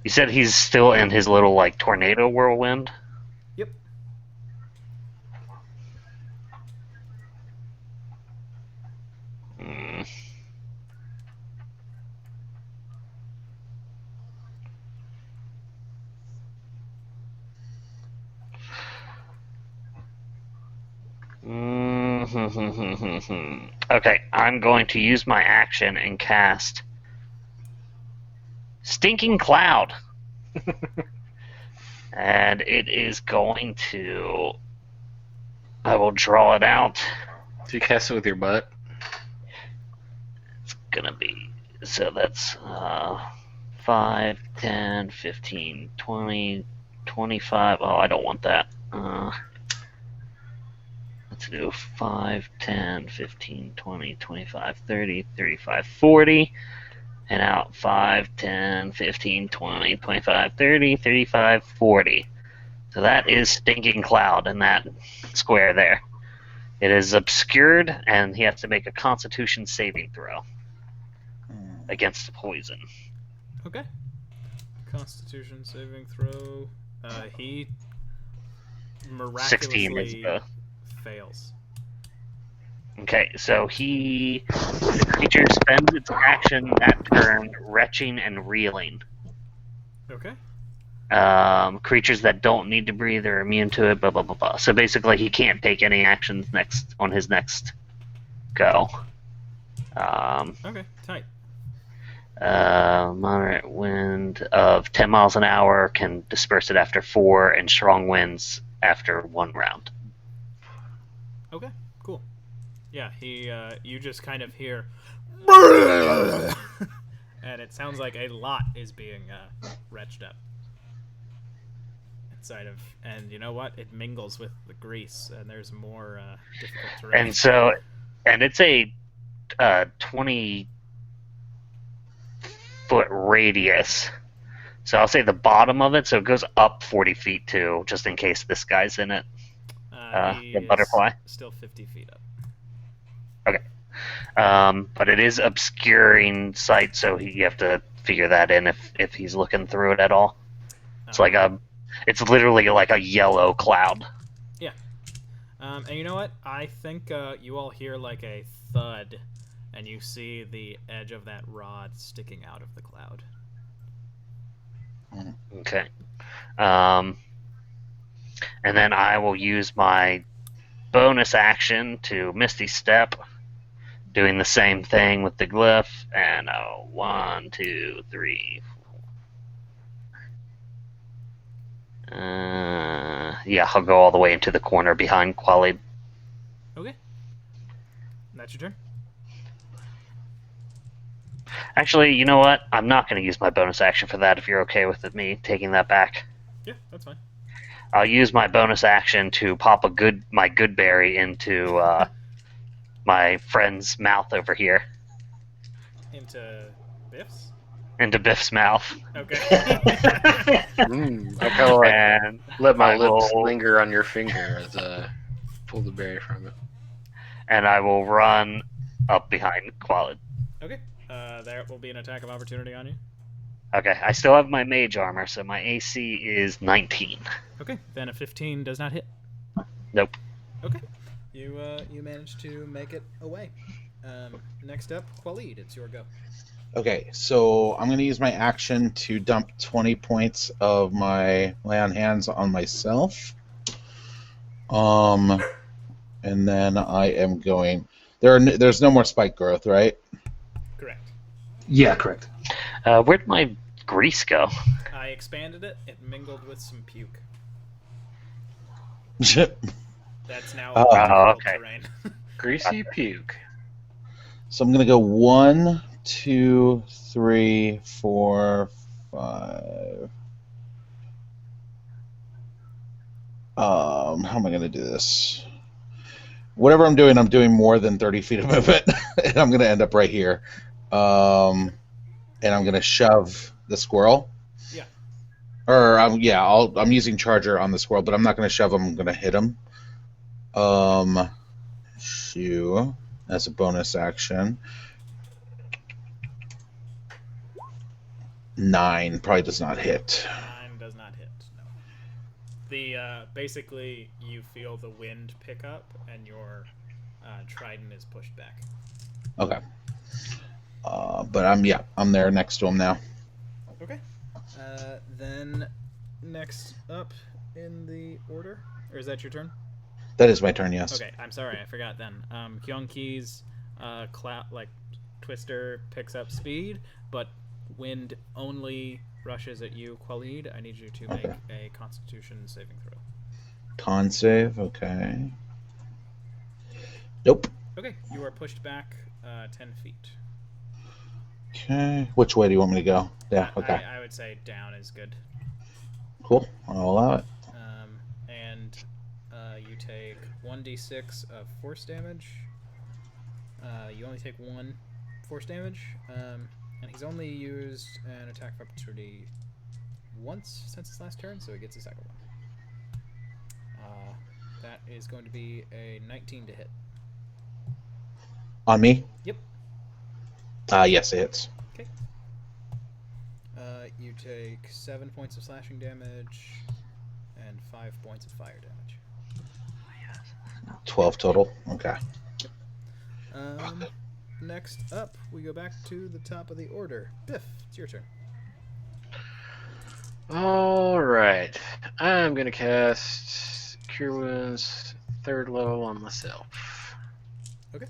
S5: You said he's still in his little, like, tornado whirlwind?
S1: Yep.
S5: Hmm. Okay, I'm going to use my action and cast Stinking Cloud. And it is going to... I will draw it out.
S3: Do you cast it with your butt?
S5: It's gonna be... So that's 5, 10, 15, 20, 25... Oh, I don't want that. Let's do 5, 10, 15, 20, 25, 30, 35, 40. And out 5, 10, 15, 20, 25, 30, 35, 40. So that is Stinking Cloud in that square there. It is obscured, and he has to make a Constitution saving throw against poison.
S1: Okay. Constitution saving throw. He
S5: 16 is
S1: miraculously
S5: the...
S1: fails.
S5: Okay, so the creature spends its action that turn retching and reeling.
S1: Okay.
S5: Creatures that don't need to breathe are immune to it, blah, blah, blah, blah. So basically, he can't take any actions on his next go.
S1: Okay, tight.
S5: Moderate wind of 10 miles an hour can disperse it after 4, and strong winds after 1 round.
S1: Okay, cool. Yeah, you just kind of hear, and it sounds like a lot is being retched up inside of, and you know what? It mingles with the grease, and there's more difficult terrain.
S5: And it's a 20-foot radius. So I'll say the bottom of it, so it goes up 40 feet too, just in case this guy's in it.
S1: He
S5: The
S1: is
S5: butterfly.
S1: still 50 feet up.
S5: Okay. But it is obscuring sight, so you have to figure that in if he's looking through it at all. It's it's literally like a yellow cloud.
S1: Yeah. And you know what? I think you all hear like a thud, and you see the edge of that rod sticking out of the cloud.
S5: Okay. And then I will use my bonus action to Misty Step, doing the same thing with the glyph. And 1, 2, 3, 4. Yeah, I'll go all the way into the corner behind Qualid.
S1: Okay. That's your turn.
S5: Actually, you know what? I'm not going to use my bonus action for that if you're okay with me taking that back.
S1: Yeah, that's fine.
S5: I'll use my bonus action to pop my Goodberry into my friend's mouth over here.
S1: Into Biff's?
S5: Into Biff's mouth.
S1: Okay.
S3: I kind of like
S5: And
S3: let my
S5: I
S3: lips
S5: will-
S3: linger on your finger as I pull the berry from it.
S5: And I will run up behind Qualid.
S1: Okay. There will be an attack of opportunity on you.
S5: Okay, I still have my mage armor, so my AC is 19.
S1: Okay, then a 15 does not hit.
S5: Nope.
S1: Okay. You managed to make it away. Next up, Qualid, it's your go.
S2: Okay, so I'm going to use my action to dump 20 points of my lay on hands on myself. And then I am going. There's no more spike growth, right?
S1: Correct.
S4: Yeah, correct.
S5: Where'd my grease go?
S1: I expanded it. It mingled with some puke. That's now
S2: Oh,
S1: difficult
S5: okay.
S1: terrain.
S3: Greasy puke.
S2: So I'm going to go 1, 2, 3, 4, 5. How am I going to do this? Whatever I'm doing more than 30 feet of movement, and I'm going to end up right here. And I'm going to shove the squirrel.
S1: Yeah.
S2: Or I'm using charger on the squirrel, but I'm not going to shove him. I'm going to hit him. Shoo, as a bonus action. 9 probably does not hit.
S1: 9 does not hit. No. The basically you feel the wind pick up and your trident is pushed back.
S2: Okay. But I'm there next to him now.
S1: Okay. Then next up in the order, or is that your turn?
S2: That is my turn, yes.
S1: Okay, I'm sorry, I forgot then. Kyungki's twister picks up speed, but wind only rushes at you, Qualid. I need you to make a Constitution saving throw.
S2: Con save, okay. Nope.
S1: Okay, you are pushed back 10 feet.
S2: Okay. Which way do you want me to go? Yeah, okay.
S1: I would say down is good.
S2: Cool. I'll allow it.
S1: And you take 1d6 of force damage. You only take 1 force damage. And he's only used an attack of opportunity once since his last turn, so he gets a second one. That is going to be a 19 to hit.
S2: On me?
S1: Yep.
S2: Yes, it hits.
S1: Okay. You take 7 points of slashing damage and 5 points of fire damage.
S2: 12 total. Okay.
S1: Next up, we go back to the top of the order. Biff, it's your turn.
S3: Alright. I'm going to cast Cure Wounds 3rd level on myself.
S1: Okay.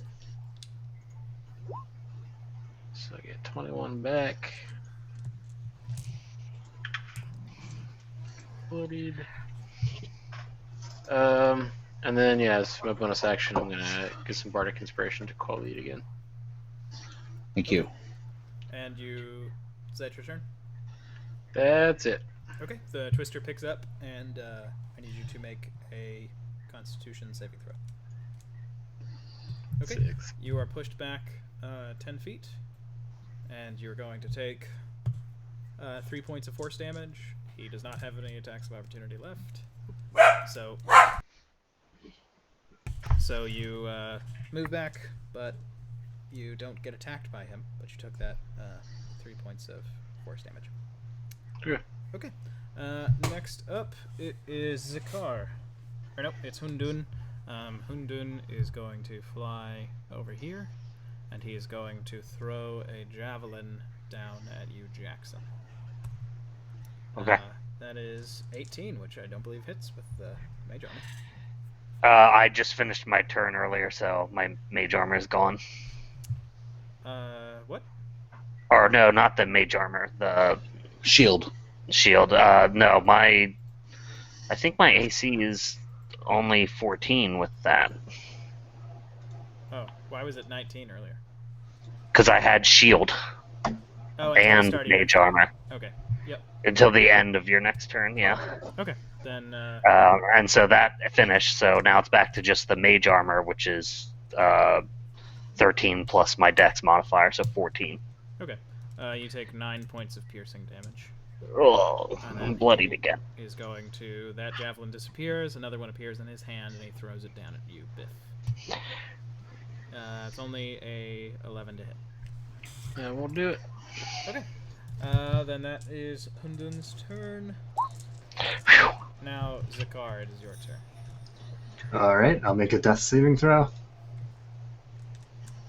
S3: So I get 21 back. Bloodied. And then, as my bonus action, I'm going to give some Bardic Inspiration to Qualid again.
S2: Thank you.
S1: And you... Is that your turn?
S3: That's it.
S1: Okay, the twister picks up, and I need you to make a Constitution saving throw. Okay,
S3: 6.
S1: you are pushed back 10 feet, and you're going to take 3 points of force damage. He does not have any attacks of opportunity left. So you move back, but you don't get attacked by him, but you took that 3 points of force damage.
S3: Yeah.
S1: Okay. Next up, it is Zakar. Or no, it's Hundun. Hundun is going to fly over here, and he is going to throw a javelin down at you, Jackson.
S5: Okay.
S1: That is 18, which I don't believe hits with the mage armor.
S5: I just finished my turn earlier, so my mage armor is gone.
S1: What?
S5: Or no, not the mage armor. The
S2: Shield.
S5: shield. No, I think my AC is only 14 with that.
S1: Oh, why was it 19 earlier?
S5: Because I had shield
S1: Oh,
S5: and
S1: starting
S5: mage armor
S1: Okay. Yep.
S5: until the end of your next turn, yeah.
S1: Okay. Then
S5: And so that finished, so now it's back to just the mage armor, which is 13 plus my dex modifier, so 14.
S1: okay. You take 9 points of piercing damage.
S5: Oh,
S1: And
S5: I'm
S1: then
S5: bloodied again.
S1: Is going to that javelin disappears. Another one appears in his hand, and he throws it down at you, Biff. It's only a 11 to hit.
S3: Yeah, we'll do it.
S1: Okay. Then that is Hundun's turn.
S5: Whew.
S1: Now, Zakar, it is your turn.
S4: All right, I'll make a death saving throw.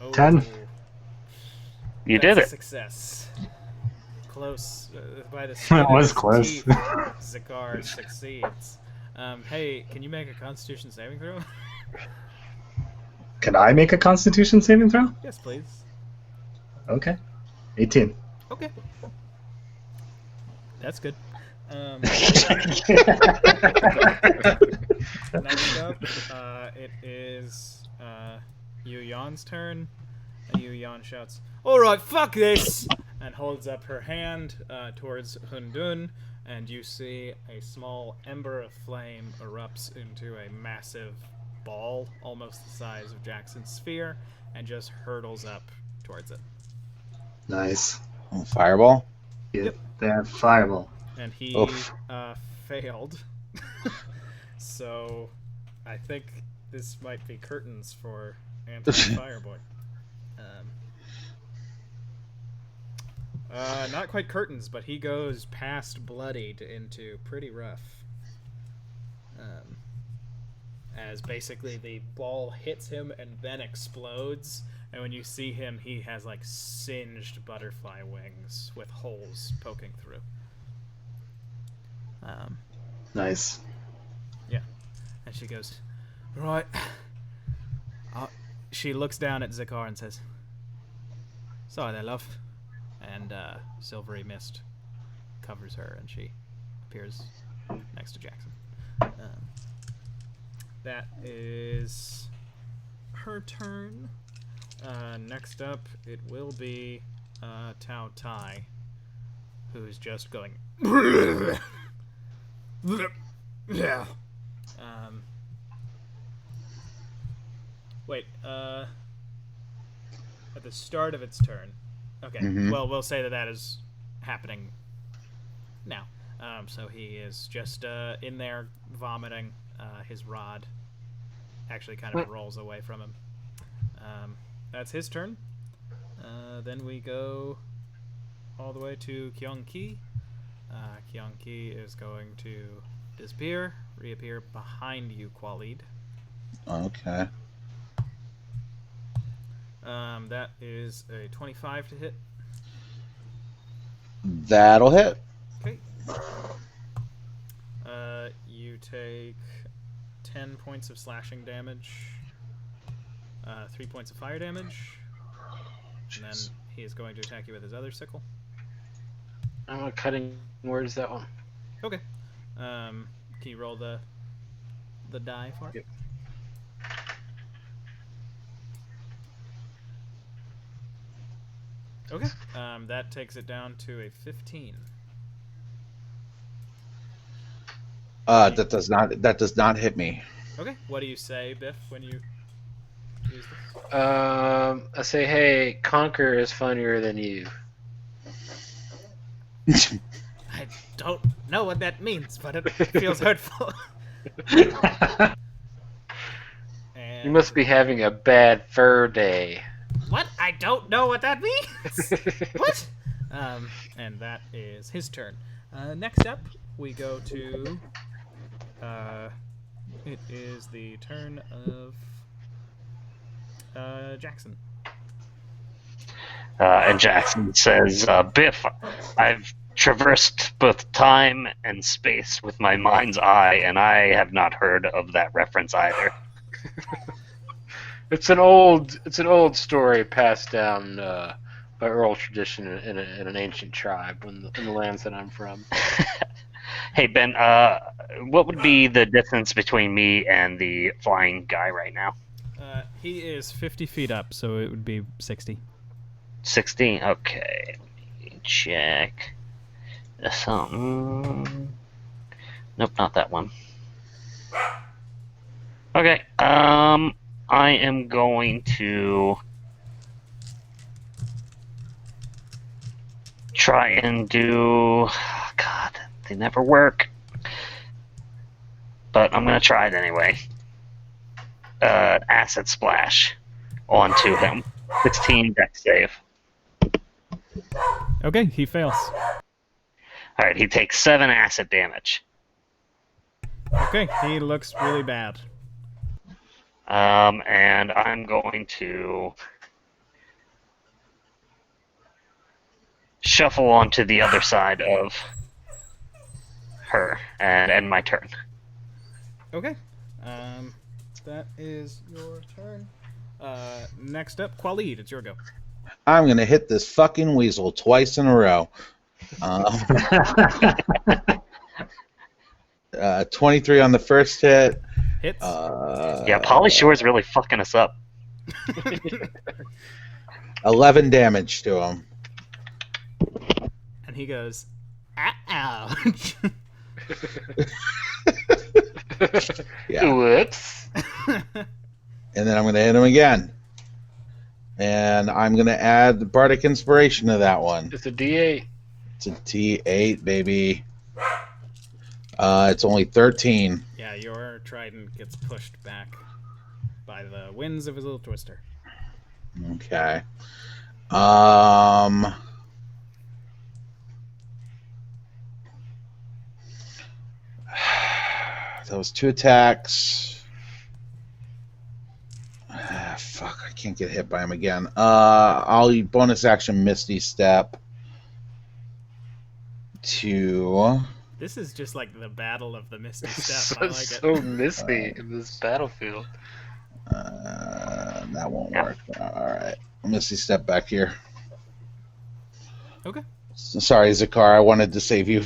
S1: Oh,
S4: 10.
S5: You
S1: that's
S5: did
S1: a
S5: it.
S1: success. Close. By the
S4: That was
S1: his
S4: close.
S1: teeth, Zakar succeeds. Hey, can you make a Constitution saving throw?
S4: Can I make a Constitution saving throw?
S1: Yes, please.
S4: Okay. 18.
S1: Okay. That's good. Next up, it is Yu Yan's turn. And Yu Yan shouts, "Alright, fuck this!" and holds up her hand towards Hundun, and you see a small ember of flame erupts into a massive ball, almost the size of Jackson's sphere, and just hurtles up towards it.
S4: Nice.
S2: Fireball.
S4: Get that fireball.
S1: And he
S2: Oof.
S1: failed. So I think this might be curtains for Anti-Fireboy. Not quite curtains, but he goes past bloodied into pretty rough. As basically the ball hits him and then explodes, and when you see him, he has like singed butterfly wings with holes poking through.
S4: Nice.
S1: Yeah. And she goes, "Right." She looks down at Zakar and says, "Sorry there, love." And silvery mist covers her, and she appears next to Jackson. That is her turn. Next up, it will be Tao Tai, who's just going.
S7: Yeah.
S1: Wait. At the start of its turn. Okay.
S2: Mhm.
S1: Well, we'll say that is happening now. So he is just in there vomiting. His rod actually kind of rolls away from him. That's his turn. Then we go all the way to Kyung-ki. Kyung-ki is going to disappear, reappear behind you, Qualid.
S2: Okay.
S1: That is a 25 to hit.
S2: That'll hit.
S1: Okay. You take 10 points of slashing damage, 3 points of fire damage, and then he is going to attack you with his other sickle.
S3: I'm a cutting words that one.
S1: Okay. Can you roll the die for it?
S3: Yep.
S1: Okay. That takes it down to a 15.
S2: That does not hit me.
S1: Okay. What do you say, Biff, when you use this?
S3: I say, hey, conquer is funnier than you.
S1: I don't know what that means, but it feels hurtful. And
S3: You must be having a bad fur day.
S1: what? I don't know what that means. What? And that is his turn. Next up, we go to. It is the turn of Jackson.
S5: And Jackson says, Biff, I've traversed both time and space with my mind's eye, and I have not heard of that reference either.
S3: It's an old story passed down by oral tradition in an ancient tribe in the lands that I'm from.
S5: Hey, Ben, what would be the distance between me and the flying guy right now?
S1: He is 50 feet up, so it would be 60.
S5: 16? Okay. Let me check. Something. Nope, not that one. Okay. I am going to try and do. God, they never work. But I'm gonna try it anyway. Acid splash onto him. 16 dex save.
S1: Okay, he fails.
S5: Alright, he takes 7 acid damage.
S1: Okay, he looks really bad.
S5: And I'm going to shuffle onto the other side of her and end my turn.
S1: Okay. That is your turn. Next up, Khalid, it's your go.
S2: I'm gonna hit this fucking weasel twice in a row. 23 on the first hit.
S1: Hits.
S5: Yeah, Polly Shore's really fucking us up.
S2: 11 damage to him.
S1: And he goes, ouch.
S2: Yeah.
S3: Whoops.
S2: And then I'm going to hit him again. And I'm going to add the Bardic Inspiration to that one.
S3: It's a D8.
S2: It's a T8, baby. It's only 13.
S1: Yeah, your trident gets pushed back by the winds of his little twister.
S2: Okay. That was 2 attacks. Fuck, I can't get hit by him again. I'll bonus action Misty Step to...
S1: This is just like the battle of the Misty Step.
S3: So,
S1: I like
S3: so
S1: it.
S3: misty in this battlefield.
S2: That won't work. Alright. Misty Step back here.
S1: Okay.
S2: Sorry, Zakar, I wanted to save you.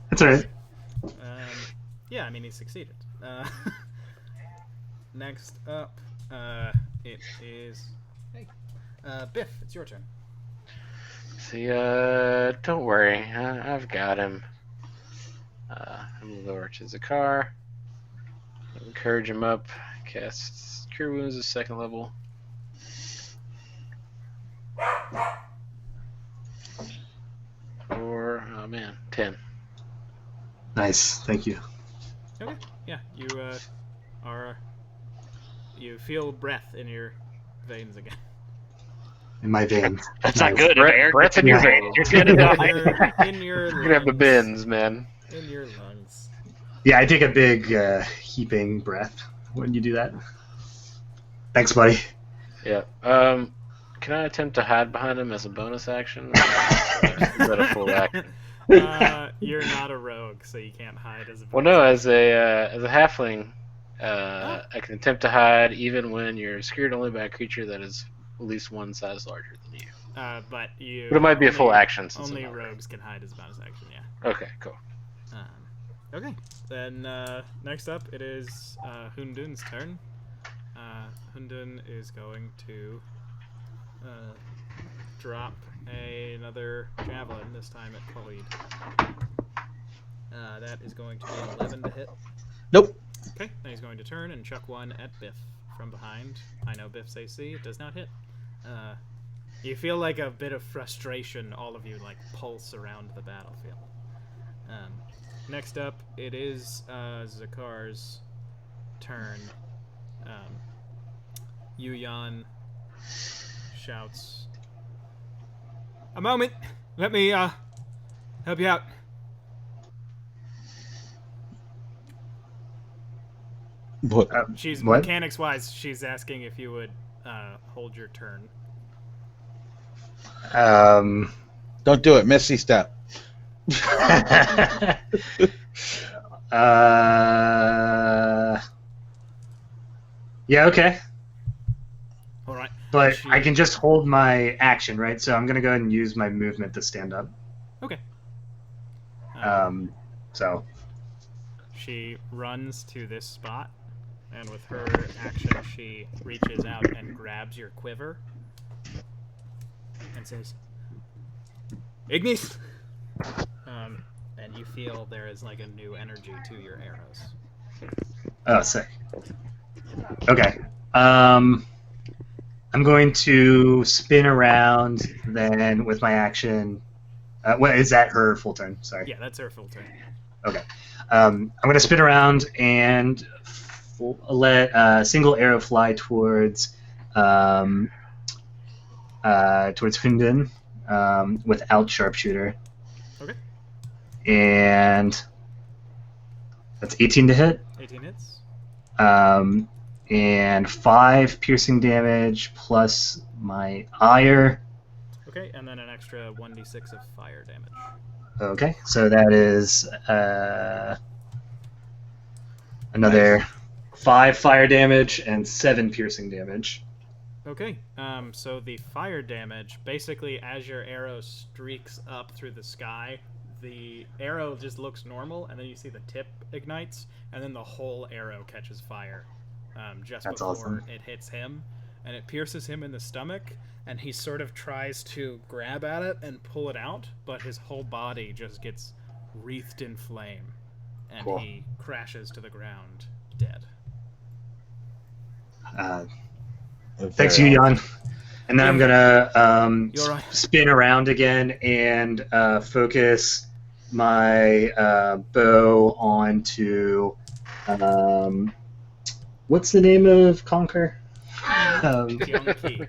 S4: That's alright.
S1: Yeah, I mean, he succeeded. Next up, it is... Hey. Biff, it's your turn.
S3: See, don't worry. I've got him. I'm lower to Zakar. Encourage him up. Cast Cure Wounds at 2nd level. For, oh man, 10.
S4: Nice, thank you.
S1: Okay. Yeah, you you feel breath in your veins again.
S4: In my veins.
S5: That's not
S4: Nice.
S5: good, Eric.
S3: Breath in your veins.
S5: You're gonna die.
S1: In your
S3: You're gonna have the
S1: lungs.
S3: bins, man.
S1: In your lungs.
S4: Yeah, I take a big heaping breath when you do that. Thanks, buddy.
S3: Yeah. Can I attempt to hide behind him as a bonus action? Or is that a full action?
S1: You're not a rogue, so you can't hide as a
S3: Well, no. As a halfling, I can attempt to hide even when you're secured only by a creature that is at least one size larger than you.
S1: But you.
S3: But it might be a
S1: only-
S3: full action. Since
S1: Only
S3: I'm not
S1: rogues can hide as a bonus action. Yeah.
S3: Okay, cool.
S1: Okay. Then next up, it is Hundun's turn. Hundun is going to drop another javelin, this time at Khalid. That is going to be 11 to hit.
S2: Nope.
S1: Okay, then he's going to turn and chuck one at Biff. from behind. I know Biff's AC. It does not hit. You feel like a bit of frustration, all of you, like, pulse around the battlefield. Next up, it is Zakar's turn. Yuyan shouts, "A moment! Let me help you out."
S2: What?
S1: She's
S4: What?
S1: mechanics-wise, she's asking if you would hold your turn.
S2: Don't do it. Misty step.
S4: Yeah, okay.
S1: All right.
S4: But
S1: She-
S4: I can just hold my action, right? So I'm gonna go ahead and use my movement to stand up.
S1: Okay.
S4: So
S1: She runs to this spot, and with her action, she reaches out and grabs your quiver and says, "Ignis!" And you feel there is like a new energy to your arrows.
S4: oh, sick. Okay. I'm going to spin around then with my action. What is that? Her full turn? Sorry.
S1: Yeah, that's her full turn.
S4: Okay. I'm going to spin around and let a single arrow fly towards Hunden without sharpshooter.
S1: Okay.
S4: And that's 18 to hit.
S1: 18 hits.
S4: And 5 piercing damage plus my ire.
S1: Okay, and then an extra 1d6 of fire damage.
S4: Okay, so that is another 5 fire damage and 7 piercing damage.
S1: Okay, so the fire damage, basically as your arrow streaks up through the sky, the arrow just looks normal, and then you see the tip ignites, and then the whole arrow catches fire just
S4: That's
S1: before
S4: awesome.
S1: it hits him, and it pierces him in the stomach, and he sort of tries to grab at it and pull it out, but his whole body just gets wreathed in flame, and
S4: Cool.
S1: he crashes to the ground, dead.
S4: Thanks, Yuyan. And then I'm gonna
S1: You're right.
S4: spin around again and focus my bow onto what's the name of Conquer?
S1: Kyonki.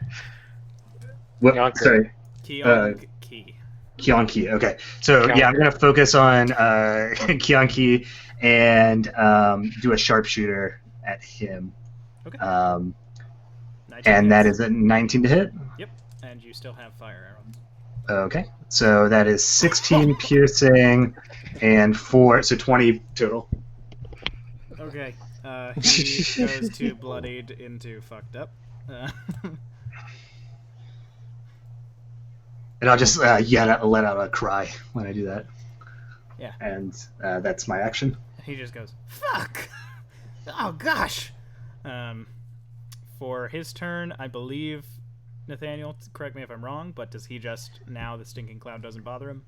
S4: What?
S3: Yonker.
S4: Sorry,
S1: Kyonki.
S4: Kyonki. Okay, so yeah, I'm gonna focus on Kyonki and do a sharpshooter at him.
S1: Okay. 19
S4: And that
S1: hits.
S4: is a 19 to hit.
S1: Yep, and you still have fire arrows.
S4: Okay, so that is 16 piercing and 4, so 20 total.
S1: Okay, he goes to bloodied into fucked up.
S4: And I'll just let out a cry when I do that.
S1: Yeah.
S4: And that's my action.
S1: He just goes, "Fuck! Oh gosh!" For his turn, I believe, Nathaniel, correct me if I'm wrong, but does he just, now the stinking cloud doesn't bother him?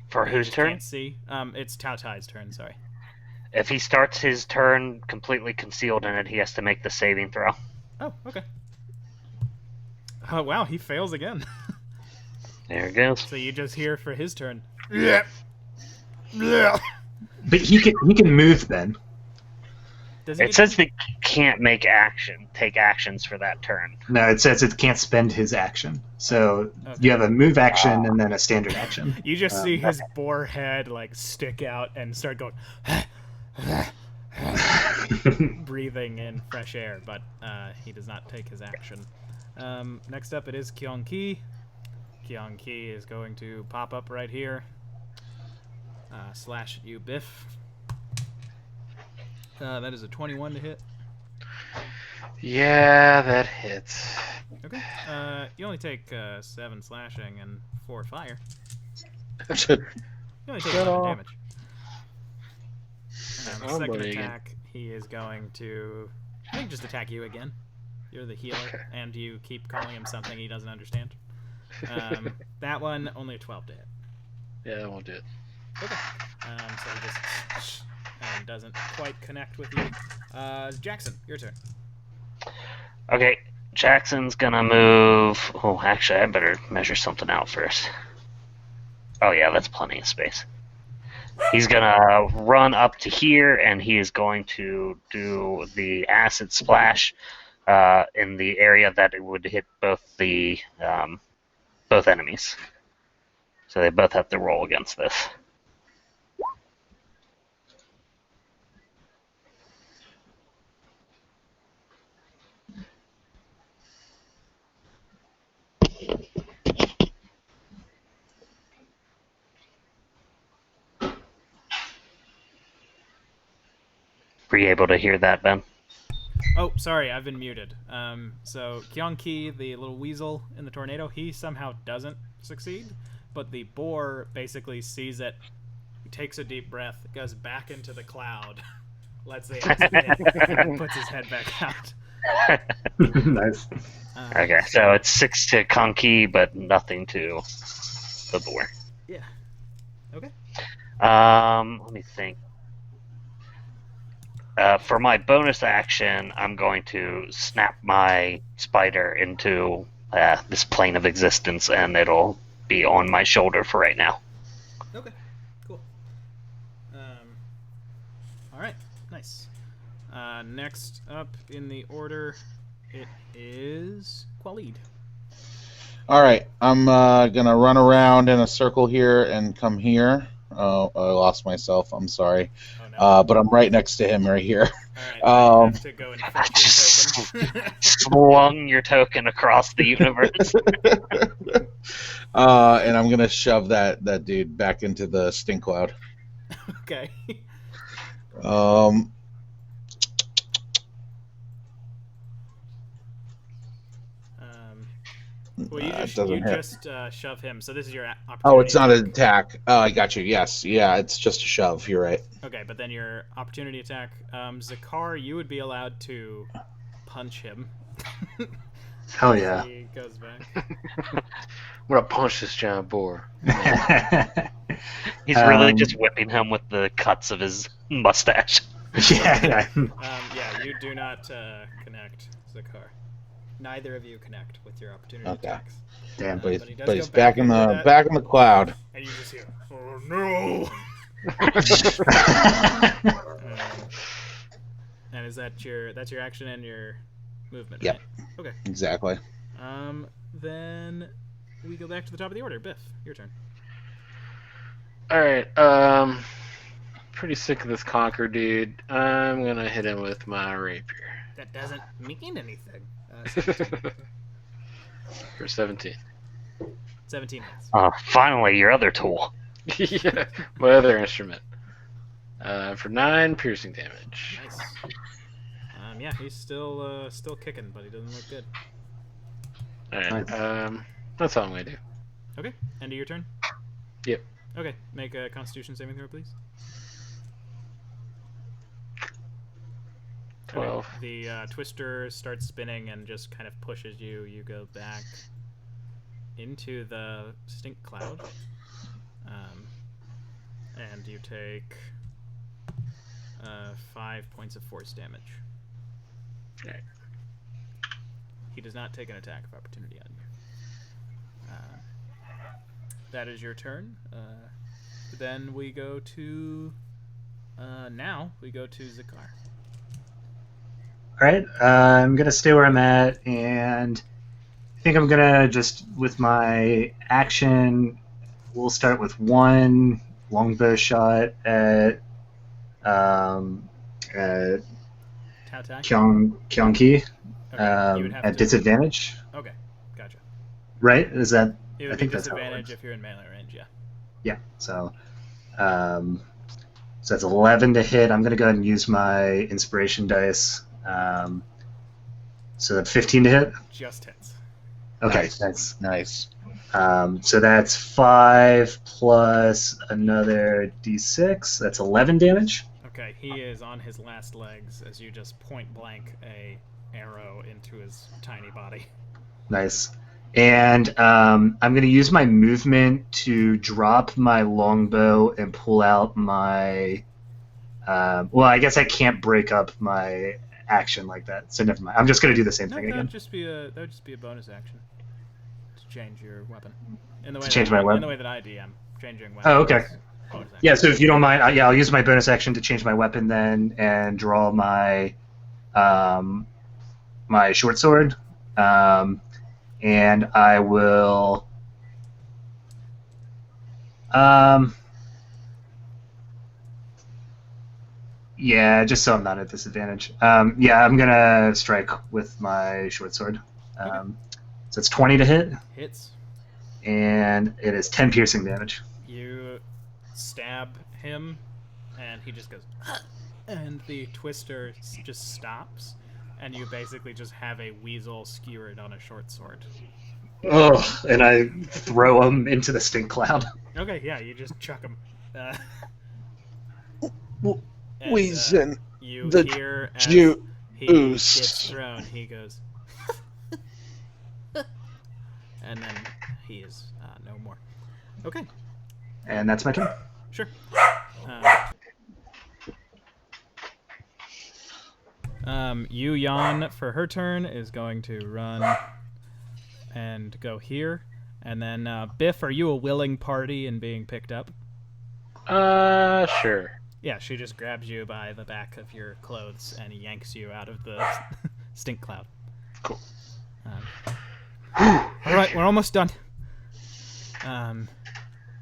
S5: For
S1: He
S5: whose
S1: just
S5: turn?
S1: Can't see. It's Tao Tai's turn, sorry.
S5: If he starts his turn completely concealed in it, he has to make the saving throw.
S1: Oh, okay. Oh, wow, he fails again.
S5: There it goes.
S1: So you just hear for his turn.
S4: But he can move then.
S1: Does he
S5: It says that he can't take actions for that turn.
S4: No, it says it can't spend his action. So
S1: Okay.
S4: you have a move action and then a standard action.
S1: You just see his boar head like stick out and start going, breathing in fresh air, but he does not take his action. Next up, it is Kyonki. Kyonki is going to pop up right here. Slash at you, Biff. That is a 21 to hit.
S3: Yeah, that hits.
S1: Okay. You only take 7 slashing and 4 fire. You only take 11 damage.
S3: Oh,
S1: Second
S3: buddy.
S1: attack, he is going to, I think, just attack you again. You're the healer,
S3: Okay.
S1: and you keep calling him something he doesn't understand. That one, only a 12 to hit.
S3: Yeah, that won't do it.
S1: Okay. So he just one doesn't quite connect with you. Jackson, your turn.
S5: Okay, Jackson's gonna move. Oh, actually, I better measure something out first. Oh yeah, that's plenty of space. He's gonna run up to here, and he is going to do the acid splash in the area that it would hit both the both enemies. So they both have to roll against this. Were you able to hear that, Ben?
S1: Oh, sorry, I've been muted. So Kyung-ki, the little weasel in the tornado, he somehow doesn't succeed, but the boar basically sees it. He takes a deep breath, goes back into the cloud, lets the acid hit, and puts his head back out.
S4: Nice.
S5: Okay, so it's 6 to Kyung-ki, but nothing to the boar.
S1: Yeah. Okay.
S5: Let me think. For my bonus action, I'm going to snap my spider into this plane of existence, and it'll be on my shoulder for right now.
S1: Okay. Cool. All right. Nice. Next up in the order, it is Qualid.
S2: All right, I'm gonna run around in a circle here and come here. Oh, I lost myself. I'm sorry.
S1: Oh, no.
S2: But I'm right next to him right here.
S1: All right. You have to go and
S5: I
S1: fetch
S5: just
S1: your token.
S5: slung your token across the universe.
S2: And I'm gonna shove that dude back into the stink cloud.
S1: Okay. Well, you just shove him. So this is your opportunity.
S2: Oh, it's not an attack. Oh, I got you. Yes, yeah, it's just a shove. You're right.
S1: Okay, but then your opportunity attack, Zakar, you would be allowed to punch him.
S4: Hell yeah.
S1: He goes back.
S3: I'm gonna punch this giant boar.
S5: He's really just whipping him with the cuts of his mustache.
S4: Yeah.
S1: Yeah, you do not connect, Zakar. Neither of you connect with your opportunity attacks.
S4: Damn.
S2: But
S1: he does
S2: but he's
S1: go
S2: back in
S1: into
S2: the
S1: that,
S2: back in the cloud.
S1: and you just hear, "Oh no!" And is that's your action and your movement?
S2: Yep.
S1: Right? Okay.
S2: Exactly.
S1: Then we go back to the top of the order. Biff, your turn.
S3: Alright, pretty sick of this conquer dude. I'm gonna hit him with my rapier.
S1: That doesn't mean anything.
S3: For 17.
S1: 17 hits.
S5: Finally, your other tool.
S3: Yeah, my other instrument. For 9 piercing damage.
S1: Nice. Yeah, he's still kicking, but he doesn't look good.
S3: Alright,
S4: Nice.
S3: that's all I'm gonna do.
S1: Okay, end of your turn?
S3: Yep.
S1: Okay, make a Constitution saving throw, please.
S3: 12.
S1: Okay, the twister starts spinning and just kind of pushes you. You go back into the stink cloud. And you take 5 points of force damage.
S3: Okay.
S1: He does not take an attack of opportunity on you. That is your turn. Then we go to... now we go to Zakar.
S4: Alright, I'm going to stay where I'm at, and I think I'm going to just, with my action, we'll start with one longbow shot at Kyung-ki at disadvantage.
S1: Okay, gotcha.
S4: Right? Is that...
S1: It would
S4: I think
S1: be
S4: that's how it
S1: disadvantage
S4: works.
S1: if you're in melee range, yeah.
S4: Yeah, so that's 11 to hit. I'm going to go ahead and use my inspiration dice. So that's 15 to hit?
S1: Just hits.
S4: Okay,
S2: Nice.
S4: so that's 5 plus another d6. That's 11 damage.
S1: Okay, he is on his last legs as you just point blank a arrow into his tiny body.
S4: Nice. And I'm going to use my movement to drop my longbow and pull out my Well, I guess I can't break up my action like that, so never mind. I'm just going to do the same
S1: No,
S4: thing
S1: that
S4: again.
S1: would just be a bonus action to change your weapon. In the way
S4: change my weapon?
S1: In the way that I DM, changing weapon.
S4: Oh, okay.
S1: is bonus action.
S4: Yeah, so if you don't mind, I'll use my bonus action to change my weapon then and draw my my short sword. And I will. Yeah, just so I'm not at disadvantage. Yeah, I'm gonna strike with my short sword. So it's 20 to hit,
S1: Hits.
S4: and it is 10 piercing damage.
S1: You stab him, and he just goes, and the twister just stops, and you basically just have a weasel skewered on a short sword.
S4: Oh, and I throw him into the stink cloud.
S1: Okay, yeah, you just chuck him.
S2: Weason,
S1: you
S2: the
S1: hear as
S2: Jew-
S1: he
S2: Oos.
S1: gets thrown, he goes, and then he is no more. Okay,
S4: And that's my turn.
S1: sure. Yu Yan, for her turn, is going to run and go here. And then, Biff, are you a willing party in being picked up?
S3: Sure.
S1: Yeah, she just grabs you by the back of your clothes and yanks you out of the stink cloud.
S3: Cool.
S1: Alright, we're almost done.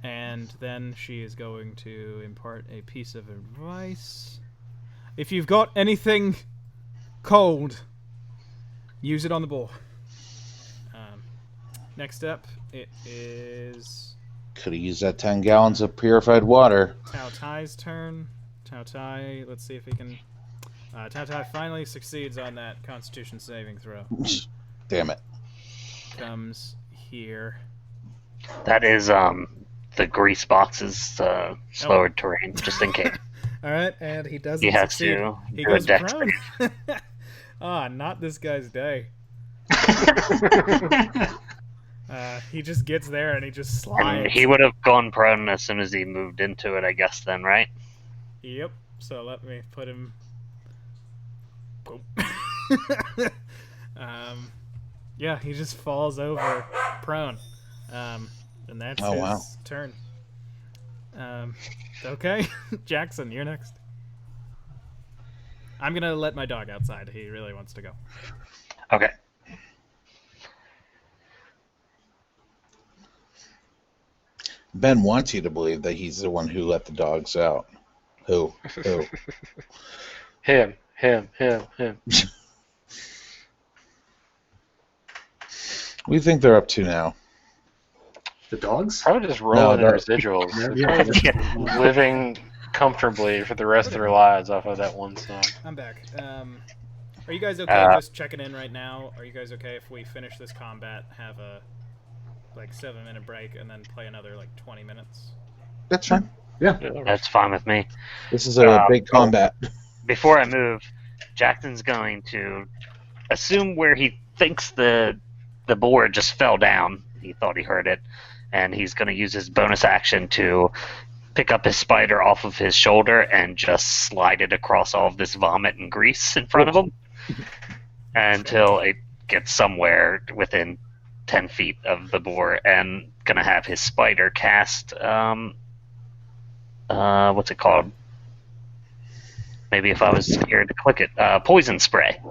S1: And then she is going to impart a piece of advice. If you've got anything cold, use it on the boar. Next up, it is
S2: Could have used that 10 gallons of purified water.
S1: Tao Tai's turn. Tao Tai, let's see if he can... Tao Tai finally succeeds on that Constitution saving throw.
S2: Damn it.
S1: Comes here.
S5: That is the grease box's slower terrain, just in case.
S1: Alright, and he doesn't
S5: He has
S1: succeed.
S5: to
S1: He
S5: do a
S1: goes
S5: dex
S1: prone. Not this guy's day. He just gets there and he just slides.
S5: And he would have gone prone as soon as he moved into it, I guess, then, right?
S1: Yep, so let me put him... Boom. Yeah, he just falls over prone. And that's his turn. Okay, Jackson, you're next. I'm gonna let my dog outside. He really wants to go.
S5: Okay.
S2: Ben wants you to believe that he's the one who let the dogs out. Who?
S3: Him.
S2: What do you think they're up to now?
S4: The dogs?
S3: Probably just rolling in
S2: No,
S3: residuals. They're
S4: Yeah.
S3: probably just living comfortably for the rest of their lives off of that one song.
S1: I'm back. Are you guys okay just checking in right now? Are you guys okay if we finish this combat, have a 7-minute break, and then play another 20 minutes?
S2: That's fine.
S5: That's fine with me.
S2: This is a big combat.
S5: Before I move, Jackson's going to assume where he thinks the board just fell down. He thought he heard it, and he's going to use his bonus action to pick up his spider off of his shoulder and just slide it across all of this vomit and grease in front of him until it gets somewhere within 10 feet of the boar, and going to have his spider cast what's it called? Maybe if I was scared to click it, poison spray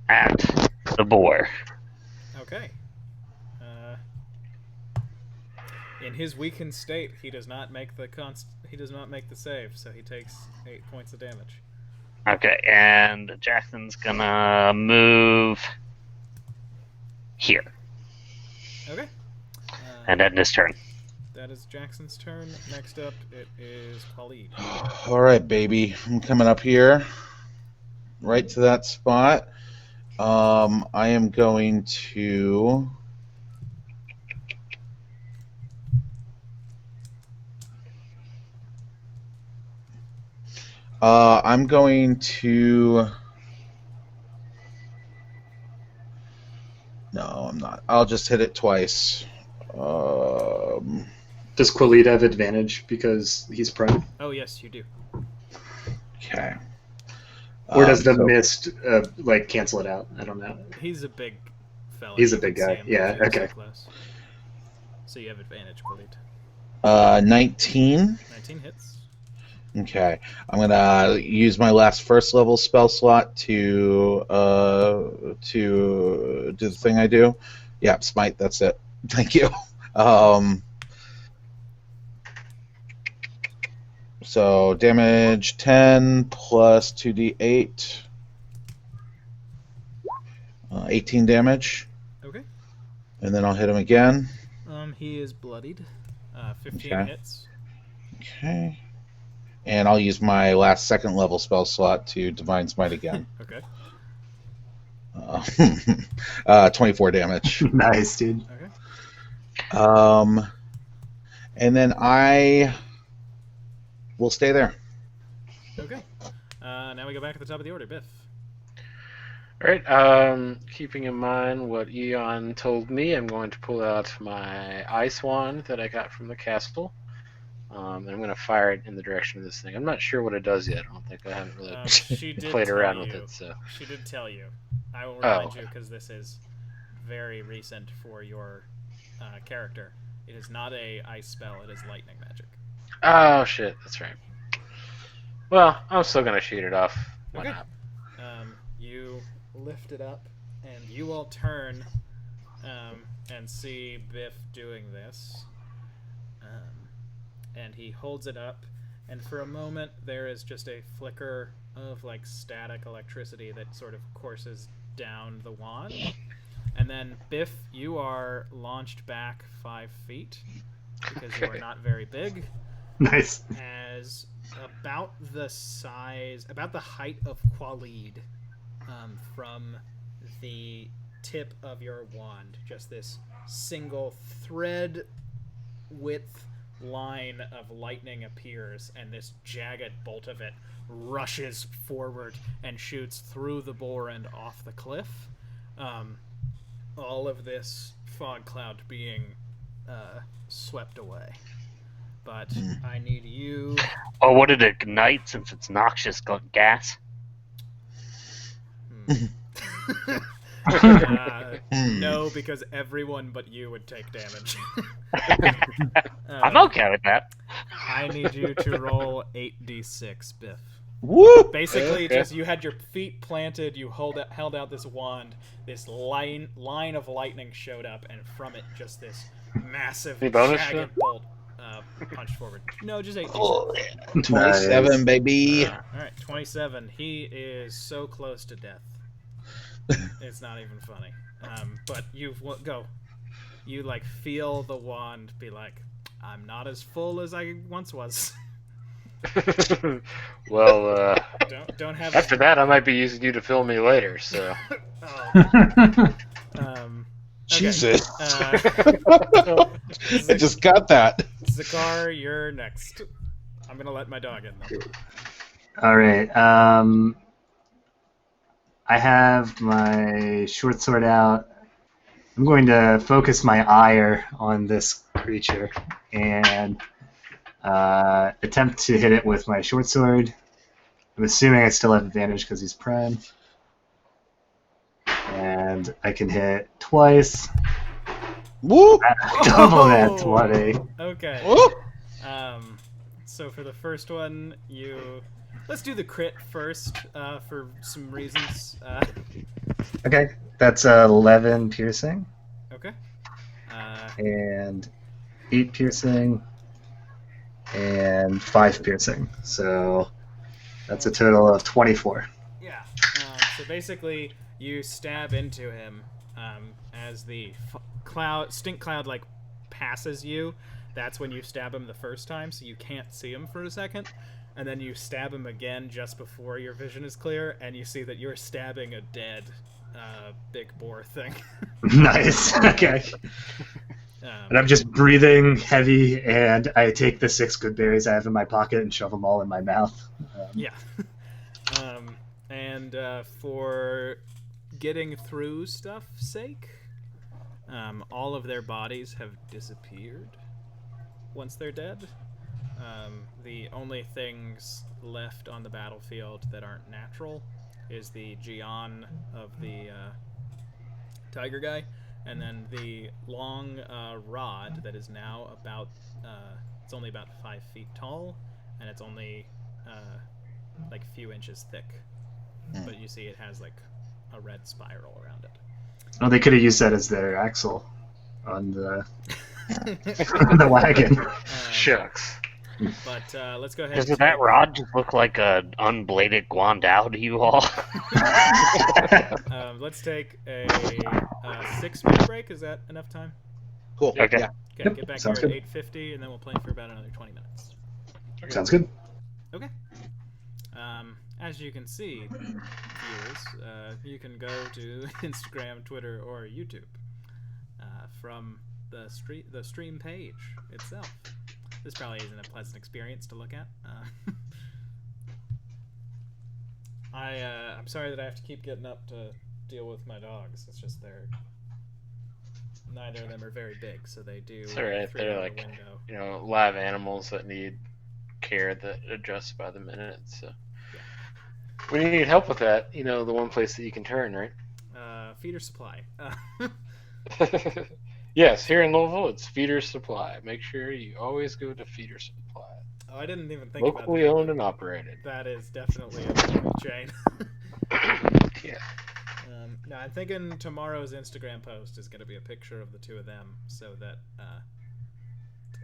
S5: at the boar.
S1: Okay. In his weakened state, he does not make the save, so he takes 8 points of damage.
S5: Okay, and Jackson's gonna move here
S1: Okay.
S5: and end his turn.
S1: That is Jackson's turn. Next up, it is Khalid.
S2: All right, baby. I'm coming up here, right to that spot. I am going to... I'm going to... No, I'm not. I'll just hit it twice.
S4: Does Khalid have advantage because he's prone?
S1: Oh, yes, you do.
S2: Okay.
S4: Or does the
S2: So-
S4: mist like cancel it out? I don't know.
S1: He's a big fella.
S4: He's
S1: You
S4: a big
S1: can see
S4: guy.
S1: him
S4: Yeah,
S1: 'cause you're
S4: okay.
S1: So close. So you have advantage, Khalid.
S2: 19.
S1: 19 hits.
S2: Okay. I'm gonna use my last first level spell slot to do the thing I do. Yeah, smite. That's it. Thank you. So damage 10 plus 2d8. 18 damage.
S1: Okay.
S2: And then I'll hit him again.
S1: He is bloodied. 15
S2: Okay.
S1: hits.
S2: Okay. And I'll use my last second level spell slot to Divine Smite again.
S1: Okay.
S2: 24 damage.
S4: Nice, dude.
S1: Okay.
S2: And then I will stay there.
S1: Okay. Now we go back to the top of the order. Biff.
S3: All right. Keeping in mind what Eon told me, I'm going to pull out my ice wand that I got from the castle. And I'm going to fire it in the direction of this thing. I'm not sure what it does yet. I don't think I haven't really
S1: She did
S3: played
S1: tell
S3: around
S1: you.
S3: with it. So
S1: She did tell you. I will remind
S3: Oh.
S1: you because this is very recent for your character. It is not a ice spell. It is lightning magic.
S3: oh shit, that's right. Well, I'm still going to shoot it off. Why
S1: Okay.
S3: not?
S1: You lift it up, and you all turn and see Biff doing this. And he holds it up, and for a moment there is just a flicker of like static electricity that sort of courses down the wand. And then Biff, you are launched back 5 feet because you are
S3: Okay.
S1: not very big.
S4: Nice.
S1: As about the height of Qualid from the tip of your wand. Just this single thread width line of lightning appears, and this jagged bolt of it rushes forward and shoots through the boar and off the cliff. All of this fog cloud being swept away. But I need you.
S5: Or would it ignite since it's noxious gas?
S1: No, because everyone but you would take damage.
S5: I'm okay with that.
S1: I need you to roll 8d6, Biff.
S2: Woo!
S1: Basically,
S3: Okay.
S1: just you had your feet planted, you held out this wand, this line of lightning showed up, and from it, just this massive
S3: Any bonus
S1: jagged
S3: to
S1: bolt punched forward. No, just 8d6.
S2: Oh, 27,
S4: Nice.
S2: baby.
S1: All right, 27. He is so close to death. It's not even funny. But go. You like feel the wand be like, I'm not as full as I once was.
S3: Well,
S1: Don't have.
S3: after that, I might be using you to fill me later. So
S1: Oh.
S2: Jesus.
S1: Okay.
S2: I just got that.
S1: Zakar, you're next. I'm gonna let my dog in though.
S4: All right. I have my short sword out. I'm going to focus my ire on this creature and attempt to hit it with my short sword. I'm assuming I still have advantage because he's prone. And I can hit twice.
S2: Woo!
S4: Double that
S1: Oh!
S4: 20.
S1: Okay.
S2: Woo!
S1: So for the first one, let's do the crit first for some reasons.
S4: Okay, that's 11 piercing
S1: Okay.
S4: and 8 piercing and 5 piercing. So that's a total of 24.
S1: Yeah. So basically, you stab into him as the stink cloud like passes you. That's when you stab him the first time, so you can't see him for a second. And then you stab him again just before your vision is clear, and you see that you're stabbing a dead big boar thing.
S4: Nice. Okay. And I'm just breathing heavy, and I take the 6 good berries I have in my pocket and shove them all in my mouth.
S1: Yeah. And for getting through stuff's sake, all of their bodies have disappeared once they're dead. The only things left on the battlefield that aren't natural is the Gian of the tiger guy, and then the long rod that is now about it's only about 5 feet tall, and it's only like a few inches thick. But you see it has like a red spiral around it.
S4: Oh, they could have used that as their axle on the on the wagon.
S3: Shucks.
S1: But let's go ahead.
S5: Doesn't that rod just look like an unbladed Guandao to you all?
S1: Let's take a 6-minute break. Is that enough time?
S2: Cool.
S5: Okay.
S2: Yeah.
S1: Okay,
S4: Yep,
S1: get back
S4: sounds
S1: here
S4: good.
S1: at 8:50, and then we'll play for about another 20 minutes.
S4: Sounds good.
S1: Okay. As you can see, viewers, you can go to Instagram, Twitter, or YouTube from the stream page itself. This probably isn't a pleasant experience to look at. I'm sorry that I have to keep getting up to deal with my dogs. It's just neither of them are very big, so they do.
S3: It's alright.
S1: through
S3: They're
S1: the
S3: like,
S1: window.
S3: live animals that need care that adjusts by the minute. So when you need help with that, the one place that you can turn, right?
S1: Feeder supply.
S3: Yes, here in Louisville, it's Feeder Supply. Make sure you always go to Feeder Supply.
S1: Oh, I didn't even think
S3: Locally
S1: about that.
S3: owned and operated.
S1: That is definitely a local chain.
S3: Yeah.
S1: No, I'm thinking tomorrow's Instagram post is going to be a picture of the two of them, so that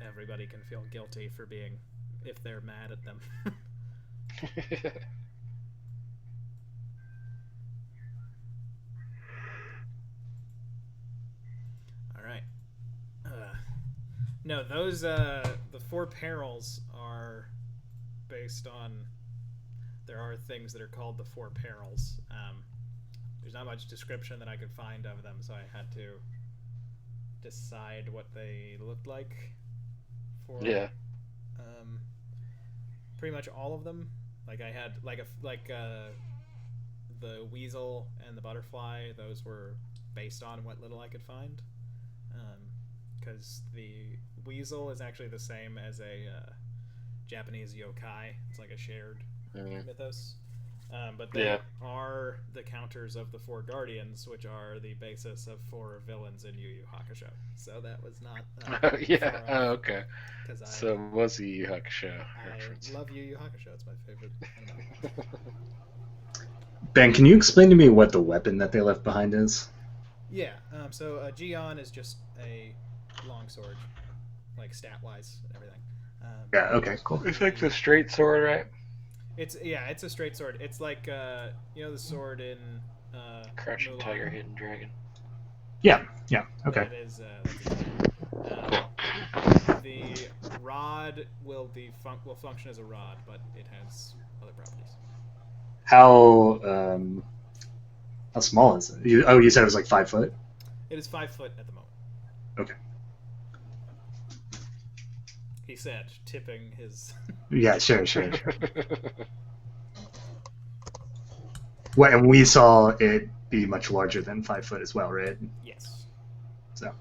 S1: everybody can feel guilty for being, if they're mad at them. All right. No, those the 4 perils are based on. There are things that are called the 4 perils. There's not much description that I could find of them, so I had to decide what they looked like. For pretty much all of them. Like I had the weasel and the butterfly. Those were based on what little I could find. Because the weasel is actually the same as a Japanese yokai. It's like a shared mythos. But they are the counters of the 4 guardians, which are the basis of 4 villains in Yu Yu Hakusho. So that was not.
S3: Okay. So it was a Yu Yu Hakusho reference.
S1: I love Yu Yu Hakusho. It's my favorite anime.
S4: Ben, can you explain to me what the weapon that they left behind is?
S1: Yeah. So a Gion is just a longsword, like stat-wise and everything.
S4: Yeah. Okay. Cool.
S3: It's like the straight sword, right?
S1: It's a straight sword. It's like the sword in
S3: Crouching
S1: Mulan.
S3: Tiger, Hidden Dragon.
S4: Yeah. Yeah. Okay.
S1: That is the rod will function as a rod, but it has other properties.
S4: How small is it? You said it was like 5 foot.
S1: It is 5 foot at the moment.
S4: Okay.
S1: He said, tipping his.
S4: Yeah. Sure. Well, and we saw it be much larger than 5 foot as well, right?
S1: Yes.
S4: So.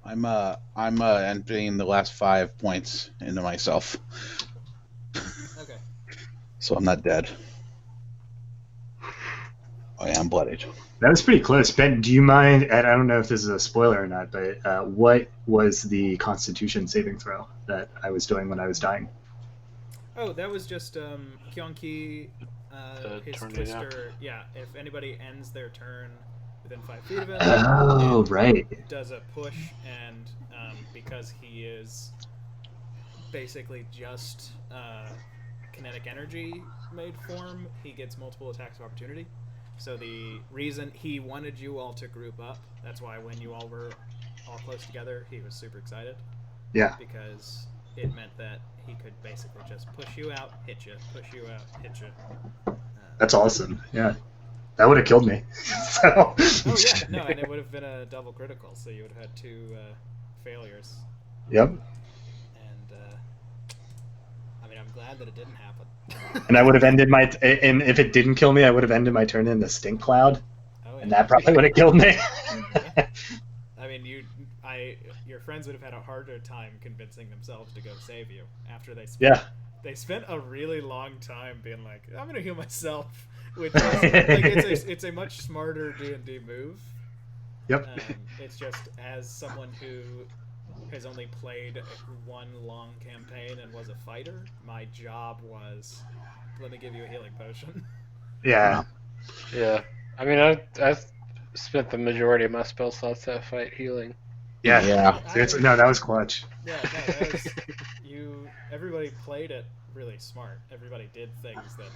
S2: I'm entering the last 5 points into myself,
S1: Okay.
S2: so I'm not dead. I am bloodied.
S4: That was pretty close. Ben, do you mind, and I don't know if this is a spoiler or not, but what was the Constitution saving throw that I was doing when I was dying?
S1: Oh, that was just Kyonki, his
S3: tornado.
S1: twister. Yeah, if anybody ends their turn within 5 feet of him,
S4: Oh,
S1: it
S4: right.
S1: does a push, and because he is basically just kinetic energy made form, he gets multiple attacks of opportunity. So the reason he wanted you all to group up, that's why when you all were all close together, he was super excited.
S4: Yeah.
S1: Because it meant that he could basically just push you out, hit you, push you out, hit you.
S4: That's awesome. Yeah. That would have killed me. So.
S1: Oh yeah, no, and it would have been a double critical, so you would have had 2 failures.
S4: Yep.
S1: And I mean, I'm glad that it didn't happen.
S4: And I would have ended and if it didn't kill me, I would have ended my turn in the stink cloud,
S1: Oh, yeah.
S4: and that probably would have killed me.
S1: I mean, I your friends would have had a harder time convincing themselves to go save you after they spent a really long time being like, I'm gonna heal myself, which is like it's a much smarter D&D move.
S4: Yep.
S1: It's just as someone who has only played one long campaign and was a fighter, my job was, let me give you a healing potion.
S4: Yeah.
S3: Yeah. I mean, I spent the majority of my spell slots that fight healing.
S4: Yeah. Seriously, no, that was clutch.
S1: Yeah, no, that was everybody played it really smart. Everybody did things that,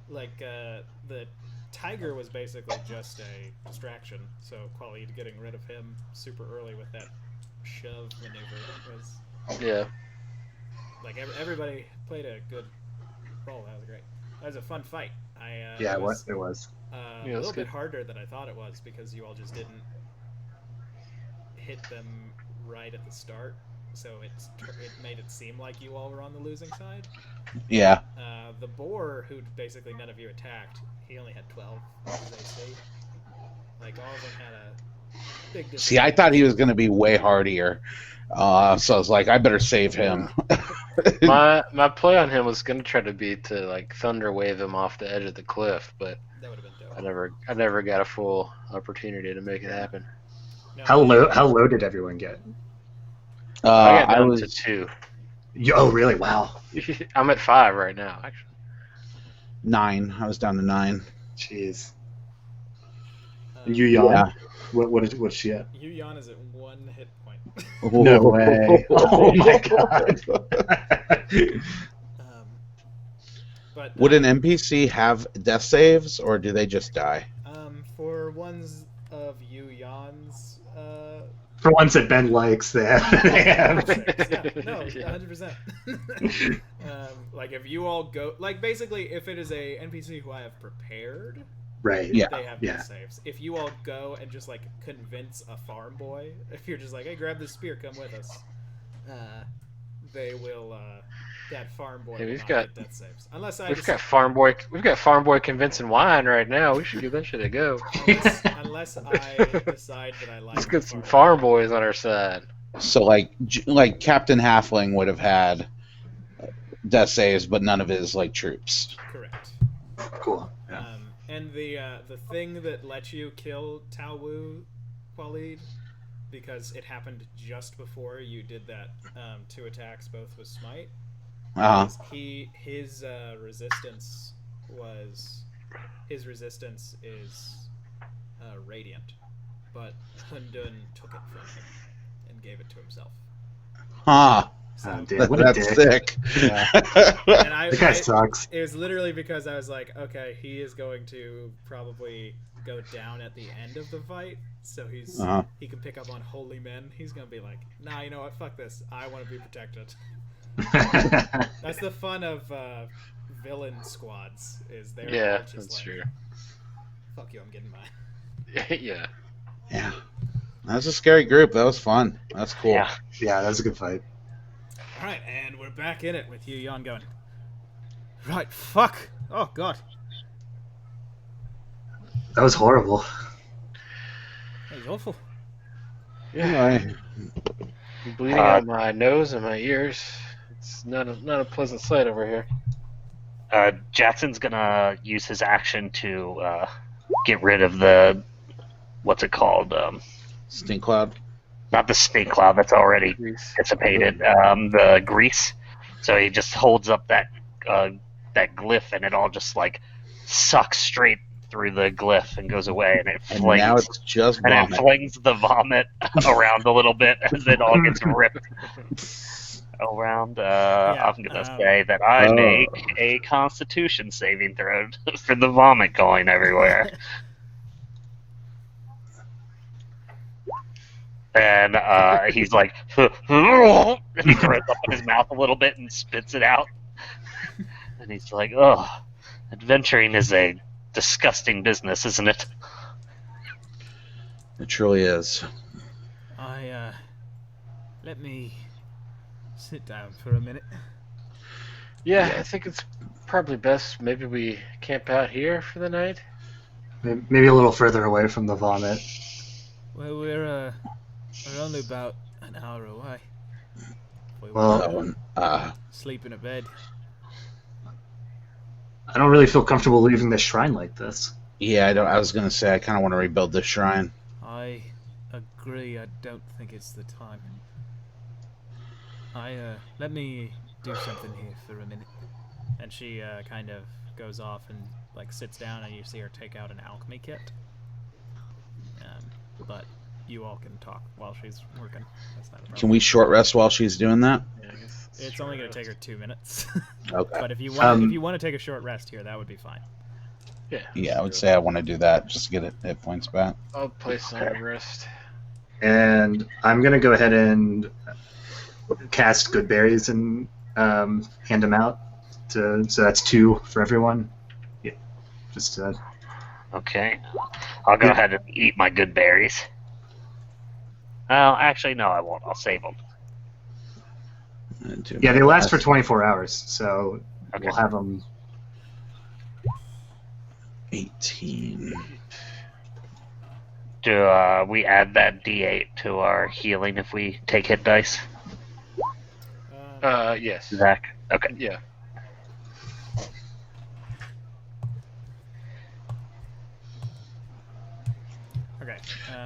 S1: like, the tiger was basically just a distraction. So Qualid getting rid of him super early with that shove maneuver was,
S3: Yeah.
S1: like, everybody played a good role. That was great. That was a fun fight.
S4: It was.
S1: A little bit harder than I thought it was because you all just didn't hit them right at the start, so it made it seem like you all were on the losing side.
S2: Yeah.
S1: The boar, who basically none of you attacked, he only had 12 as AC. Like, all of them had a big disadvantage.
S2: See, I thought he was going to be way hardier, so I was like, I better save him.
S3: My play on him was going to try to be to like thunder wave him off the edge of the cliff, but
S1: that would have been dope.
S3: I never got a full opportunity to make it happen.
S1: No,
S4: How low did everyone get?
S3: I got down
S2: was
S3: to 2.
S4: Oh, really? Wow.
S3: I'm at 5 right now, actually.
S2: 9. I was down to 9.
S4: Jeez. Yuyan,
S2: Yeah.
S4: what's she at?
S1: Yuyan is at 1 hit point.
S4: No way. Oh my god.
S1: But
S2: Would an NPC have death saves, or do they just die?
S1: for ones of Yuyan's
S4: For ones that Ben likes, they have.
S1: yeah, no, 100%. Like, if you all go, like, basically, if it is a NPC who I have prepared,
S4: Right.
S2: Yeah.
S1: they have death saves. If you all go and just, like, convince a farm boy, if you're just like, hey, grab this spear, come with us, they will, that farm boy will not get death saves. Unless
S3: We've got farm boy convincing wine right now. We should give that shit a go.
S1: unless I decide that I like.
S3: Let's get some farm boys on our side.
S2: So, like Captain Halfling would have had death saves, but none of his troops.
S1: Correct.
S4: Cool. Yeah.
S1: And the thing that lets you kill Tao Wu, Qualid, because it happened just before you did that 2 attacks, both with Smite. His resistance is radiant, but Hundun took it from him and gave it to himself.
S4: So,
S2: That's sick.
S4: Yeah.
S1: And
S4: The guy sucks.
S1: It was literally because I was like, okay, he is going to probably go down at the end of the fight, so he can pick up on holy men. He's gonna be like, nah, you know what? Fuck this. I want to be protected. That's the fun of villain squads. Is they're all just
S3: that's
S1: like,
S3: true.
S1: fuck you, I'm getting mine.
S3: Yeah.
S2: Yeah. That was a scary group. That was fun. That's cool.
S5: Yeah.
S4: Yeah, that was a good fight.
S1: All right, and we're back in it with Yuyan going. Right, fuck. Oh god.
S4: That was horrible.
S1: That was awful.
S2: Anyway,
S3: I'm bleeding out my nose and my ears. It's not a pleasant sight over here.
S5: Jackson's gonna use his action to get rid of the, what's it called?
S2: stink cloud.
S5: Not the stink cloud, that's already dissipated. The grease. So he just holds up that glyph, and it all just sucks straight through the glyph and goes away, and it
S2: And
S5: flings.
S2: now it's just
S5: And
S2: vomit.
S5: it flings the vomit around a little bit as it all gets ripped around. I'm gonna say that I make a Constitution saving throw for the vomit going everywhere. And he's like, and he throws up in his mouth a little bit and spits it out. And he's like, oh, adventuring is a disgusting business, isn't it?
S2: It truly is.
S1: Let me sit down for a minute.
S3: Yeah, I think it's probably best maybe we camp out here for the night.
S4: Maybe a little further away from the vomit.
S1: Well, we're We're only about an hour away. We
S4: Well,
S1: want to sleep in a bed.
S4: I don't really feel comfortable leaving this shrine like this.
S2: Yeah, I was gonna say I kind of want to rebuild this shrine.
S1: I agree. I don't think it's the time. Let me do something here for a minute. And she kind of goes off and like sits down, and you see her take out an alchemy kit. But you all can talk while she's working. That's not a problem.
S2: Can we short rest while she's doing that?
S3: Yeah, I guess
S1: It's only going to take her 2 minutes.
S2: Okay.
S1: But if you want to take a short rest here, that would be fine.
S2: Yeah, I would say I want to do that just to get hit points back.
S3: I'll place on rest.
S4: And I'm gonna go ahead and cast Goodberries and hand them out. So that's 2 for everyone. Yeah, just
S5: Okay. I'll go ahead and eat my good berries. Well, actually, no, I won't. I'll save them.
S4: yeah, they last for 24 hours, so
S5: Okay.
S4: we'll have them.
S2: 18.
S5: Do we add that D8 to our healing if we take hit dice?
S3: Yes.
S5: Zach? Okay.
S3: Yeah.
S1: Okay.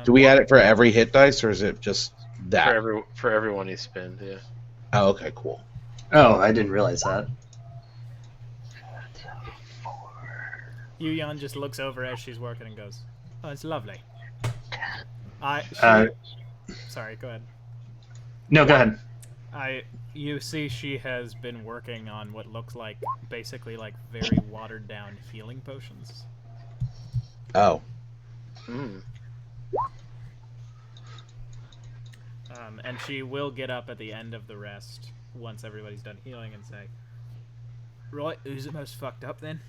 S2: Do we add it for every hit dice, or is it just that?
S3: For everyone you spend, yeah.
S2: Oh, okay, cool.
S4: Oh, I didn't realize that.
S1: Yuyan just looks over as she's working and goes, "Oh, it's lovely." Sorry, go ahead.
S4: No, go ahead.
S1: You see she has been working on what looks like basically like very watered down healing potions.
S2: Oh.
S1: And she will get up at the end of the rest once everybody's done healing and say, "Right, who's the most fucked up then?"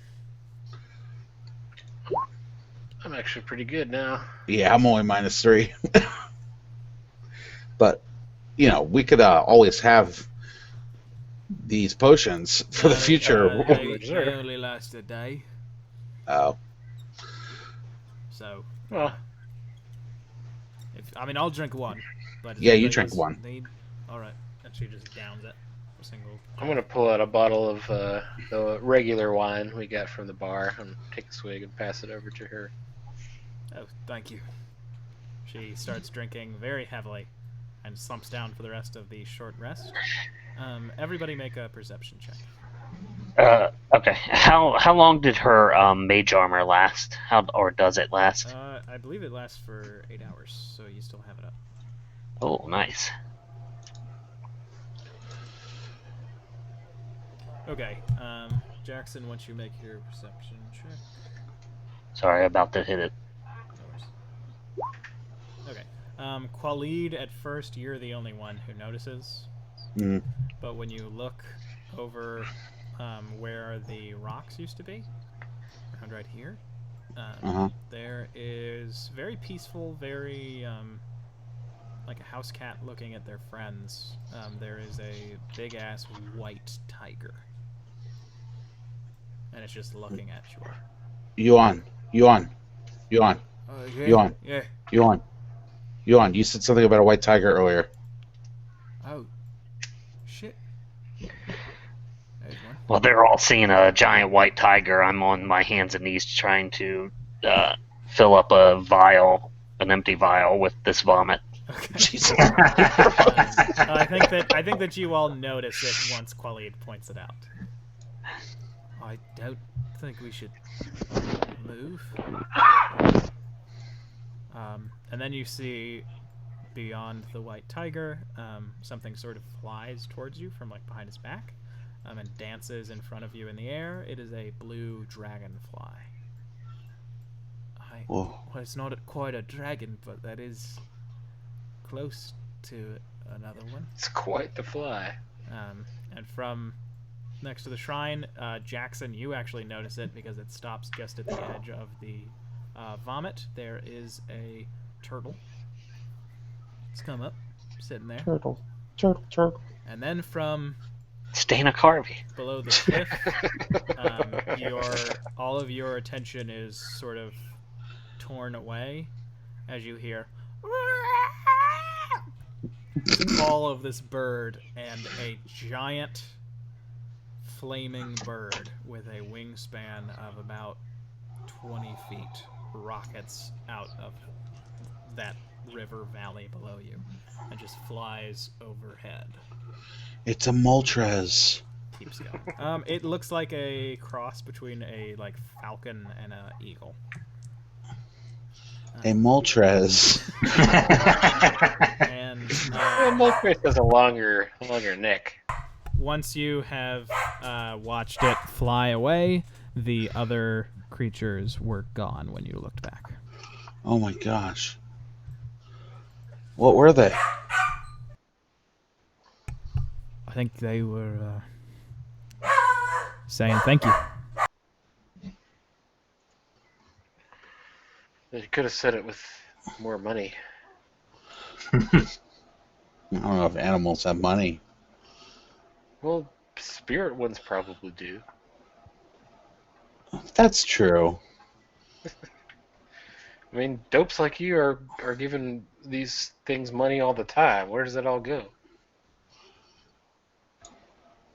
S3: I'm actually pretty good now.
S2: Yeah, I'm only -3. But, you know, we could always have these potions for the future.
S1: They only last a day,
S2: Oh.
S1: so
S3: Well,
S1: I'll drink one. But
S2: Yeah, you drink one.
S1: All right, and she just downs it. A single.
S3: I'm gonna pull out a bottle of the regular wine we got from the bar and take a swig and pass it over to her.
S1: Oh, thank you. She starts drinking very heavily and slumps down for the rest of the short rest. Everybody make a perception check.
S5: Okay. How long did her mage armor last? Or does it last?
S1: I believe it lasts for 8 hours, so you still have it up.
S5: Oh, nice.
S1: Okay, Jackson, once you make your perception check.
S5: Sorry, about to hit it.
S1: No worries. Okay. Khalid, at first, you're the only one who notices.
S2: Mm.
S1: But when you look over where the rocks used to be, around right here, there is very peaceful, very like a house cat looking at their friends. There is a big-ass white tiger. And it's just looking at you.
S2: Yuan.
S1: Yeah.
S2: Yuan.
S1: Yeah.
S2: Yuan, you said something about a white tiger earlier.
S1: Oh. Shit. There's one.
S5: Well, they're all seeing a giant white tiger. I'm on my hands and knees trying to fill up an empty vial with this vomit.
S1: Okay.
S2: Jesus.
S1: I think that you all notice it once Khalid points it out. I don't think we should move. And then you see beyond the white tiger, something sort of flies towards you from like behind his back, and dances in front of you in the air. It is a blue dragonfly.
S2: Whoa.
S1: Well, it's not quite a dragon, but that is close to another one.
S3: It's quite the fly.
S1: And from next to the shrine, Jackson, you actually notice it because it stops just at the edge of the vomit. There is a turtle. It's come up, sitting there.
S2: Turtle.
S1: And then from
S5: Stana Carvey.
S1: below the cliff, all of your attention is sort of torn away as you hear fall of this bird, and a giant flaming bird with a wingspan of about 20 feet rockets out of that river valley below you and just flies overhead.
S2: It's a Moltres.
S1: Keeps going. It looks like a cross between a falcon and a eagle.
S2: A Moltres.
S1: And
S3: Moltres has a longer neck.
S1: once you have watched it fly away, the other creatures were gone when you looked back.
S2: Oh my gosh. What were they?
S1: I think they were saying thank you.
S3: You could have said it with more money.
S2: I don't know if animals have money.
S3: Well, spirit ones probably do.
S2: That's true.
S3: I mean, dopes like you are giving these things money all the time. Where does it all go?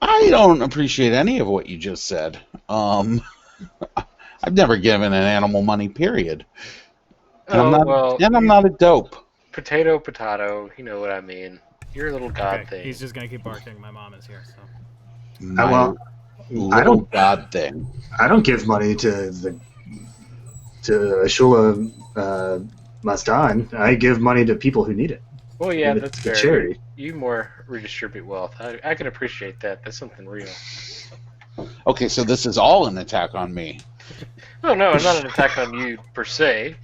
S2: I don't appreciate any of what you just said. I've never given an animal money, period. And I'm not a dope.
S3: Potato, you know what I mean. You're a little god thing.
S1: He's just gonna keep barking. My mom is here, so.
S2: My little god thing.
S4: I don't give money to Ashula Mastan. I give money to people who need it.
S3: Well, yeah, that's fair.
S4: Charity.
S3: You more redistribute wealth. I can appreciate that. That's something real.
S2: Okay, so this is all an attack on me.
S3: No, it's not an attack on you per se.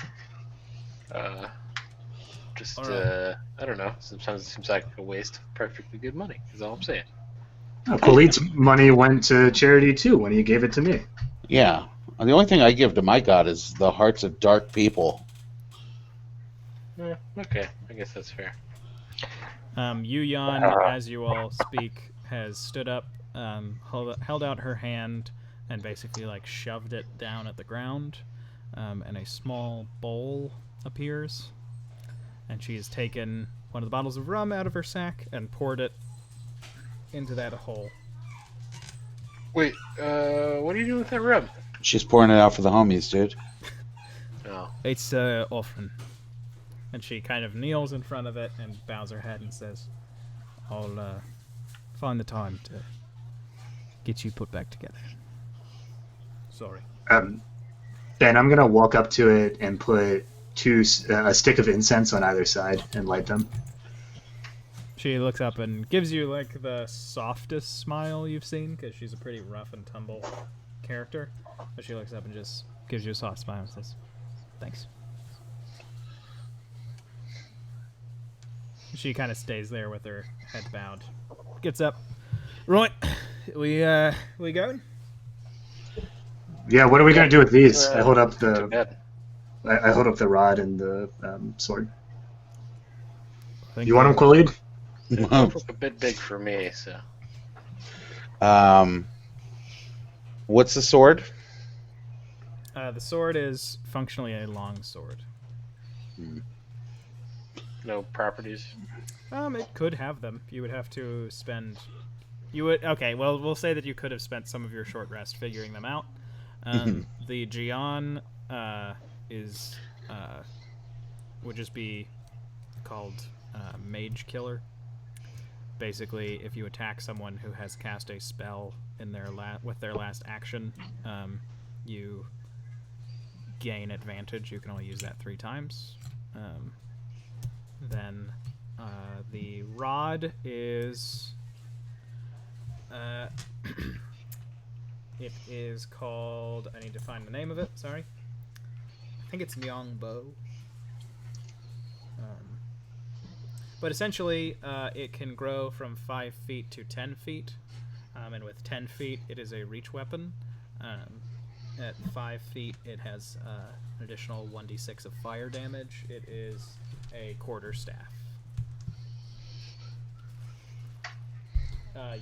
S3: I don't know. Sometimes it seems like a waste of perfectly good money. Is all I'm saying.
S4: Khalid's money went to charity too when he gave it to me.
S2: Yeah. The only thing I give to my god is the hearts of dark people.
S3: Okay, I guess that's fair.
S1: Yuyan, as you all speak, has stood up, held out her hand, and basically shoved it down at the ground, and a small bowl appears, and she has taken one of the bottles of rum out of her sack and poured it into that hole.
S3: Wait, what are you doing with that rum?
S2: She's pouring it out for the homies, dude.
S3: Oh.
S1: It's offering. And she kind of kneels in front of it and bows her head and says, I'll find the time to get you put back together. Sorry.
S4: Ben, I'm going to walk up to it and put a stick of incense on either side and light them.
S1: She looks up and gives you the softest smile you've seen, because she's a pretty rough and tumble character. But she looks up and just gives you a soft smile and says, thanks. She kind of stays there with her head bowed. Gets up. Right, we going?
S4: Yeah, what are we going to do with these? I hold up
S3: the
S4: rod and the sword.
S1: think
S4: You want them, Khalid?
S3: It's a bit big for me, so.
S2: What's the sword?
S1: The sword is functionally a long sword.
S3: No properties.
S1: It could have them. You would have to spend. You would okay. Well, we'll say that you could have spent some of your short rest figuring them out. The Gian would just be called Mage Killer. Basically, if you attack someone who has cast a spell in with their last action, you gain advantage. You can only use that 3 times. Then the rod is it is called, I need to find the name of it, sorry. I think it's Nyongbo. But essentially, it can grow from 5 feet to 10 feet. And with 10 feet, it is a reach weapon. At 5 feet, it has an additional 1d6 of fire damage. It is a quarterstaff.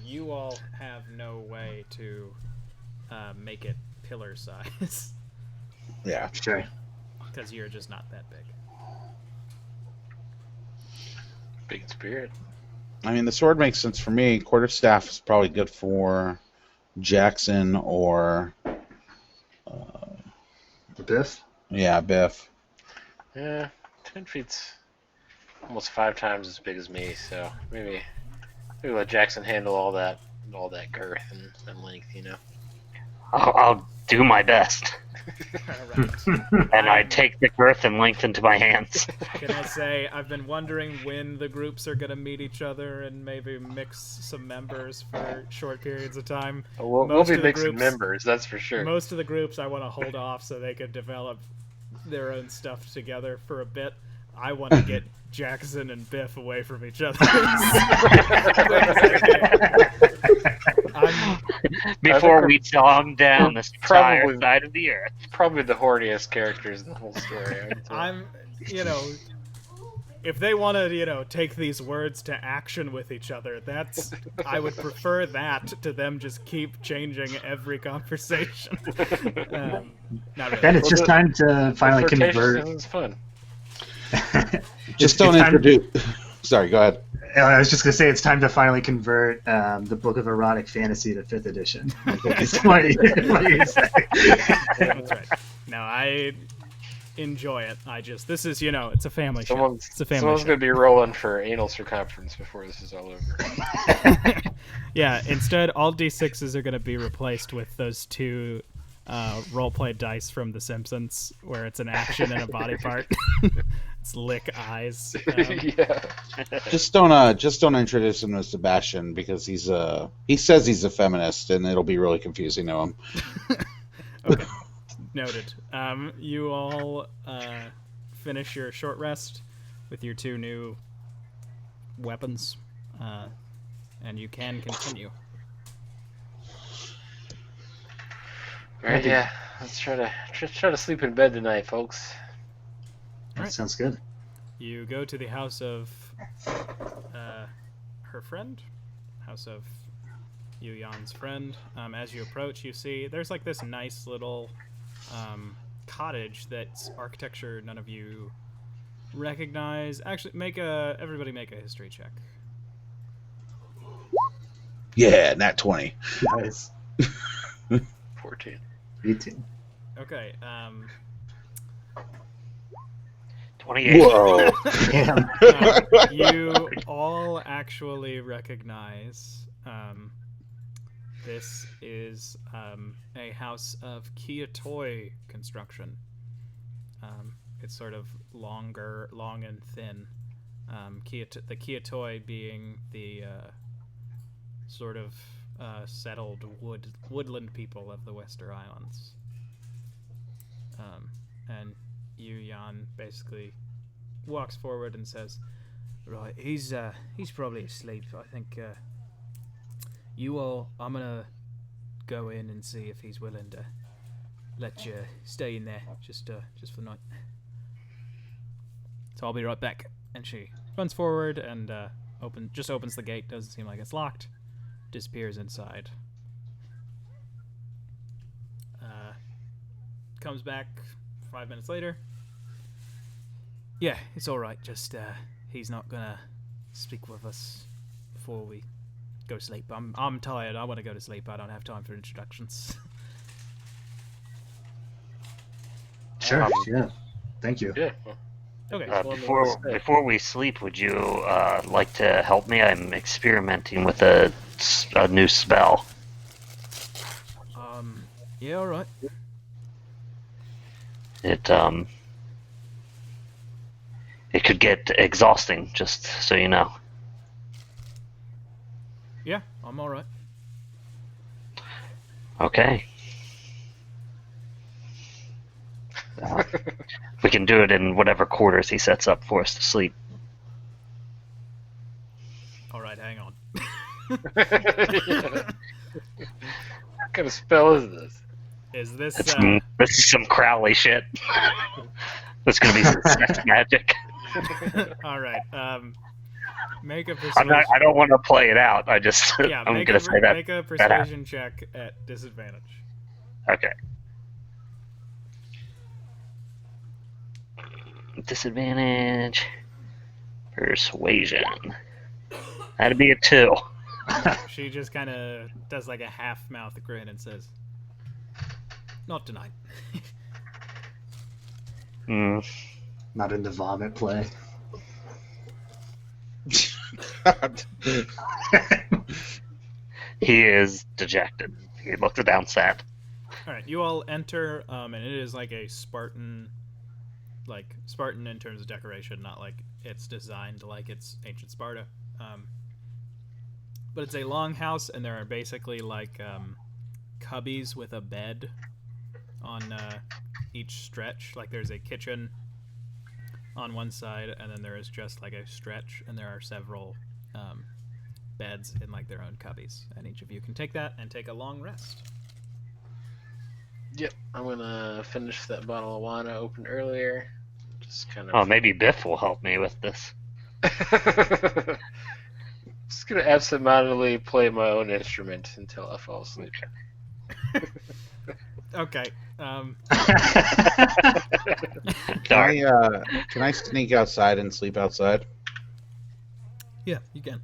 S1: You all have no way to make it pillar size.
S2: Yeah.
S4: Sure.
S1: Because you're just not that big.
S3: Big spirit.
S2: I mean, the sword makes sense for me. Quarterstaff is probably good for Jackson or
S4: Biff?
S2: Yeah, Biff.
S3: Yeah, 10 feet's almost 5 times as big as me, so maybe let Jackson handle all that girth and length, you know.
S5: I'll do my best.
S1: All right.
S5: And I take the girth and length into my hands.
S1: Can I say, I've been wondering when the groups are going to meet each other and maybe mix some members for short periods of time.
S3: We'll be mixing members, that's for sure.
S1: Most of the groups I want to hold off so they could develop their own stuff together for a bit. I want to get Jackson and Biff away from each other.
S5: Before we dog down this entire side of the earth.
S3: Probably the horniest characters in the whole story.
S1: If they want to, take these words to action with each other, I would prefer that to them just keep changing every conversation. Not really.
S4: Then it's just time to finally convert.
S3: It's fun.
S2: Just don't introduce. Sorry, go ahead.
S4: I was just going to say it's time to finally convert the Book of Erotic Fantasy to 5th edition. What you say.
S1: That's right. No, I enjoy it. This is, it's a family show. It's a family
S3: someone's
S1: show.
S3: going to be rolling for anal circumference before this is all over.
S1: Yeah, instead, all D6s are going to be replaced with those 2 roleplay dice from The Simpsons, where it's an action and a body part. It's lick eyes.
S3: Yeah.
S2: Just don't introduce him to Sebastian because he says he's a feminist and it'll be really confusing to him.
S1: Okay, noted. You all finish your short rest with your 2 new weapons, and you can continue.
S3: Alright, yeah. Let's try to sleep in bed tonight, folks.
S4: That sounds good.
S1: You go to the house of her friend, house of Yuyan's friend. As you approach, you see there's like this nice little cottage that's architecture none of you recognize. Actually, everybody make a history check.
S2: Yeah, nat 20.
S4: Nice.
S3: 14.
S4: 18.
S1: Okay.
S5: 28.
S2: Whoa.
S4: Damn.
S1: You all actually recognize this is a house of Kiatoi construction. It's sort of long and thin. The Kiatoi being the sort of settled woodland people of the Wester Islands. And Yuyan basically walks forward and says, "Right, he's probably asleep. I think I'm gonna go in and see if he's willing to let you stay in there just for the night. So I'll be right back." And she runs forward and opens the gate. Doesn't seem like it's locked. Disappears inside. Comes back 5 minutes later. Yeah, it's all right. Just he's not gonna speak with us before we go to sleep. I'm tired. I want to go to sleep. I don't have time for introductions.
S4: Sure. Yeah. Thank you.
S3: Yeah.
S1: Okay.
S5: Before we sleep, would you like to help me? I'm experimenting with a new spell.
S1: Yeah, all right.
S5: It could get exhausting, just so you know.
S1: Yeah, I'm all right.
S5: Okay. We can do it in whatever quarters he sets up for us to sleep.
S1: All right, hang on.
S3: What kind of spell is this?
S1: Is this
S5: This is some Crowley shit. That's gonna be some sex magic.
S1: all right? Make a persuasion.
S5: I don't want to play it out. I'm
S1: make
S5: gonna say that.
S1: Make a persuasion check at disadvantage.
S5: Okay. Disadvantage. Persuasion. That'd be a 2.
S1: She just kind of does like a half-mouth grin and says, "Not tonight."
S4: Not into vomit play.
S5: He is dejected. He looks down sad.
S1: All right, you all enter, and it is like a Spartan in terms of decoration, not like it's designed like it's ancient Sparta. But it's a longhouse, and there are basically like cubbies with a bed on each stretch. Like there's a kitchen on one side, and then there is just like a stretch, and there are several beds in like their own cubbies, and each of you can take that and take a long rest.
S3: Yep, I'm gonna finish that bottle of wine I opened earlier. Just kind of.
S5: Oh, maybe Biff will help me with this.
S3: Just gonna absentmindedly play my own instrument until I fall asleep.
S1: Okay.
S2: Can I sneak outside and sleep outside?
S1: Yeah, you can.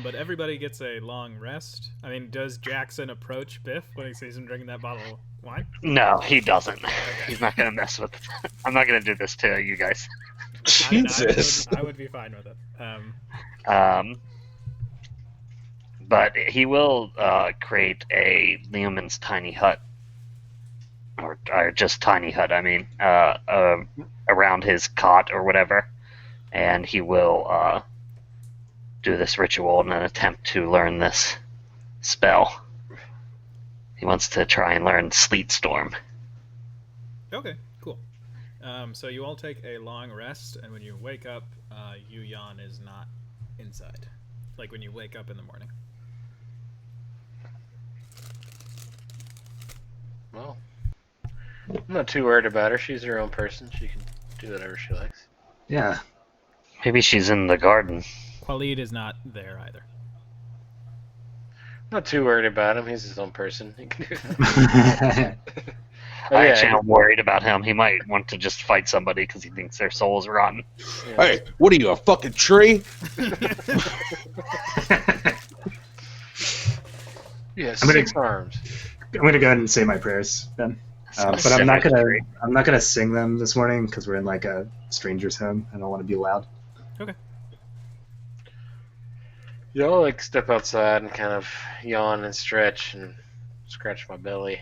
S1: But everybody gets a long rest. I mean, does Jackson approach Biff when he sees him drinking that bottle of wine?
S5: No, he doesn't. He's not gonna mess with it. I'm not gonna do this to you guys.
S2: Jesus.
S1: I would be fine with it.
S5: But he will create a Leoman's tiny hut, or just tiny hut. I mean, around his cot or whatever, and he will do this ritual in an attempt to learn this spell. He wants to try and learn Sleet Storm.
S1: Okay, cool. So you all take a long rest, and when you wake up, Yuyan is not inside. Like when you wake up in the morning.
S3: Well, I'm not too worried about her. She's her own person. She can do whatever she likes.
S4: Yeah.
S5: Maybe she's in the garden.
S1: Khalid is not there either.
S3: Not too worried about him. He's his own person. He can do
S5: I actually am worried about him. He might want to just fight somebody because he thinks their soul is rotten.
S3: Yeah.
S2: Hey, what are you, a fucking tree?
S3: Yeah,
S4: I'm gonna-
S3: 6 arms.
S4: I'm gonna go ahead and say my prayers then. But I'm not gonna sing them this morning because we're in like a stranger's home. I don't want to be loud.
S1: Okay.
S3: Yeah, I'll like step outside and kind of yawn and stretch and scratch my belly.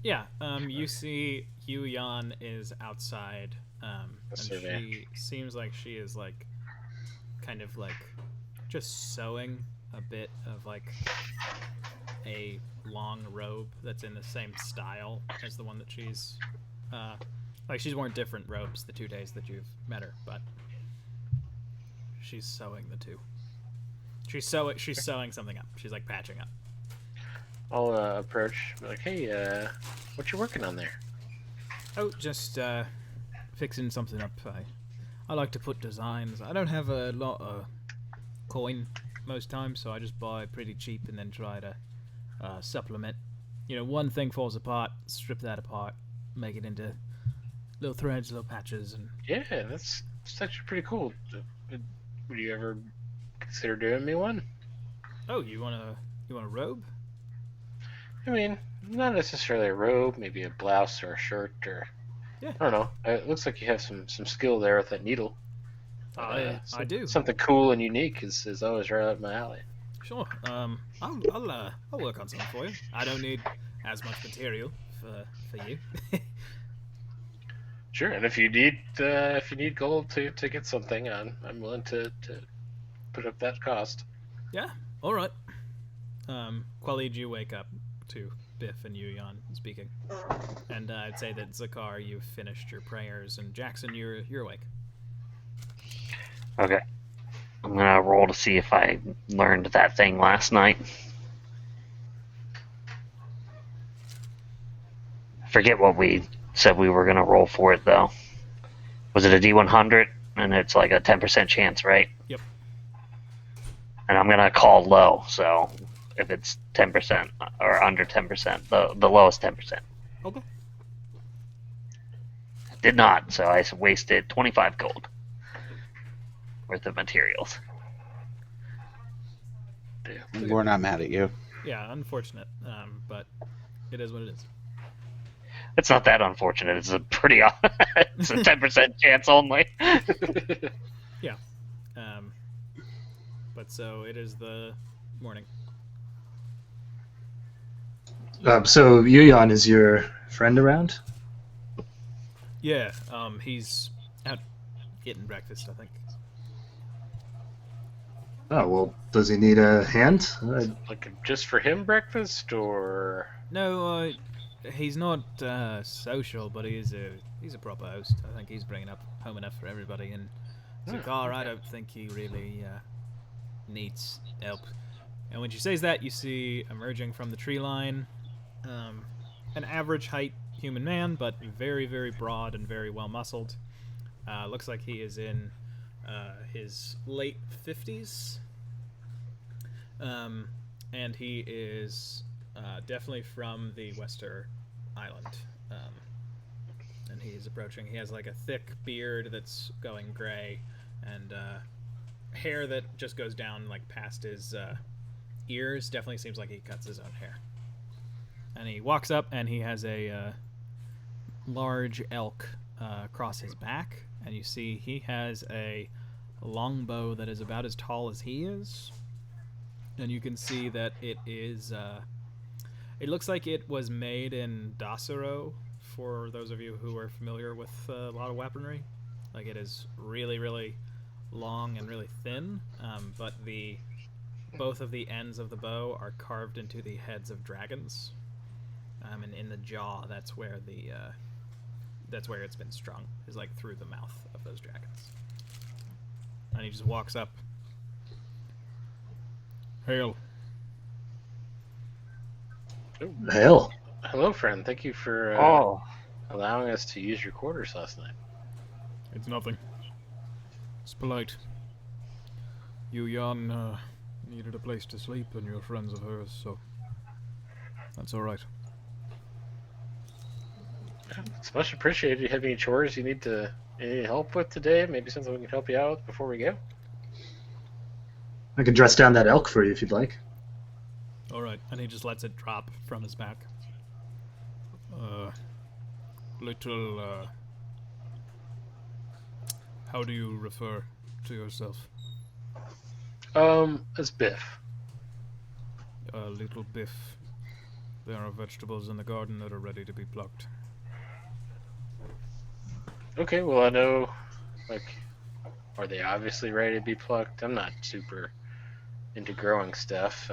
S1: Yeah, you see Yuyan is outside, and she seems like she is like kind of like just sewing a bit of like a long robe that's in the same style as the one that she's like she's worn different robes the 2 days that you've met her, but she's sewing the two. She's sewing something up. She's like patching up.
S3: I'll approach, be like, hey, what you working on there?
S1: Oh, just fixing something up. I like to put designs. I don't have a lot of coin most times, so I just buy pretty cheap and then try to supplement. You know, one thing falls apart, strip that apart, make it into little threads, little patches, and
S3: Yeah, that's actually pretty cool. Would you ever consider doing me one?
S1: oh, you want a robe?
S3: I mean, not necessarily a robe, maybe a blouse or a shirt or...
S1: Yeah.
S3: I don't know. It looks like you have some skill there with that needle.
S1: I do.
S3: Something cool and unique is always right up my alley.
S1: Sure. I'll work on something for you. I don't need as much material for you.
S3: Sure, and if you need gold to get something, I'm willing to put up that cost.
S1: Yeah. All right. Khalid, you wake up to Biff and Yuyan speaking, and I'd say that Zakar, you've finished your prayers, and Jackson, you're awake.
S5: Okay. I'm gonna roll to see if I learned that thing last night. Forget what we said we were gonna roll for it though. Was it a D100? And it's like a 10% chance, right?
S1: Yep.
S5: And I'm gonna call low, so if it's 10% or under 10%, the lowest 10%.
S1: Okay.
S5: Did not, so I wasted 25 gold worth of materials.
S2: We're not mad at you.
S1: Yeah, unfortunate, but it is what it is.
S5: It's not that unfortunate. It's a pretty. It's a 10% chance only.
S1: Yeah. But so it is the morning.
S4: So Yuyan, is your friend around?
S1: Yeah. He's out getting breakfast, I think.
S4: Oh, well, does he need a hand?
S3: Like just for him breakfast, or
S1: No, he's not social, but he's a proper host. I think he's bringing up home enough for everybody. And Zakar, I don't think he really needs help. And when she says that, you see emerging from the tree line an average height human man, but very, very broad and very well muscled. Looks like he is in his late 50s. And he is definitely from the Wester Island. And he is approaching. He has like a thick beard that's going gray and hair that just goes down like past his ears. Definitely seems like he cuts his own hair. And he walks up and he has a large elk across his back. And you see he has a longbow that is about as tall as he is. And you can see that it is it looks like it was made in Dasaro, for those of you who are familiar with a lot of weaponry. Like, it is really, really long and really thin, but both of the ends of the bow are carved into the heads of dragons. And in the jaw, that's where it's been strung, is like through the mouth of those dragons. And he just walks up. Hail.
S4: Hell.
S3: Hello, friend. Thank you for allowing us to use your quarters last night.
S7: It's nothing. It's polite. You, Jan, needed a place to sleep, and you're friends of hers, so that's all right.
S3: It's much appreciated. Do you have any chores you need help with today? Maybe something we can help you out with before we go?
S4: I can dress down that elk for you if you'd like.
S1: All right, and he just lets it drop from his back.
S7: How do you refer to yourself?
S3: As Biff.
S7: Little Biff. There are vegetables in the garden that are ready to be plucked.
S3: Okay, well, I know, are they obviously ready to be plucked? I'm not super into growing stuff.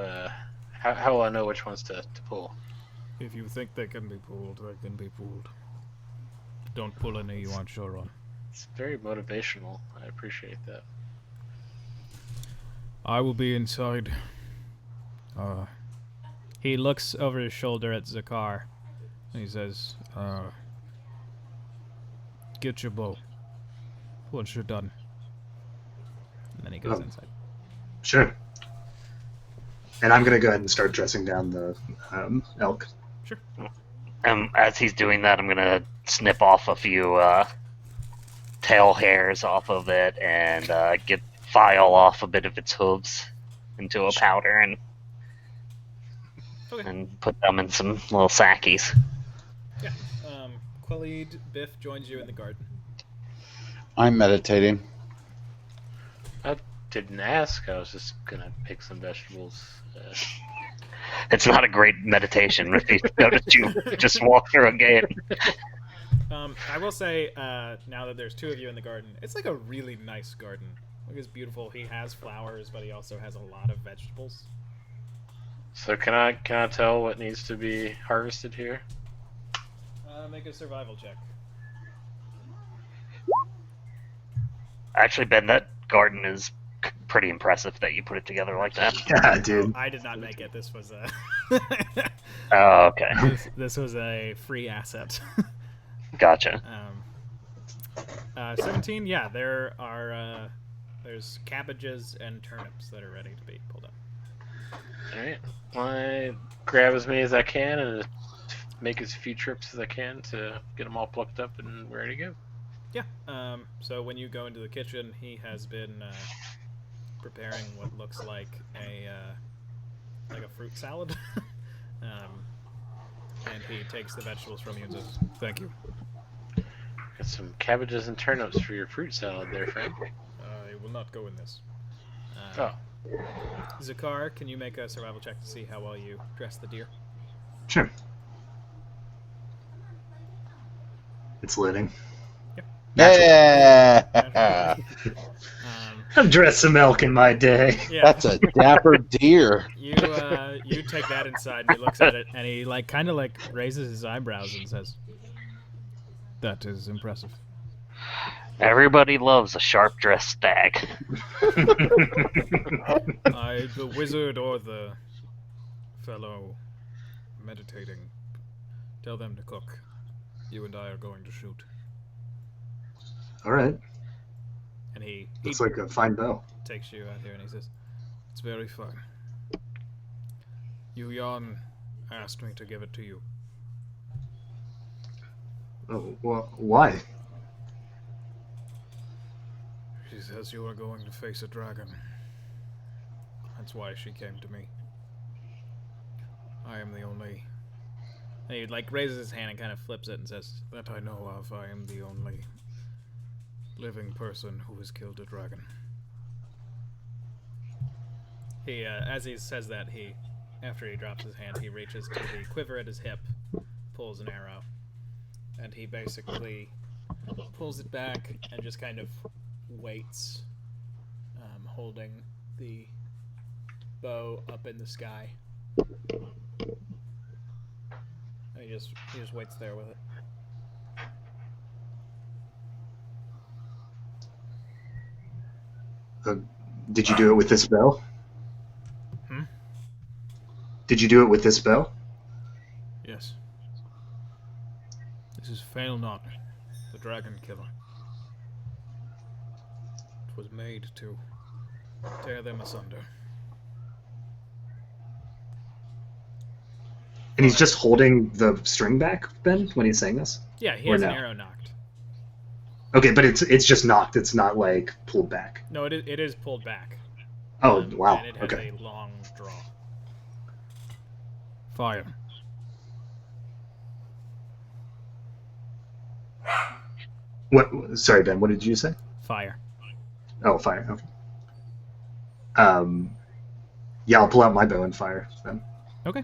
S3: How will I know which ones to pull?
S7: If you think they can be pulled, they can be pulled. Don't pull any you aren't sure on.
S3: It's very motivational. I appreciate that.
S7: I will be inside.
S1: He looks over his shoulder at Zakar.
S7: And he says, get your bow. Once you're done.
S1: And then he goes inside.
S4: Sure. And I'm going to go ahead and start dressing down the elk.
S1: Sure.
S5: As he's doing that, I'm going to snip off a few tail hairs off of it and file off a bit of its hooves into a powder and put them in some little sackies.
S1: Yeah. Khalid, Biff joins you in the garden.
S2: I'm meditating.
S3: I didn't ask. I was just going to pick some vegetables.
S5: It's not a great meditation if you notice you just walk through a gate.
S1: I will say, now that there's two of you in the garden, it's like a really nice garden. Look, it's beautiful. He has flowers, but he also has a lot of vegetables.
S3: So can I tell what needs to be harvested here?
S1: Make a survival check.
S5: Actually, Ben, that garden is pretty impressive that you put it together like that.
S4: Yeah, dude.
S1: I did not make it. This was a...
S5: Oh, okay.
S1: This was a free asset.
S5: Gotcha.
S1: 17, yeah, there's cabbages and turnips that are ready to be pulled up.
S3: Alright. I grab as many as I can and make as few trips as I can to get them all plucked up and ready to go.
S1: Yeah. So when you go into the kitchen, he has been preparing what looks like a fruit salad. And he takes the vegetables from you and says, "Thank you.
S3: Got some cabbages and turnips for your fruit salad there, friend.
S1: I will not go in this."
S3: Oh,
S1: Zakar, can you make a survival check to see how well you dress the deer?
S4: Sure. It's loading.
S2: Yeah.
S4: I've dressed some elk in my day.
S1: Yeah.
S2: That's a dapper deer.
S1: You take that inside, and he looks at it, and he kind of raises his eyebrows and says, "That is impressive."
S5: Everybody loves a sharp-dressed stag.
S1: The wizard or the fellow meditating, tell them to cook. You and I are going to shoot.
S4: All right.
S1: And he
S4: Looks like a fine bow.
S1: takes you out here, and he says, "It's very fun. Yu Yan asked me to give it to you."
S4: Oh, well, why?
S1: She says you are going to face a dragon. That's why she came to me. I am the only... And he raises his hand and kind of flips it and says, "That I know of, I am the only living person who has killed a dragon." He, as he says that, after he drops his hand, he reaches to the quiver at his hip, pulls an arrow, and he basically pulls it back and just kind of waits, holding the bow up in the sky. And he just waits there with it.
S4: Did you do it with this bow? Did you do it with this bow?
S1: Yes. This is Fail Not, the dragon killer. It was made to tear them asunder.
S4: And he's just holding the string back, Ben, when he's saying this?
S1: Yeah, he
S4: Or
S1: has
S4: no?
S1: an arrow knocked.
S4: Okay, but it's just knocked. It's not pulled back.
S1: No, it is pulled back.
S4: Oh, wow.
S1: And it has
S4: Okay.
S1: a long draw. Fire.
S4: What? Sorry, Ben. What did you say?
S1: Fire.
S4: Oh, fire. Okay. Yeah, I'll pull out my bow and fire then.
S1: Okay.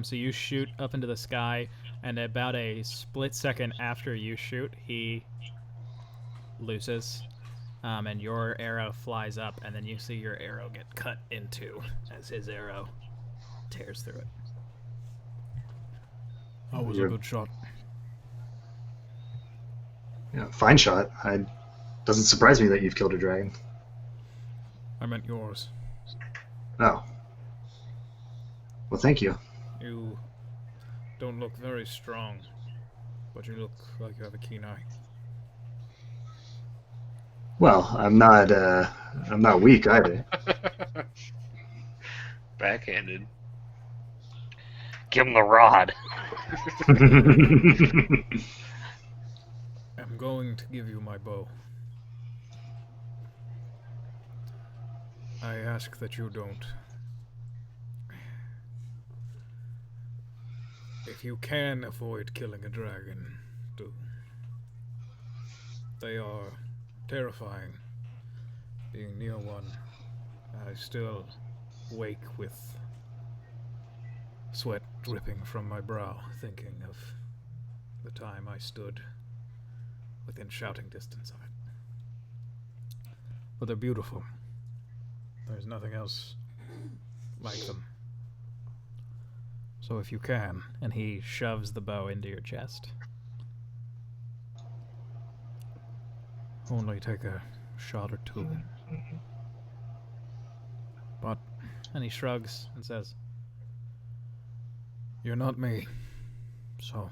S1: So you shoot up into the sky, and about a split second after you shoot, he looses, and your arrow flies up, and then you see your arrow get cut in two as his arrow tears through it. That was a good shot.
S4: Yeah, fine shot. Doesn't surprise me that you've killed a dragon.
S1: I meant yours.
S4: Oh. Well, thank you.
S1: You don't look very strong, but you look like you have a keen eye.
S4: Well, I'm not weak either.
S3: backhanded.
S5: Give him the rod.
S1: I'm going to give you my bow. I ask that you don't. If you can avoid killing a dragon, do. They are terrifying. Being near one, I still wake with sweat dripping from my brow, thinking of the time I stood within shouting distance of it. But they're beautiful. There's nothing else like them. So if you can, and he shoves the bow into your chest. Only take a shot or two. But, and he shrugs and says, "You're not me. So,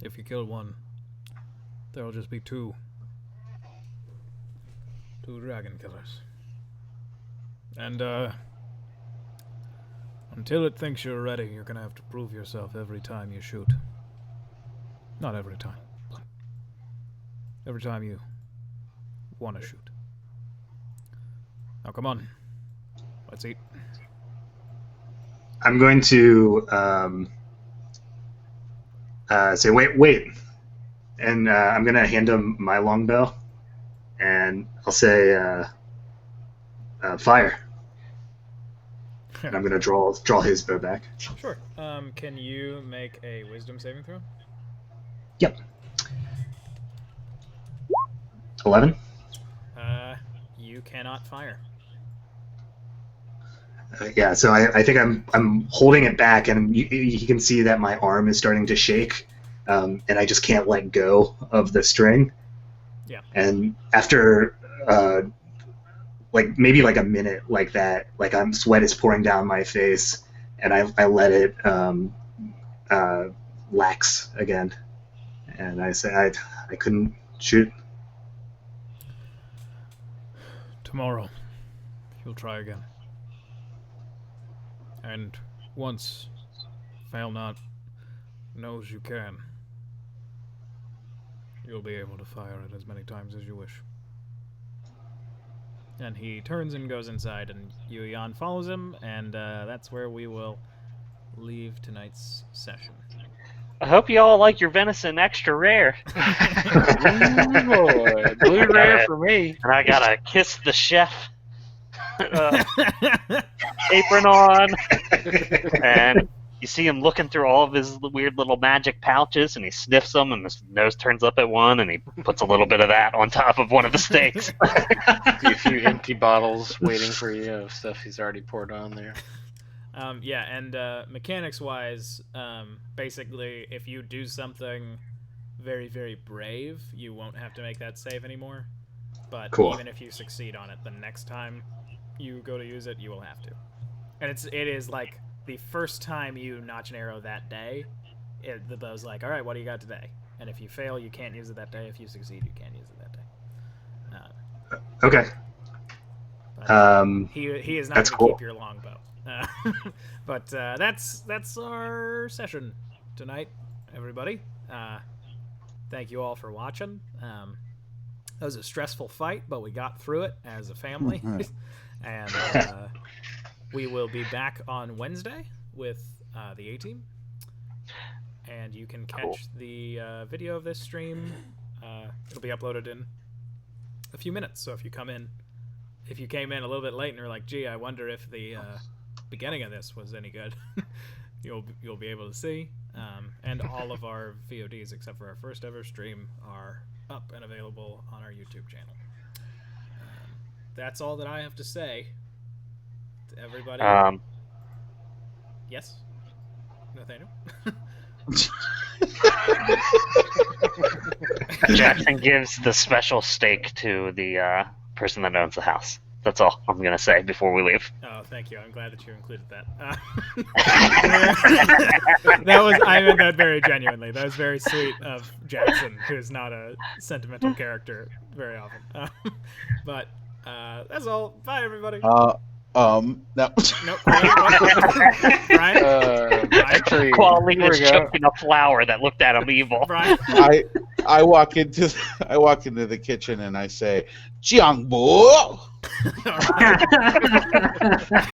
S1: if you kill one, there'll just be two. Two dragon killers. And, Until it thinks you're ready, you're gonna have to prove yourself every time you shoot. Not every time, but every time you want to shoot. Now, come on. Let's eat.
S4: I'm going to say, wait. And I'm going to hand him my longbow. And I'll say, fire. And I'm going to draw his bow back.
S1: Sure. Can you make a wisdom saving throw?
S4: Yep. 11.
S1: You cannot fire.
S4: Yeah, so I think I'm holding it back, and you can see that my arm is starting to shake, and I just can't let go of the string.
S1: Yeah.
S4: And after maybe a minute like that, sweat is pouring down my face, and I let it lax again, and I say I couldn't shoot.
S1: Tomorrow, you'll try again. And once fail not knows you can, you'll be able to fire it as many times as you wish. And he turns and goes inside, and Yuyan follows him, and that's where we will leave tonight's session.
S5: I hope you all like your venison extra rare.
S3: Ooh, boy. Blue rare for me.
S5: And I gotta kiss the chef. Apron on. And you see him looking through all of his weird little magic pouches, and he sniffs them, and his nose turns up at one, and he puts a little bit of that on top of one of the steaks.
S3: A few empty bottles waiting for you of stuff he's already poured on there.
S1: Yeah, and mechanics-wise, basically, if you do something very, very brave, you won't have to make that save anymore. But
S4: Cool.
S1: Even if you succeed on it, the next time you go to use it, you will have to. And it is like the first time you notch an arrow that day, the bow's like, all right, what do you got today? And if you fail, you can't use it that day. If you succeed, you can use it that day.
S4: Okay.
S1: But he is not
S4: That's
S1: going to
S4: cool.
S1: keep your longbow. But that's our session tonight, everybody. Thank you all for watching. That was a stressful fight, but we got through it as a family. And we will be back on Wednesday with the A-Team. And you can catch the video of this stream. It'll be uploaded in a few minutes. So if you came in a little bit late and you're like, gee, I wonder if the beginning of this was any good, you'll be able to see. And all of our VODs, except for our first ever stream, are up and available on our YouTube channel. That's all that I have to say to everybody. Yes? Nathaniel?
S5: Jackson gives the special steak to the person that owns the house. That's all I'm going to say before we leave.
S1: Oh, thank you. I'm glad that you included that. I meant that very genuinely. That was very sweet of Jackson, who's not a sentimental character very often. But that's all. Bye, everybody.
S2: No.
S1: Nope. Brian?
S3: Actually,
S5: Quality
S3: here
S5: is
S3: we go.
S5: choking a flower that looked at him evil.
S1: Brian?
S2: I walk into the kitchen and I say, "Jiangbo."
S1: All right.